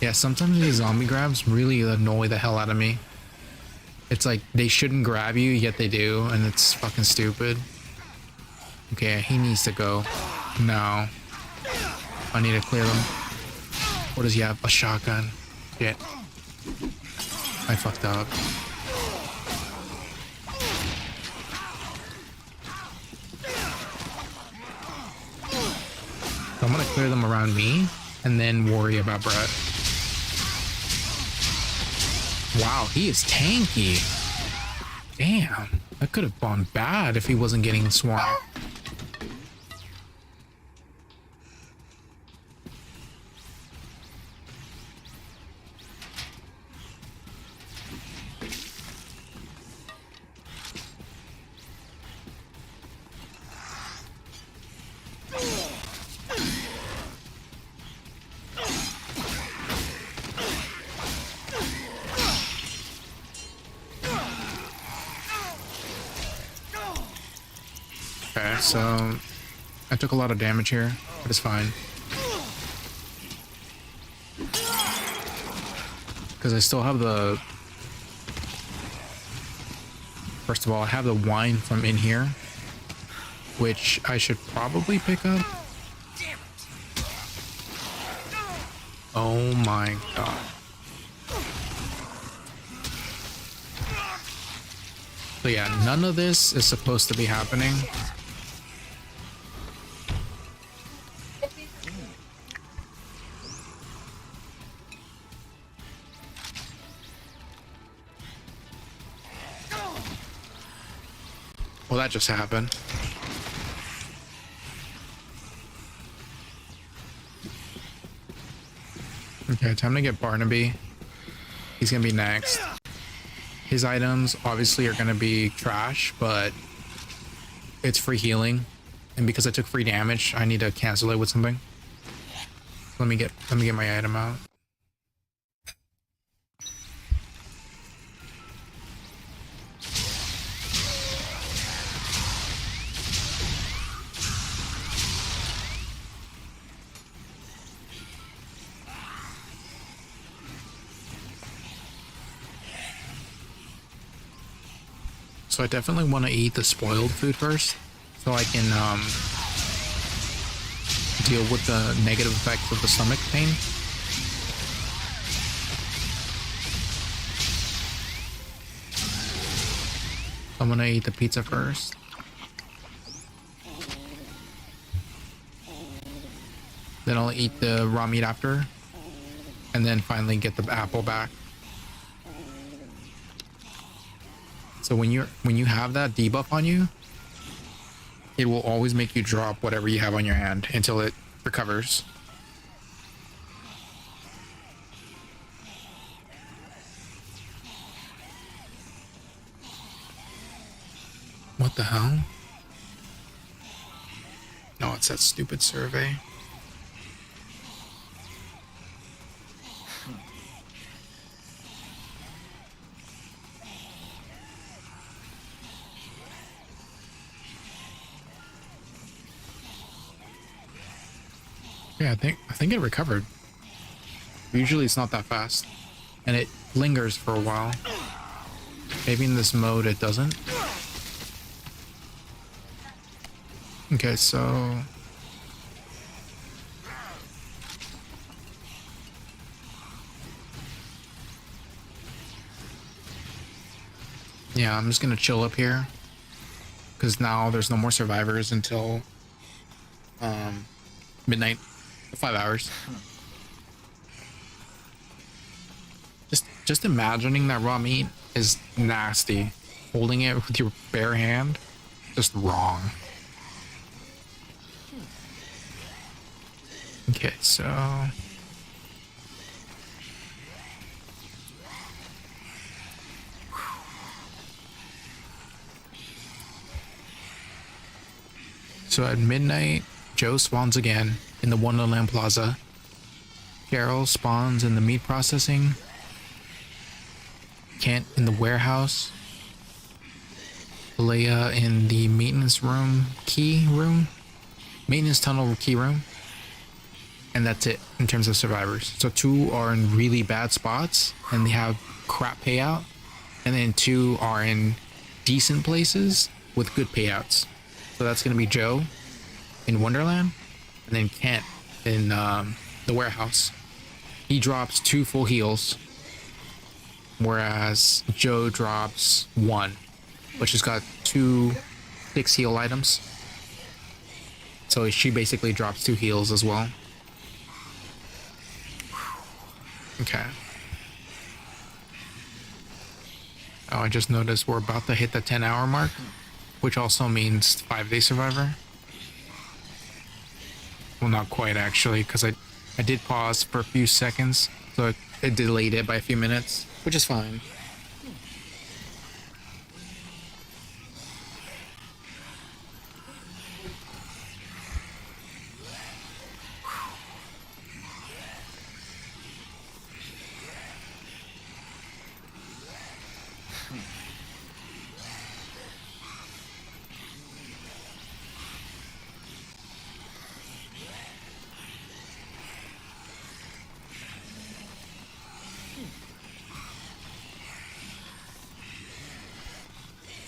Yeah, sometimes these zombie grabs really annoy the hell out of me. It's like they shouldn't grab you, yet they do, and it's fucking stupid. Okay, he needs to go. No. I need to clear them. What does he have? A shotgun. Shit. I fucked up. So I'm gonna clear them around me and then worry about Brett. Wow, he is tanky. Damn, that could have gone bad if he wasn't getting swarmed. Okay, so I took a lot of damage here, but it's fine. Because I still have the... First of all, I have the wine from in here, which I should probably pick up. Oh my god. So yeah, none of this is supposed to be happening. Well, that just happened. Okay, time to get Barnaby. He's gonna be next. His items obviously are gonna be trash, but it's free healing, and because I took free damage, I need to cancel it with something. Let me get my item out. So I definitely want to eat the spoiled food first, so I can deal with the negative effects of the stomach pain. I'm gonna eat the pizza first. Then I'll eat the raw meat after, and then finally get the apple back. So when you have that debuff on you, it will always make you drop whatever you have on your hand until it recovers. What the hell? No, it's that stupid survey. Yeah, I think it recovered. Usually it's not that fast, and it lingers for a while. Maybe in this mode it doesn't. Okay, so yeah, I'm just gonna chill up here because now there's no more survivors until midnight. 5 hours. Just imagining that raw meat is nasty. Holding it with your bare hand, just wrong. Okay, so at midnight, Joe spawns again in the Wonderland Plaza. Carol spawns in the meat processing. Kent in the warehouse. Leia in the maintenance room, maintenance tunnel key room. And that's it in terms of survivors. So 2 are in really bad spots and they have crap payout. And then 2 are in decent places with good payouts. So that's going to be Joe in Wonderland and then Kent in the warehouse. He drops 2 full heals, whereas Joe drops 1, but she's got 2 6 heal items. So she basically drops 2 heals as well. Okay. Oh, I just noticed we're about to hit the 10-hour mark, which also means 5-day survivor. Well, not quite actually, because I did pause for a few seconds, so it delayed it by a few minutes, which is fine.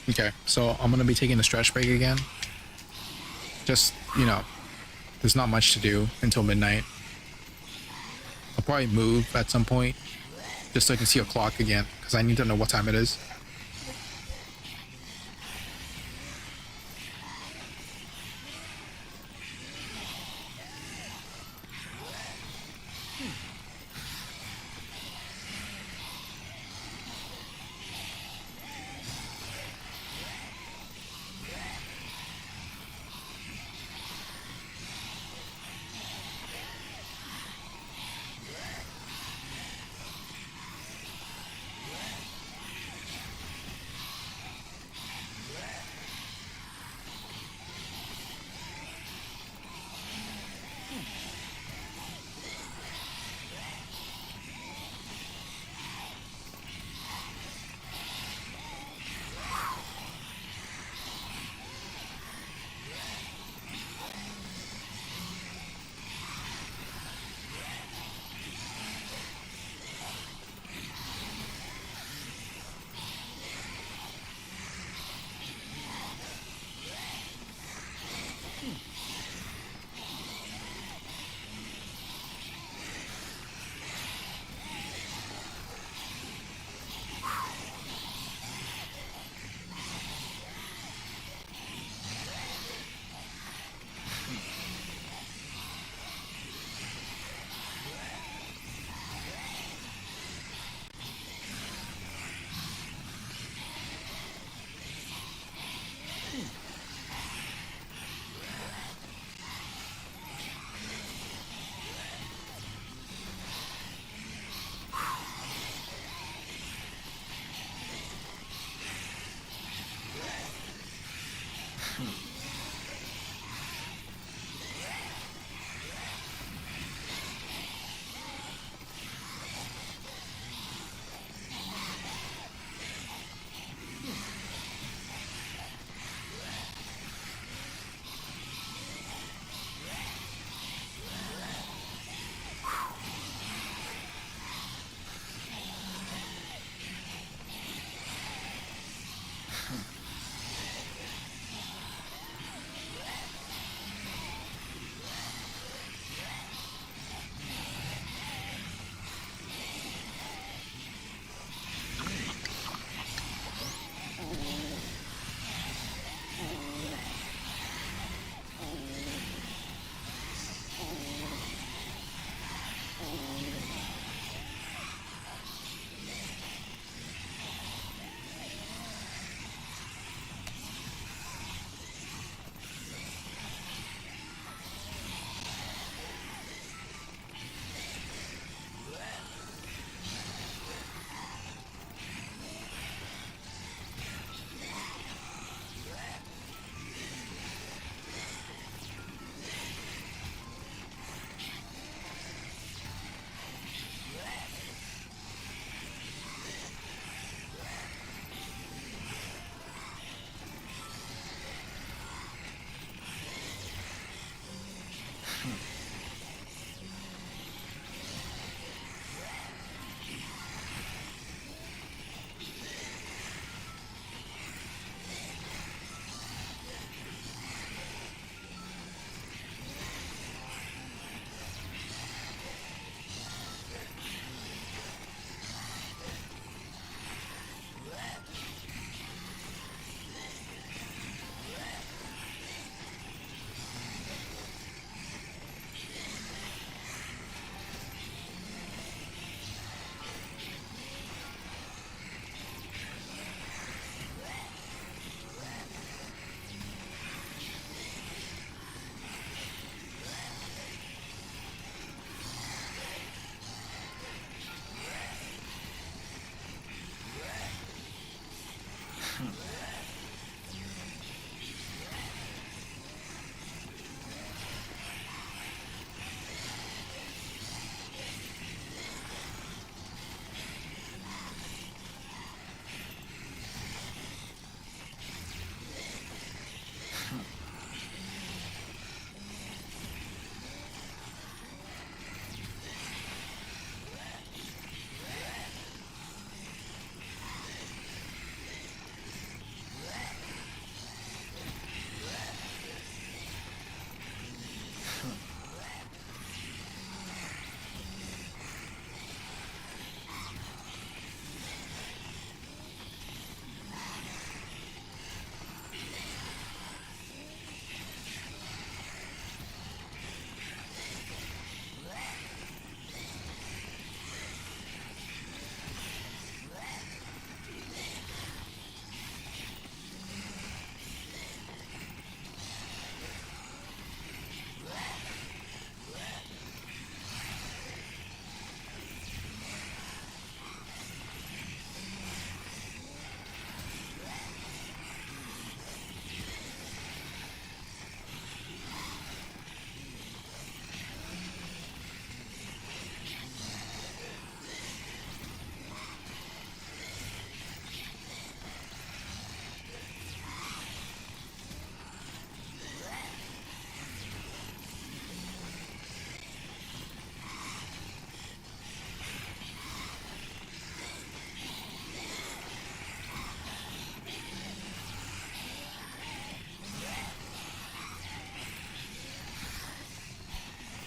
Okay, so I'm gonna be taking a stretch break again. Just, there's not much to do until midnight. I'll probably move at some point just so I can see a clock again because I need to know what time it is.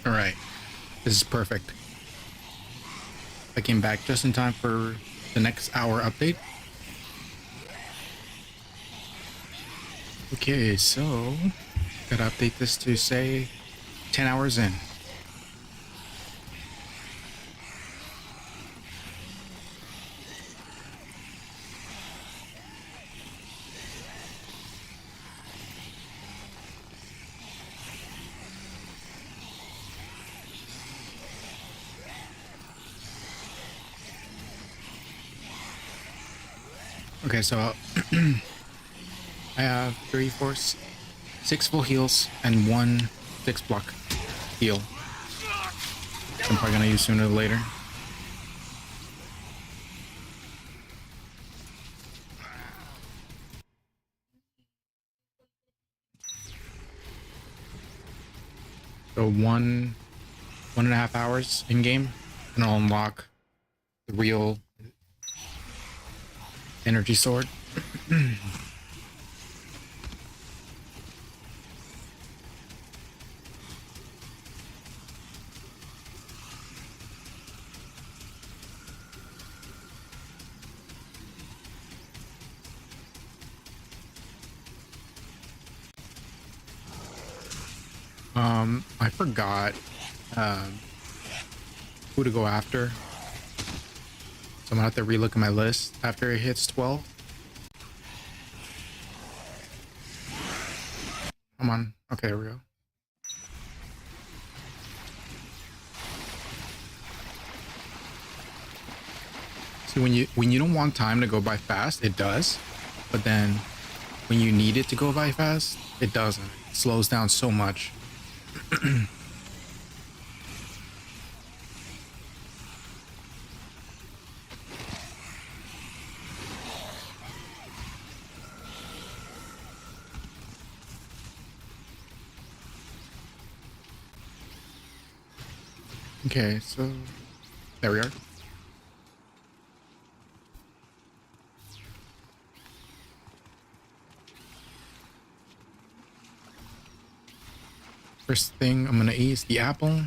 All right, this is perfect. I came back just in time for the next hour update. Okay, so gotta update this to say 10 hours in. Okay, so I have 3, 4, 6 full heals and 1 6 block heal. I'm probably gonna use sooner or later. So 1.5 hours in game, and I'll unlock the real energy sword. I forgot who to go after, so I'm gonna have to relook at my list after it hits 12. Come on. Okay, there we go. See, when you don't want time to go by fast, it does, but then when you need it to go by fast, it doesn't. It slows down so much. Okay, so there we are. First thing I'm gonna eat is the apple.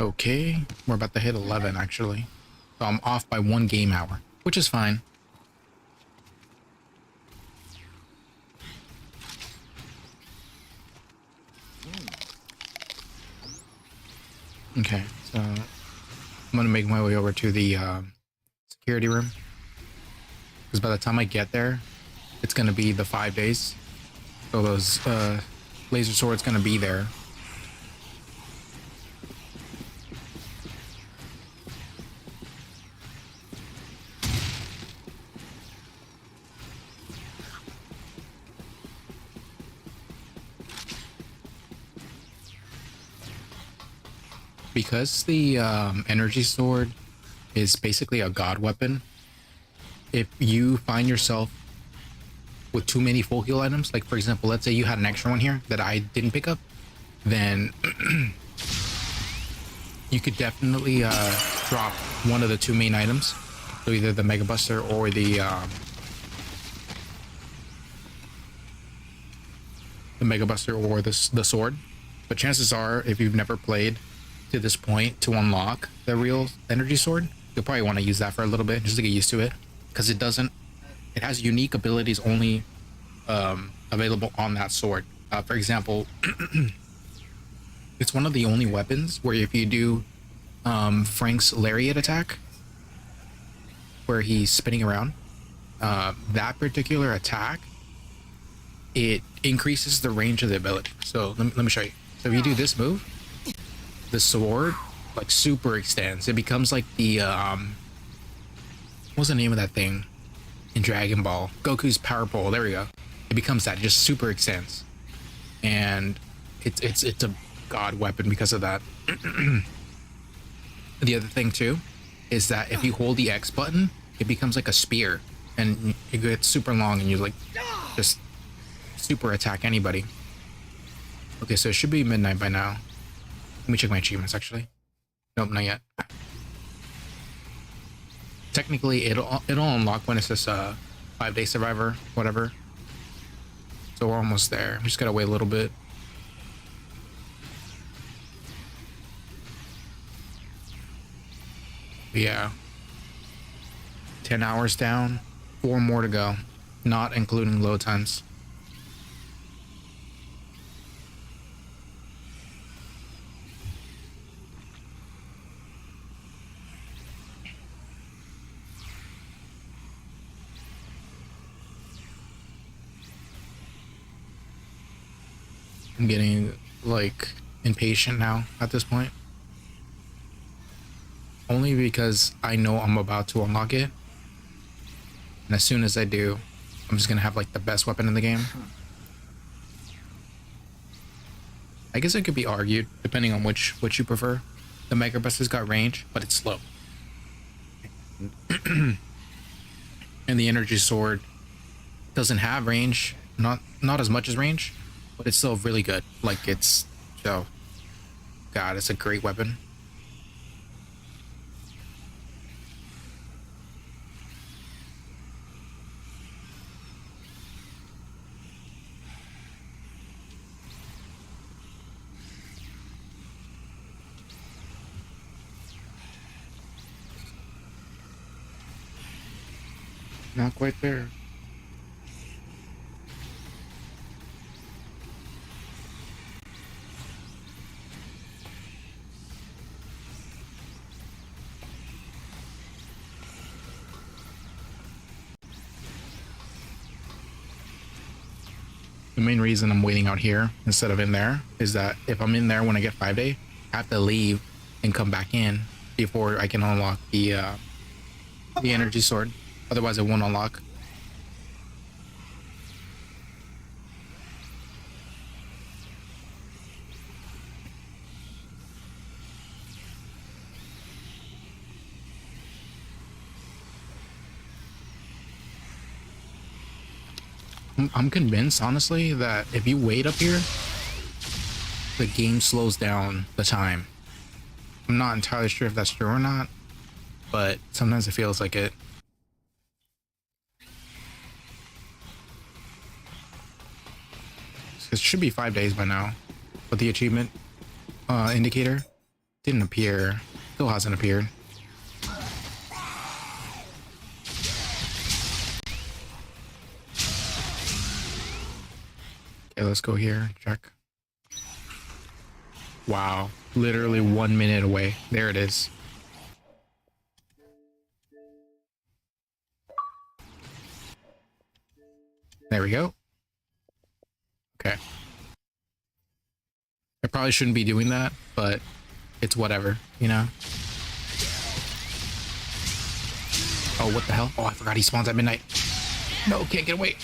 Okay, we're about to hit 11 actually. So I'm off by 1 game hour, which is fine. Okay, so I'm gonna make my way over to the security room, because by the time I get there, it's gonna be the 5 days. So those laser sword's gonna be there. Because the energy sword is basically a god weapon. If you find yourself with too many full heal items, like for example, let's say you had an extra one here that I didn't pick up, then you could definitely drop one of the 2 main items. So either the Mega Buster or the Mega Buster or the sword. But chances are, if you've never played to this point to unlock the real energy sword, you'll probably want to use that for a little bit just to get used to it, because it has unique abilities only available on that sword. For example, it's one of the only weapons where if you do Frank's lariat attack, where he's spinning around, that particular attack, it increases the range of the ability. So let me show you. So if you do this move, the sword like super extends. It becomes like the what's the name of that thing in Dragon Ball? Goku's power pole. There we go. It becomes that. It just super extends, and it's a god weapon because of that. The other thing too is that if you hold the X button, it becomes like a spear, and it gets super long, and you like just super attack anybody. Okay, so it should be midnight by now. Let me check my achievements actually. Nope, not yet. Technically, it'll unlock when it says 5-day survivor, whatever. So we're almost there. We just gotta wait a little bit. But yeah. 10 hours down, 4 more to go, not including load times. I'm getting like impatient now at this point. Only because I know I'm about to unlock it. And as soon as I do, I'm just gonna have like the best weapon in the game. I guess it could be argued, depending on which you prefer. The Mega Buster's got range, but it's slow. And the energy sword doesn't have range, not as much as range, but it's still really good. Like it's so, God, it's a great weapon. Not quite there. The main reason I'm waiting out here instead of in there is that if I'm in there when I get 5-day, I have to leave and come back in before I can unlock the energy sword. Otherwise, it won't unlock. I'm convinced, honestly, that if you wait up here, the game slows down the time. I'm not entirely sure if that's true or not, but sometimes it feels like it. It should be 5 days by now with the achievement indicator. Didn't appear. Still hasn't appeared. Okay, let's go here. Check. Wow. Literally 1 minute away. There it is. There we go. Okay. I probably shouldn't be doing that, but it's whatever, you know? Oh, what the hell? Oh, I forgot he spawns at midnight. No, can't get away.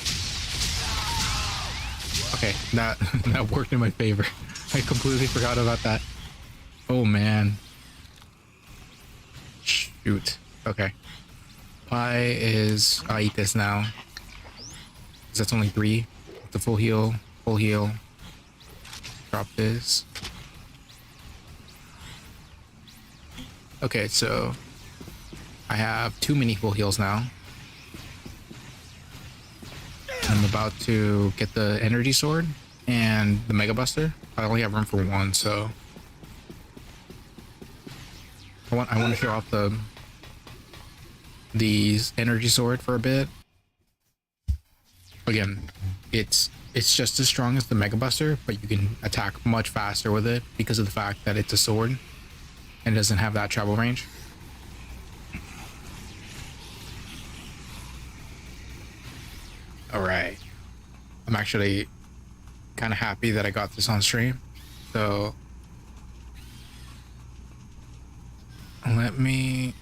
Okay, that worked in my favor. I completely forgot about that. Oh, man. Shoot. Okay. Pie is... I'll eat this now. That's only 3. The full heal. Full heal. Drop this. Okay, so... I have 2 mini full heals now. I'm about to get the energy sword and the mega buster. I only have room for 1, so... I want to show off the energy sword for a bit. Again, it's just as strong as the mega buster, but you can attack much faster with it because of the fact that it's a sword and it doesn't have that travel range. All right, I'm actually kind of happy that I got this on stream, so let me...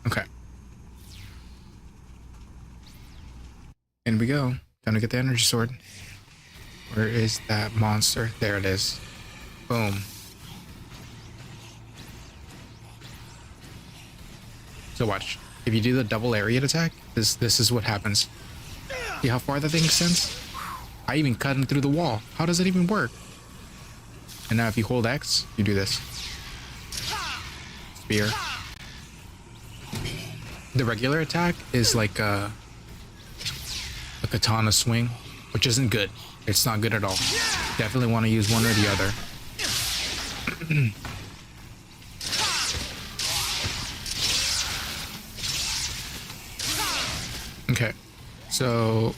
Okay. In we go. Time to get the energy sword. Where is that monster? There it is. Boom. So watch. If you do the double area attack, this is what happens. See how far that thing extends? I even cut him through the wall. How does it even work? And now if you hold X, you do this. Spear. The regular attack is like a katana swing, which isn't good. It's not good at all. Definitely want to use one or the other. Okay, so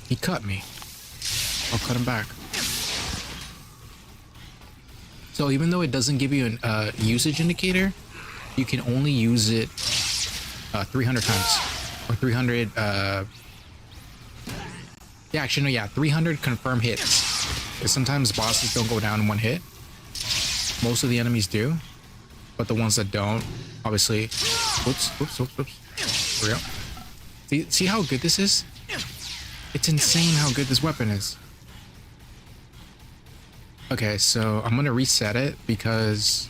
he cut me. I'll cut him back. So even though it doesn't give you an usage indicator, you can only use it 300 times, or 300. Yeah, actually no, yeah, 300 confirmed hits. Because sometimes bosses don't go down in 1 hit. Most of the enemies do, but the ones that don't, obviously. Whoops. There we go. See how good this is? It's insane how good this weapon is. Okay, so I'm gonna reset it because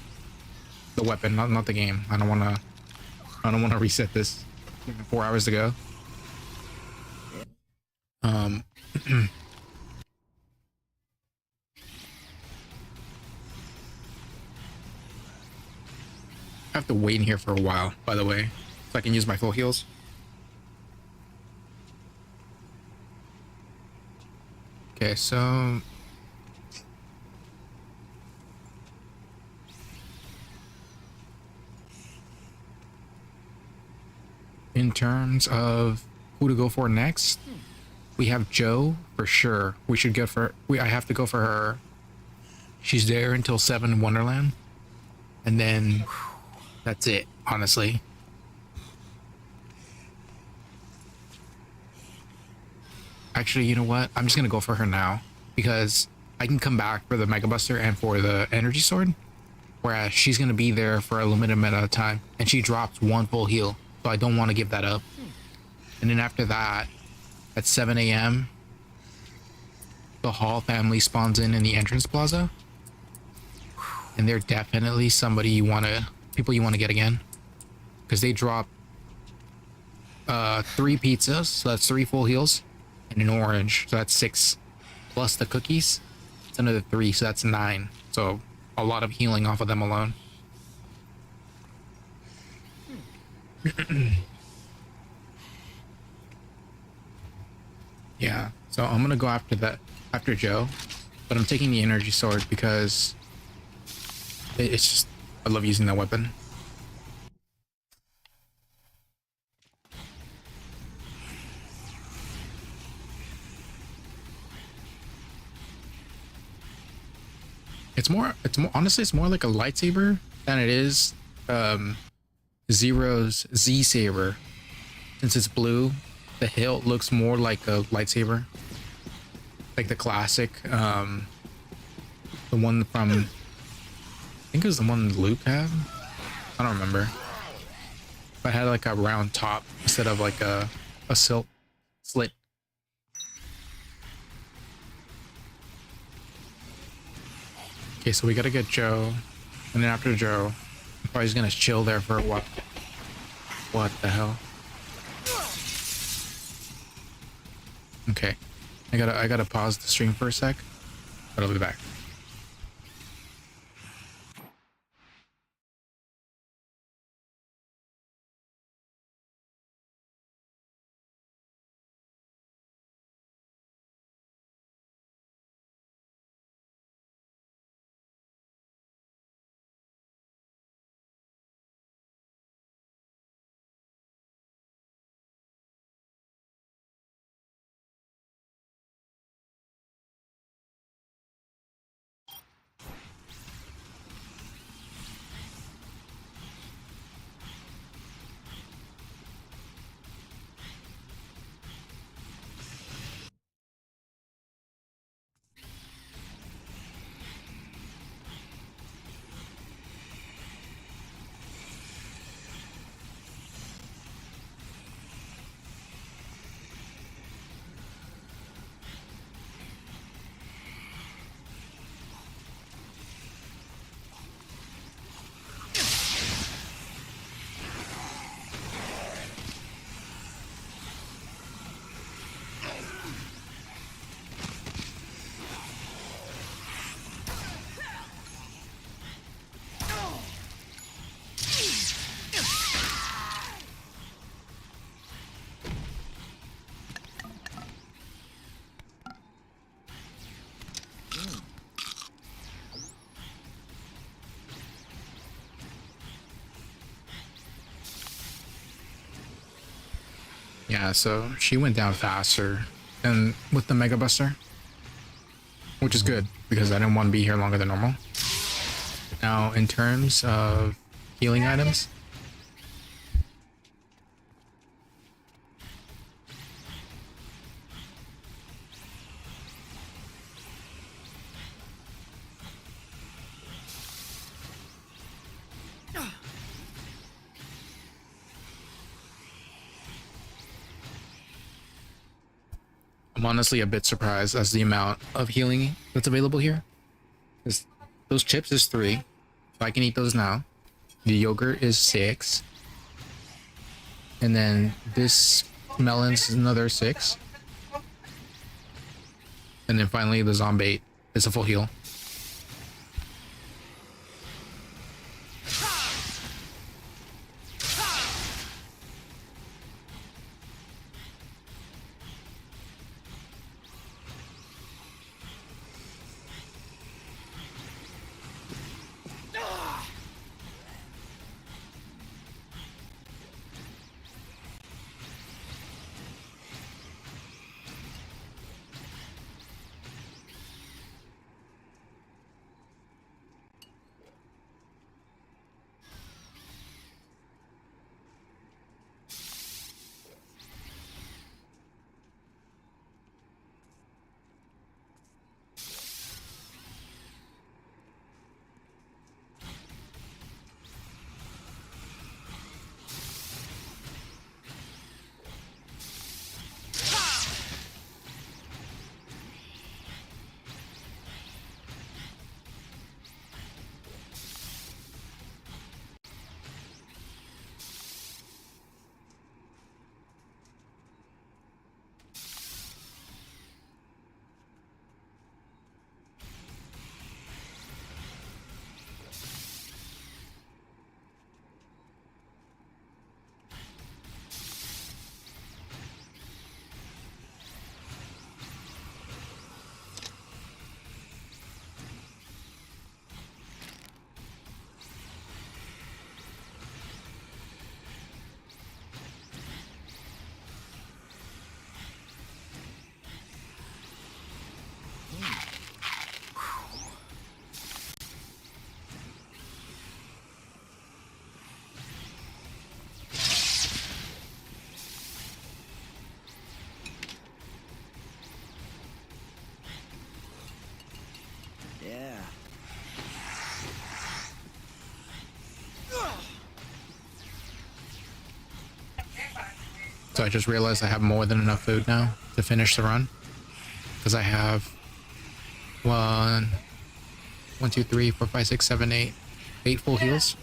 the weapon, not the game. I don't wanna reset this 4 hours ago. I have to wait in here for a while, by the way, so I can use my full heals. Okay, so in terms of who to go for next, we have Joe for sure. We should go for... I have to go for her. She's there until 7 in Wonderland. And then that's it, honestly. Actually, you know what? I'm just going to go for her now. Because I can come back for the Mega Buster and for the Energy Sword. Whereas she's going to be there for a limited amount of time. And she drops 1 full heal. So I don't want to give that up. And then after that, at 7 a.m., the Hall family spawns in the entrance plaza. And they're definitely somebody people you want to get again. Because they drop 3 pizzas, so that's 3 full heals. And an orange, so that's 6. Plus the cookies, it's another 3, so that's 9. So a lot of healing off of them alone. Yeah, so I'm gonna go after after Joe, but I'm taking the energy sword because it's just I love using that weapon. It's more honestly it's more like a lightsaber than it is um Zero's Z saber. Since it's blue, the hilt looks more like a lightsaber, like the classic, the one from I think it was the one Luke had. I don't remember, but it had like a round top instead of like a silk slit. Okay, so we gotta get Joe, and then after Joe, I'm probably just gonna chill there for a while. What the hell? Okay, I gotta pause the stream for a sec, but I'll be back. Yeah, so she went down faster than with the Mega Buster, which is good because I didn't want to be here longer than normal. Now, in terms of healing items, I'm honestly a bit surprised as the amount of healing that's available here. Because those chips is 3, so I can eat those now. The yogurt is 6, and then this melon's another 6, and then finally the zombie is a full heal. So I just realized I have more than enough food now to finish the run. Because I have one, two, three, four, five, six, seven, eight full heals.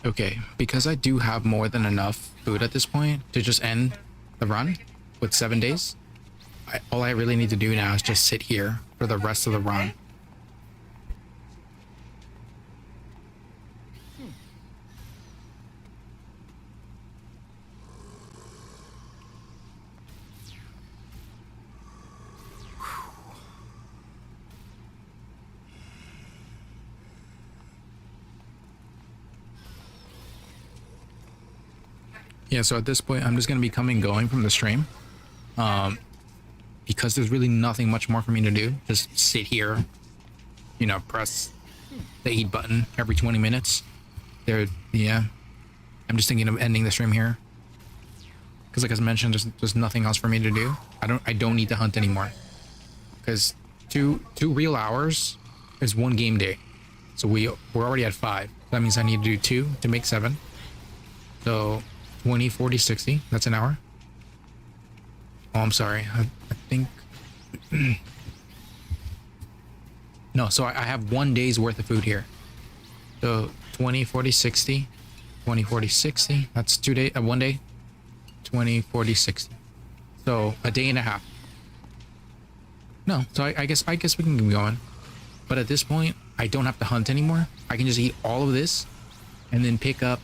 Okay, because I do have more than enough food at this point to just end the run with 7 days, all I really need to do now is just sit here for the rest of the run. Yeah, so at this point, I'm just going to be coming going from the stream. Because there's really nothing much more for me to do. Just sit here, you know, press the eat button every 20 minutes. Yeah. I'm just thinking of ending the stream here. Because like I mentioned, there's nothing else for me to do. I don't need to hunt anymore. Because two real hours is one game day. So we're already at 5. That means I need to do 2 to make 7. So 20, 40, 60. That's an hour. Oh, I'm sorry. I think... No, so I have 1 day's worth of food here. So 20, 40, 60. 20, 40, 60. That's 2 days, 1 day. 20, 40, 60. So a day and a half. No, so I guess we can keep going. But at this point, I don't have to hunt anymore. I can just eat all of this and then pick up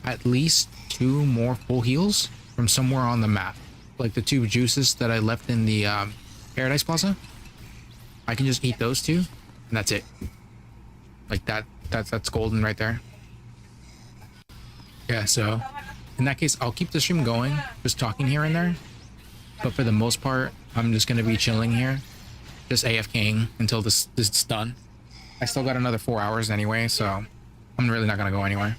at least 2 more full heals from somewhere on the map. Like the 2 juices that I left in the Paradise Plaza. I can just eat those 2 and that's it. Like that's golden right there. Yeah, so in that case, I'll keep the stream going, just talking here and there. But for the most part, I'm just gonna be chilling here, just AFKing until this is done. I still got another 4 hours anyway, so I'm really not gonna go anywhere.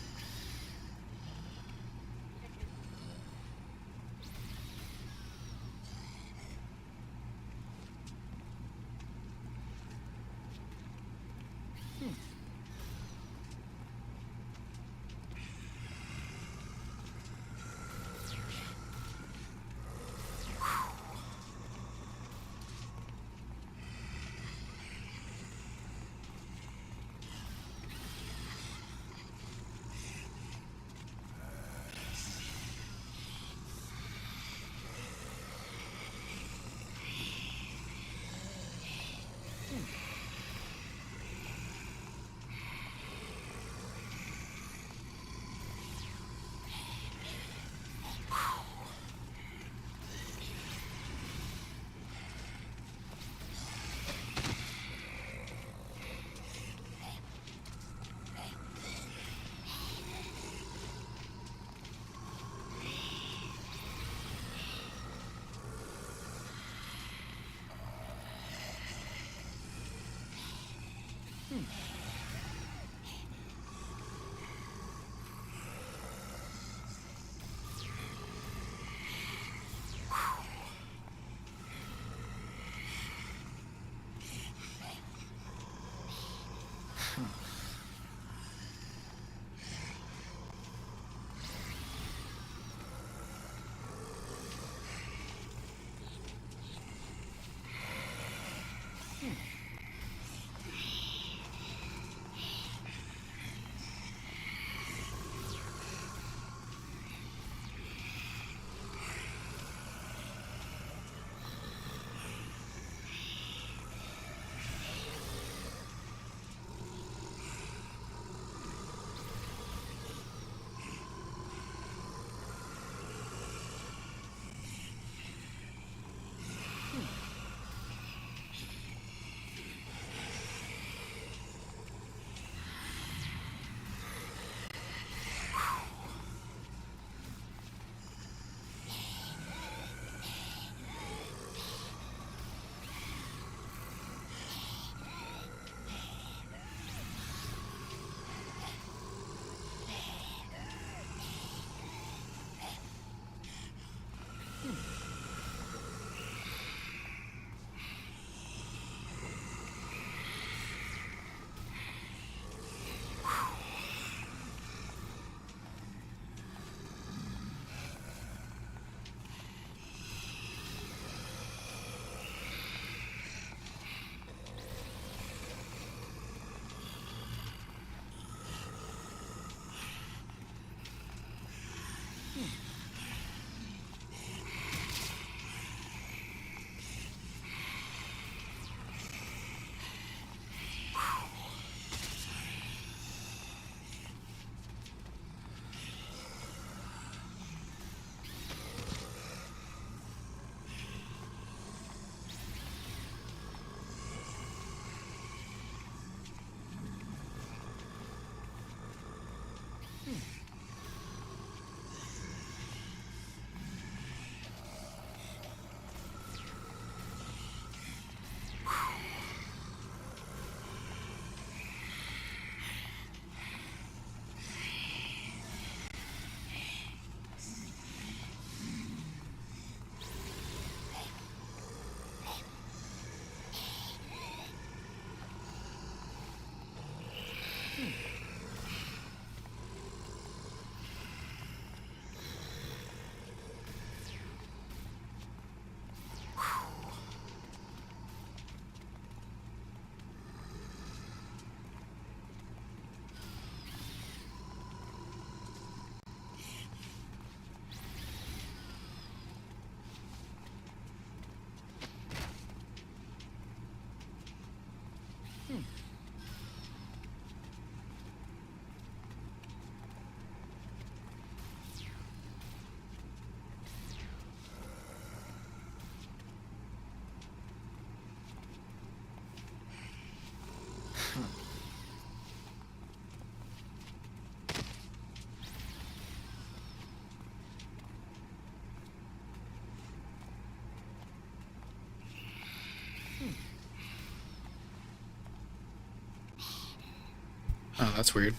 Oh, that's weird.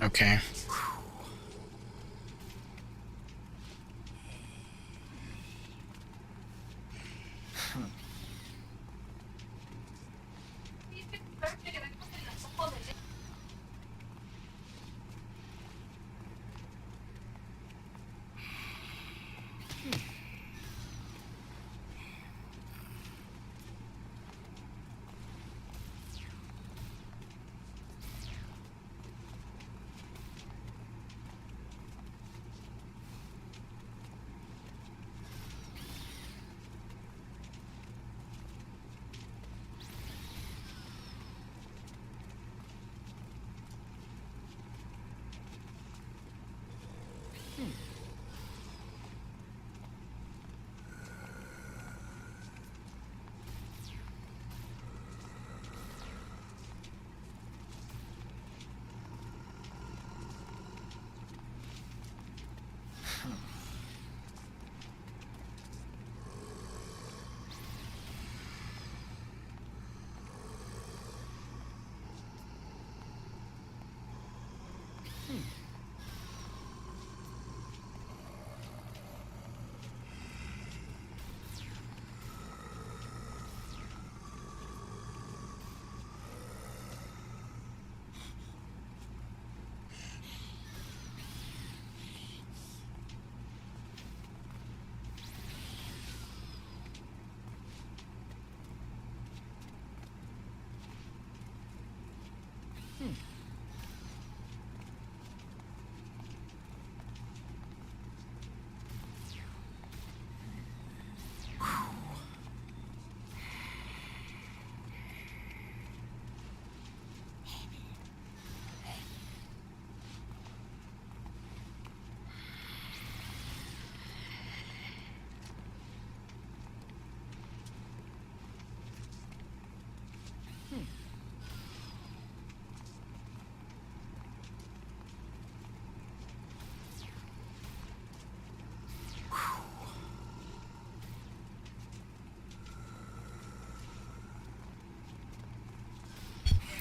Okay.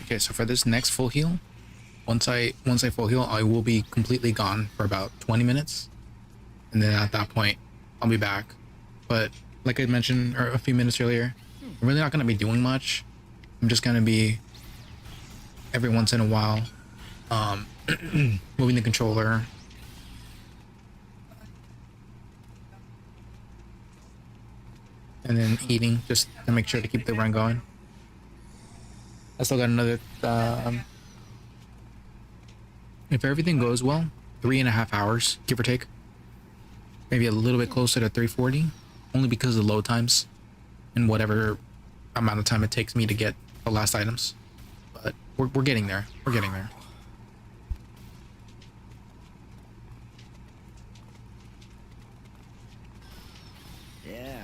Okay, so for this next full heal, once I full heal, I will be completely gone for about 20 minutes, and then at that point, I'll be back. But like I mentioned a few minutes earlier, I'm really not gonna be doing much. I'm just gonna be every once in a while, moving the controller, and then eating just to make sure to keep the run going. I still got another, if everything goes well, 3.5 hours, give or take. Maybe a little bit closer to 340, only because of the load times and whatever amount of time it takes me to get the last items. But we're getting there. We're getting there. Yeah.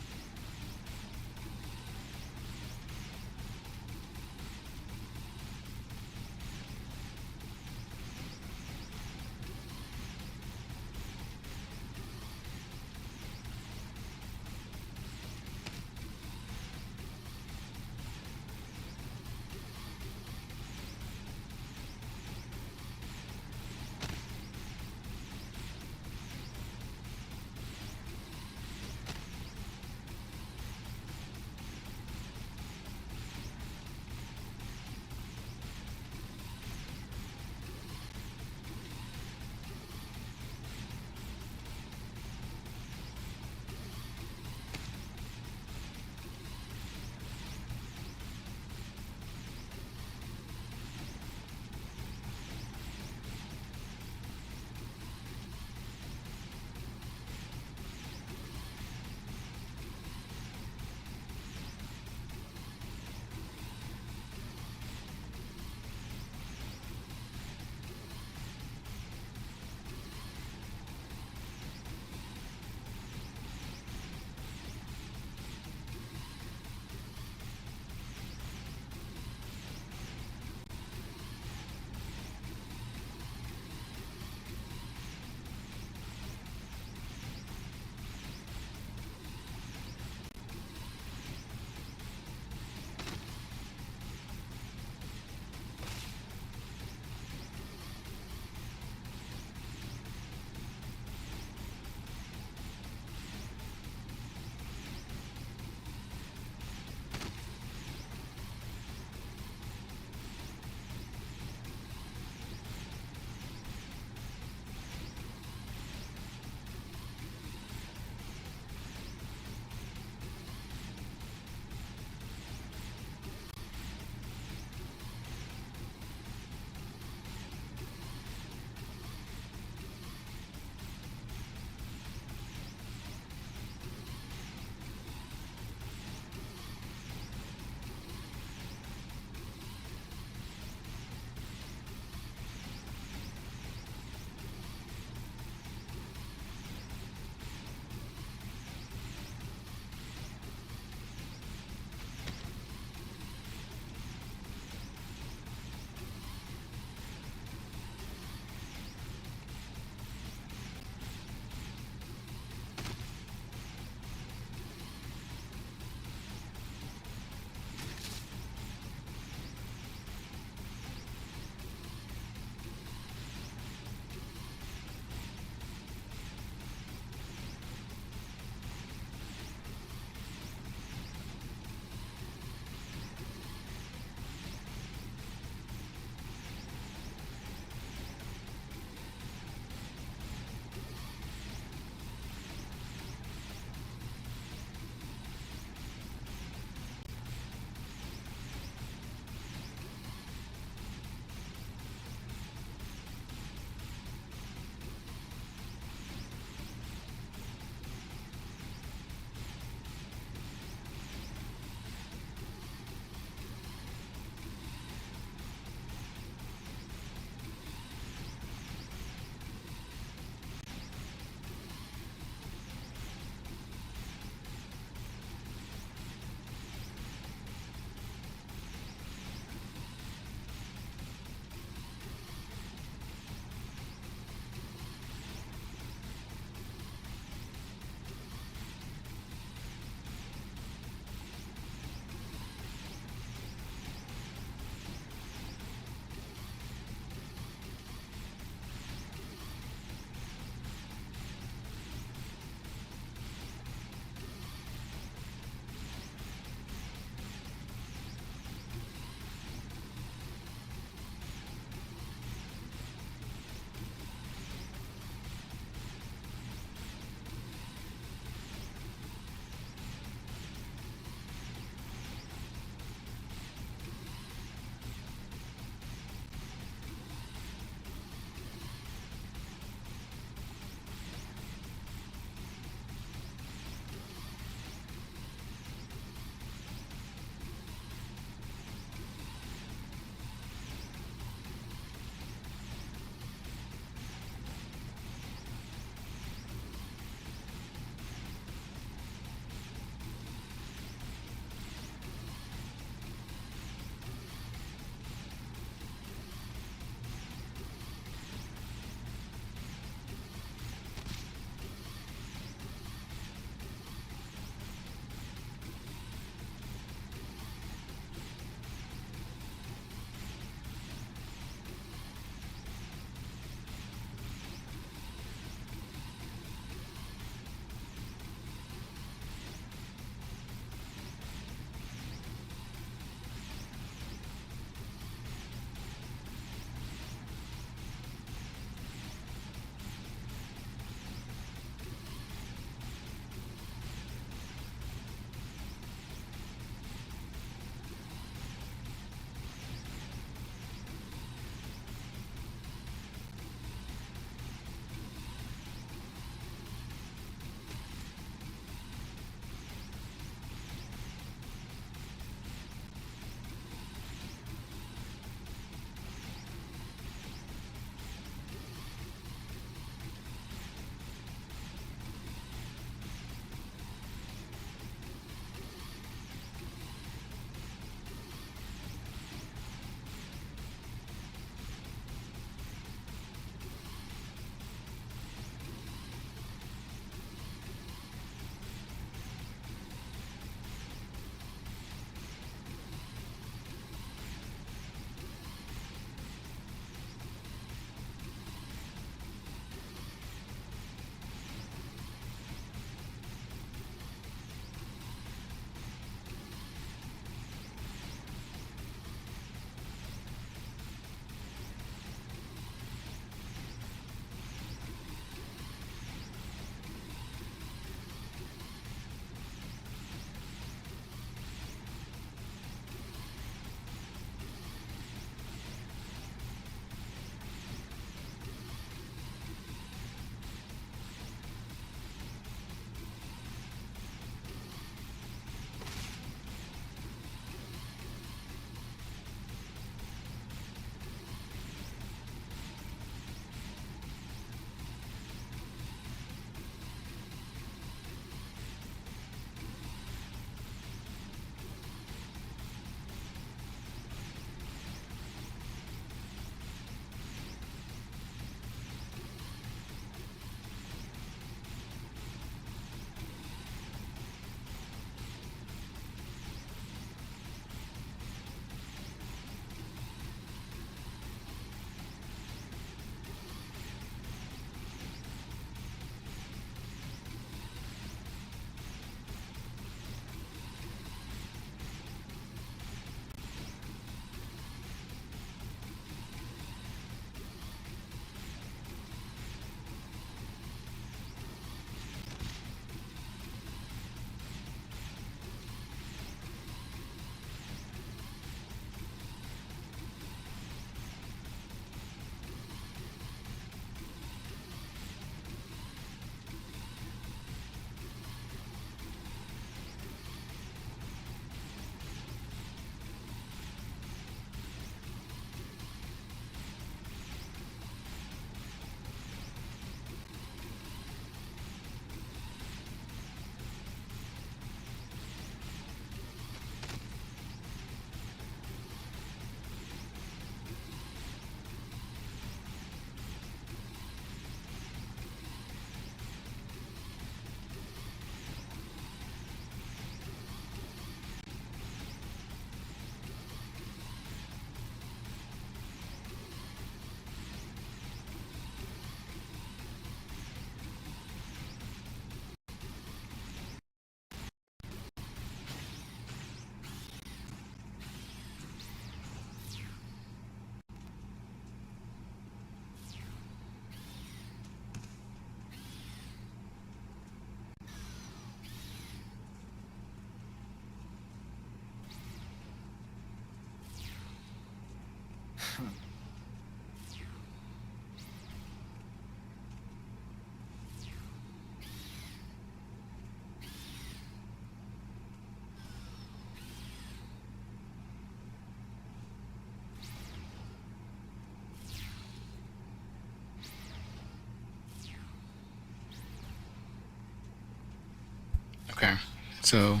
Okay, so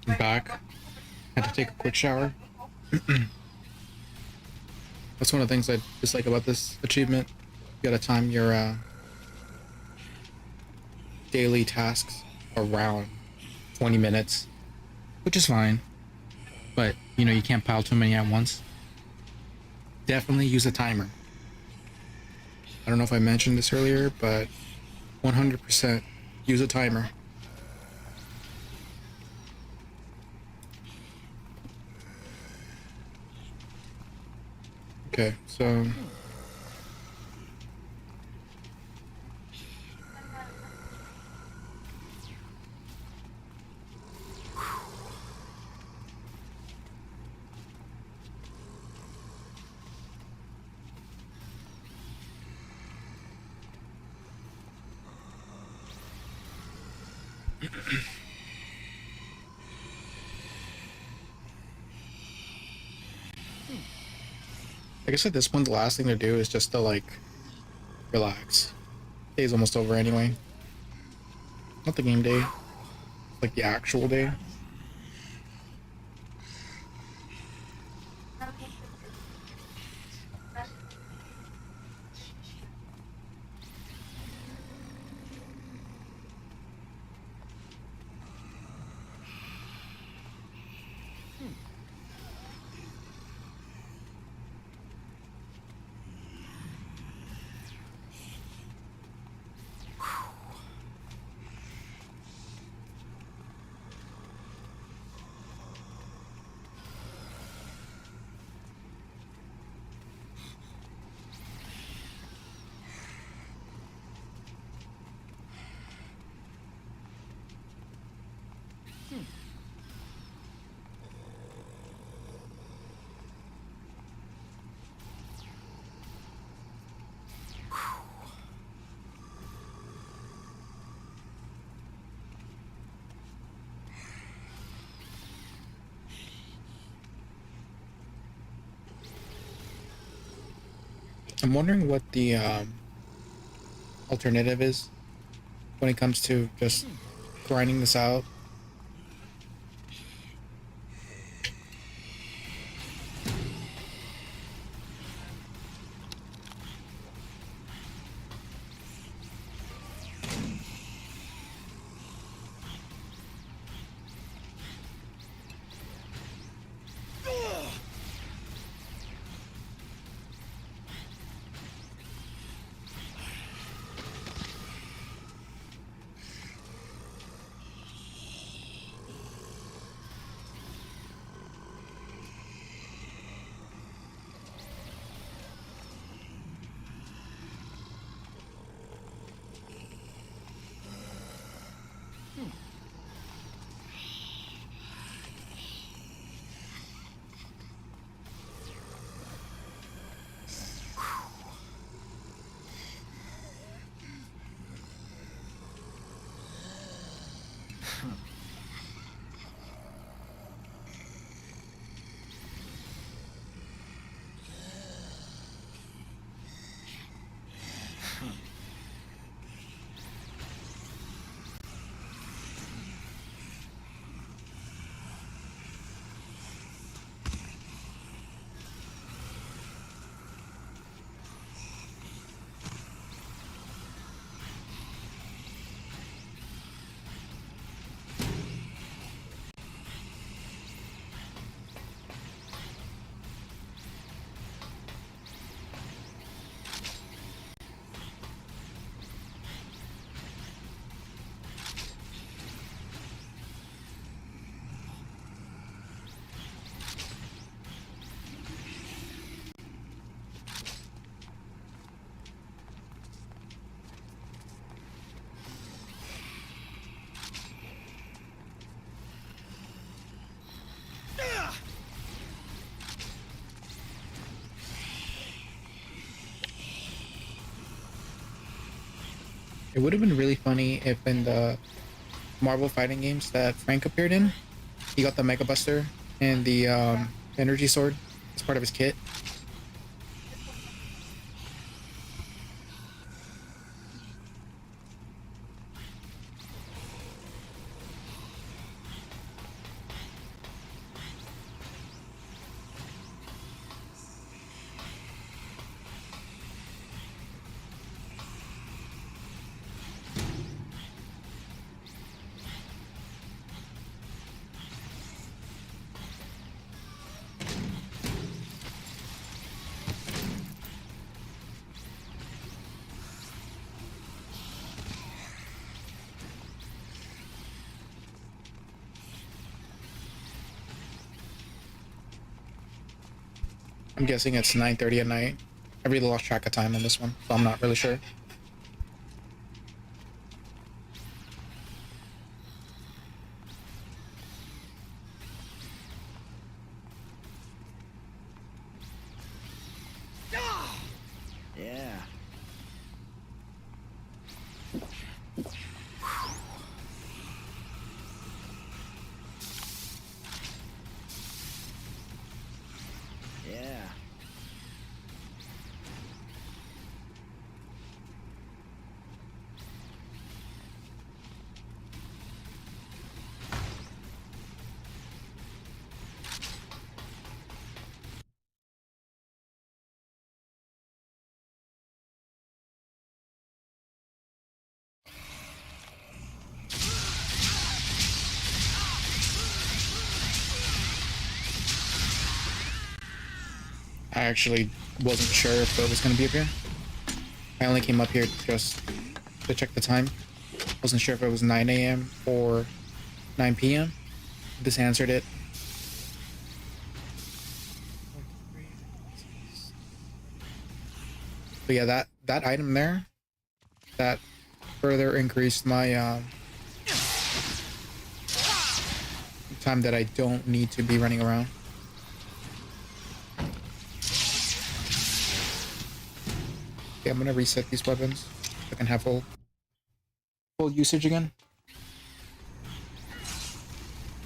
I'm back. Had to take a quick shower. That's one of the things I dislike about this achievement. You gotta time your daily tasks around 20 minutes, which is fine. But, you know, you can't pile too many at once. Definitely use a timer. I don't know if I mentioned this earlier, but 100% use a timer. Okay, so I guess at this point the last thing to do is just to like relax. Day's almost over anyway. Not the game day, like the actual day. I'm wondering what the alternative is when it comes to just grinding this out. It would have been really funny if in the Marvel fighting games that Frank appeared in, he got the Mega Buster and the energy sword as part of his kit. I'm guessing it's 9:30 at night. I really lost track of time on this one, so I'm not really sure. Yeah. Yeah. I actually wasn't sure if it was gonna be up here. I only came up here just to check the time. Wasn't sure if it was 9 a.m. or 9 p.m. This answered it. But yeah, that item there, that further increased my time that I don't need to be running around. Okay, I'm gonna reset these weapons so I can have full usage again.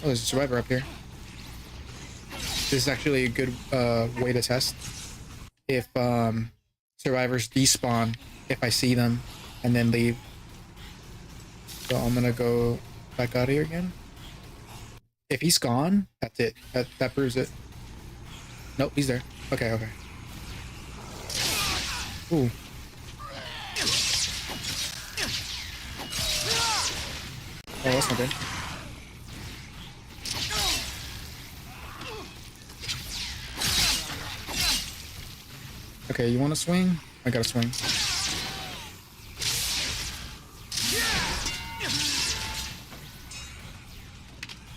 Oh, there's a survivor up here. This is actually a good way to test if survivors despawn if I see them and then leave. So I'm gonna go back out of here again. If he's gone, that's it. That proves it. Nope, he's there. Okay, okay. Ooh. Oh, that's not good. Okay, you want to swing? I gotta swing.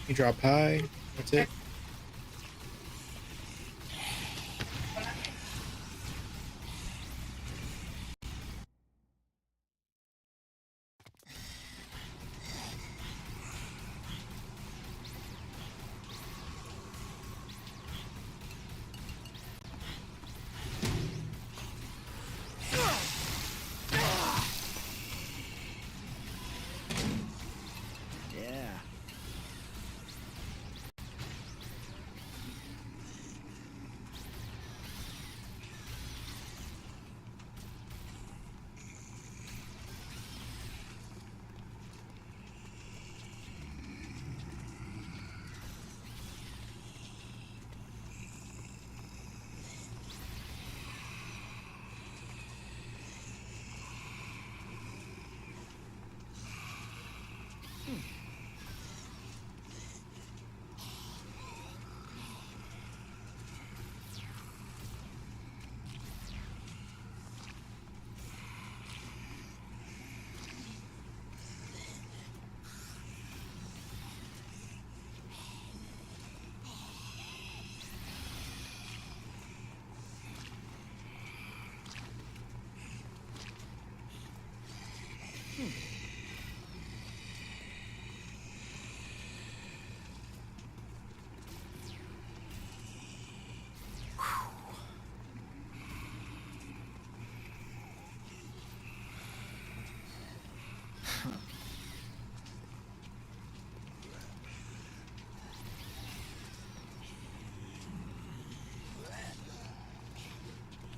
You drop high. That's it. Yeah.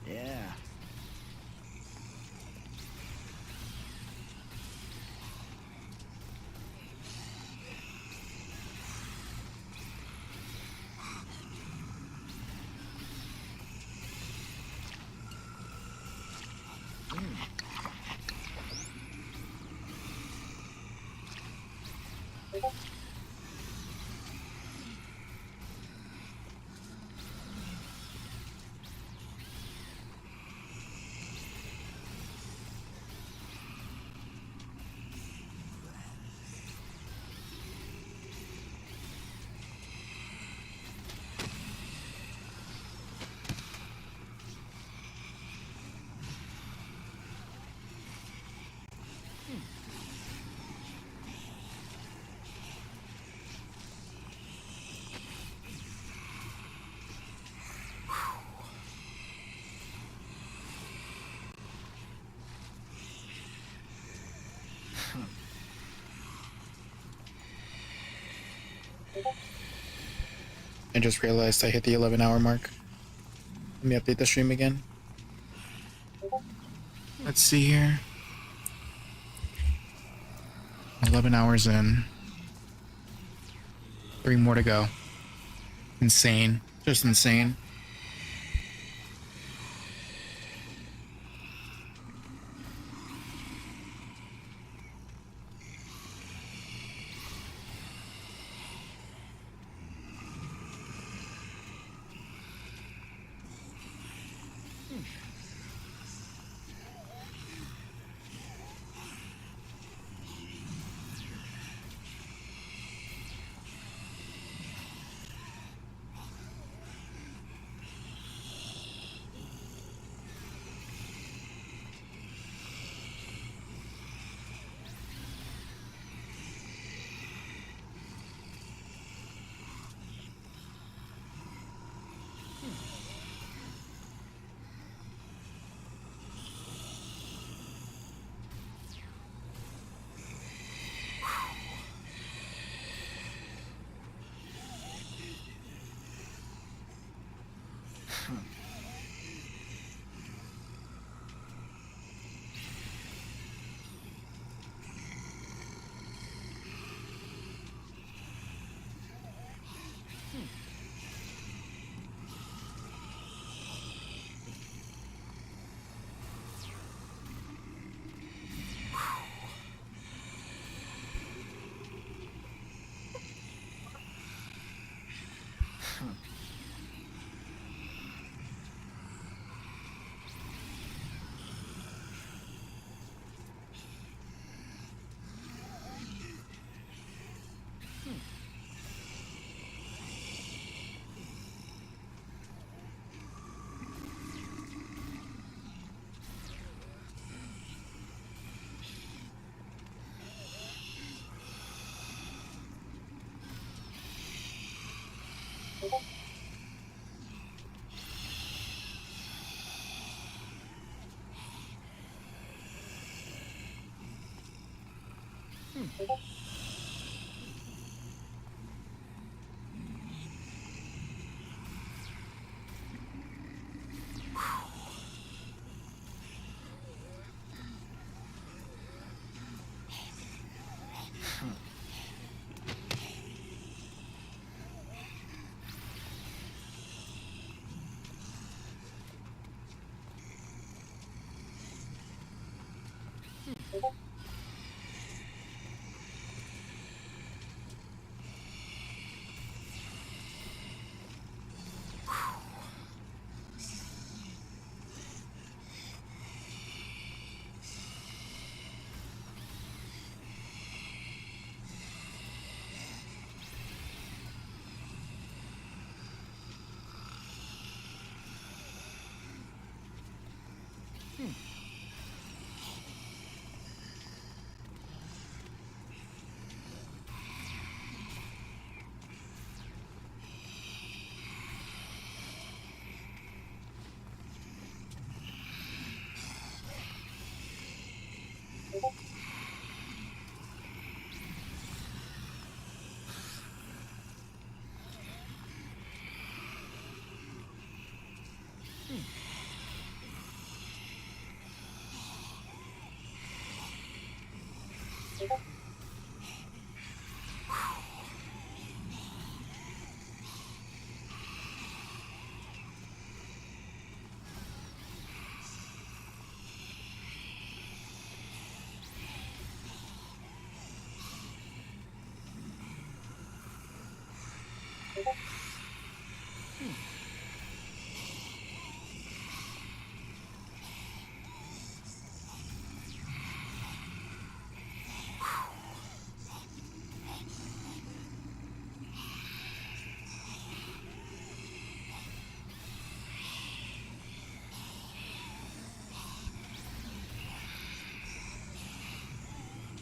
Yeah. I just realized I hit the 11-hour mark. Let me update the stream again. Let's see here. 11 hours in. 3 more to go. Insane. Just insane.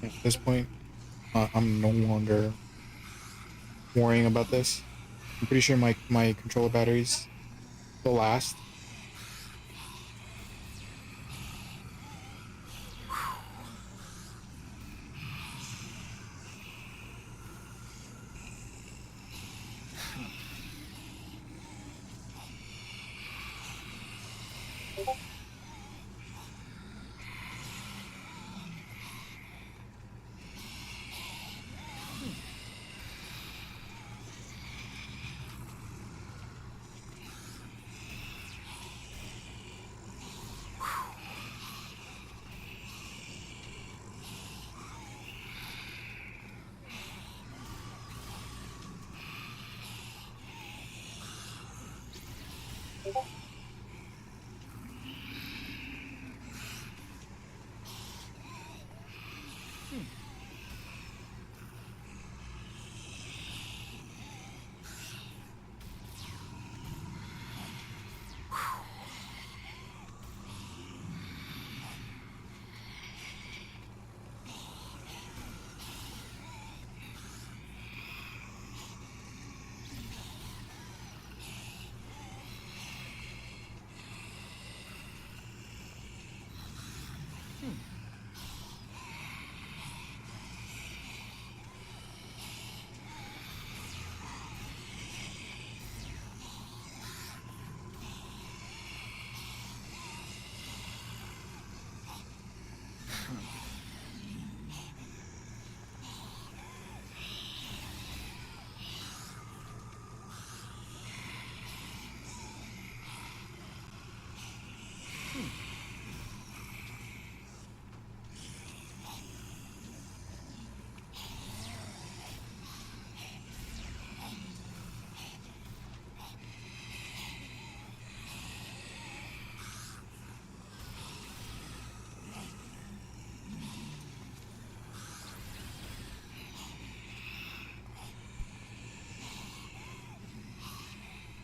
At this point, I'm no longer worrying about this. I'm pretty sure my controller batteries will last.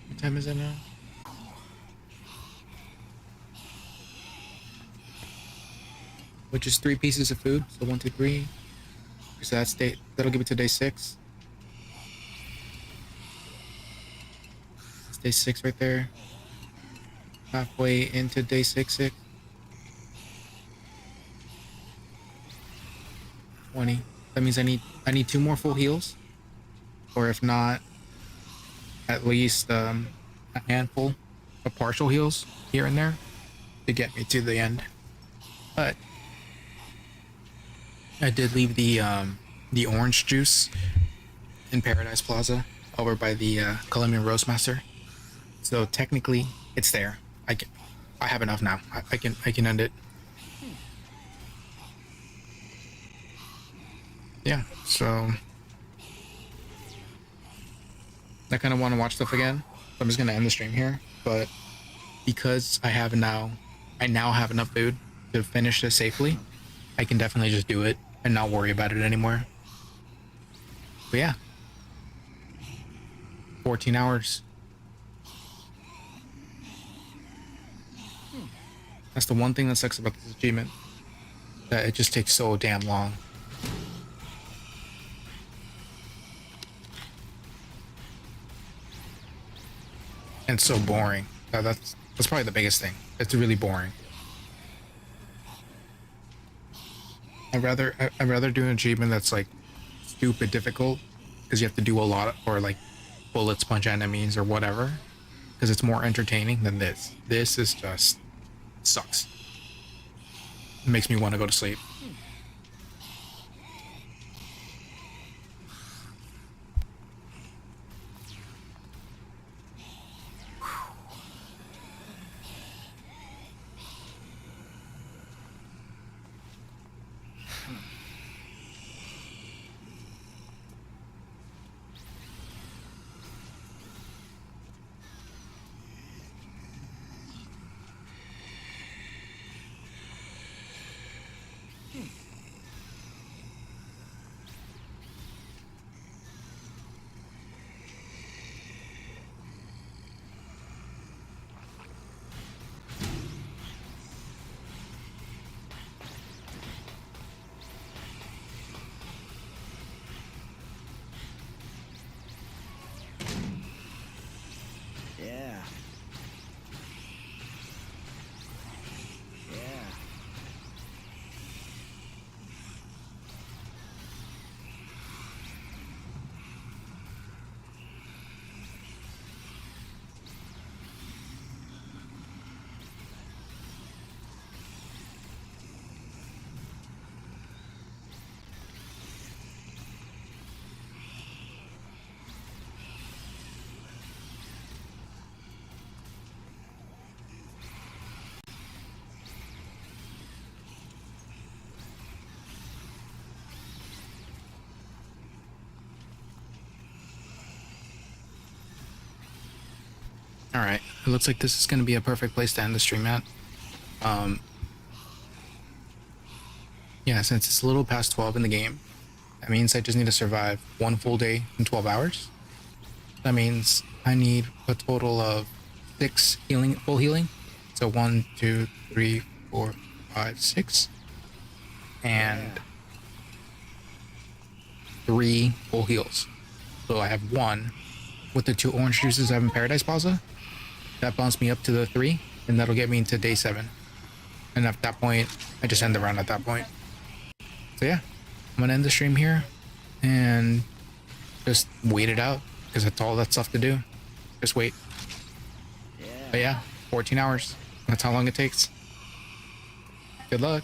What time is it now? Which is 3 pieces of food. So 1, 2, 3. So that'll give it to day 6. It's day 6 right there. Halfway into day 6. 20. That means I need 2 more full heals. Or if not, at least a handful of partial heals here and there to get me to the end. But I did leave the orange juice in Paradise Plaza over by the Colombian Roastmaster. So technically, it's there. I have enough now. I can end it. Yeah. So I kind of want to watch stuff again. So I'm just gonna end the stream here. But because I now have enough food to finish this safely, I can definitely just do it and not worry about it anymore. But yeah, 14 hours. That's the one thing that sucks about this achievement, that it just takes so damn long. And so boring. That's probably the biggest thing. It's really boring. I'd rather do an achievement that's like stupid difficult because you have to do a lot or like bullet sponge enemies or whatever, because it's more entertaining than this. This is just sucks. It makes me want to go to sleep. Yeah. Yeah. All right. It looks like this is going to be a perfect place to end the stream at. Yeah, since it's a little past 12 in the game, that means I just need to survive one full day in 12 hours. That means I need a total of 6 healing, full healing. So 1, 2, 3, 4, 5, 6. And 3 full heals. So I have 1 with the 2 orange juices I have in Paradise Plaza. That bumps me up to the 3, and that'll get me into day 7. And at that point, I just end the round at that point. So yeah, I'm gonna end the stream here and just wait it out because that's all that's left to do. Just wait. But yeah, 14 hours. That's how long it takes. Good luck.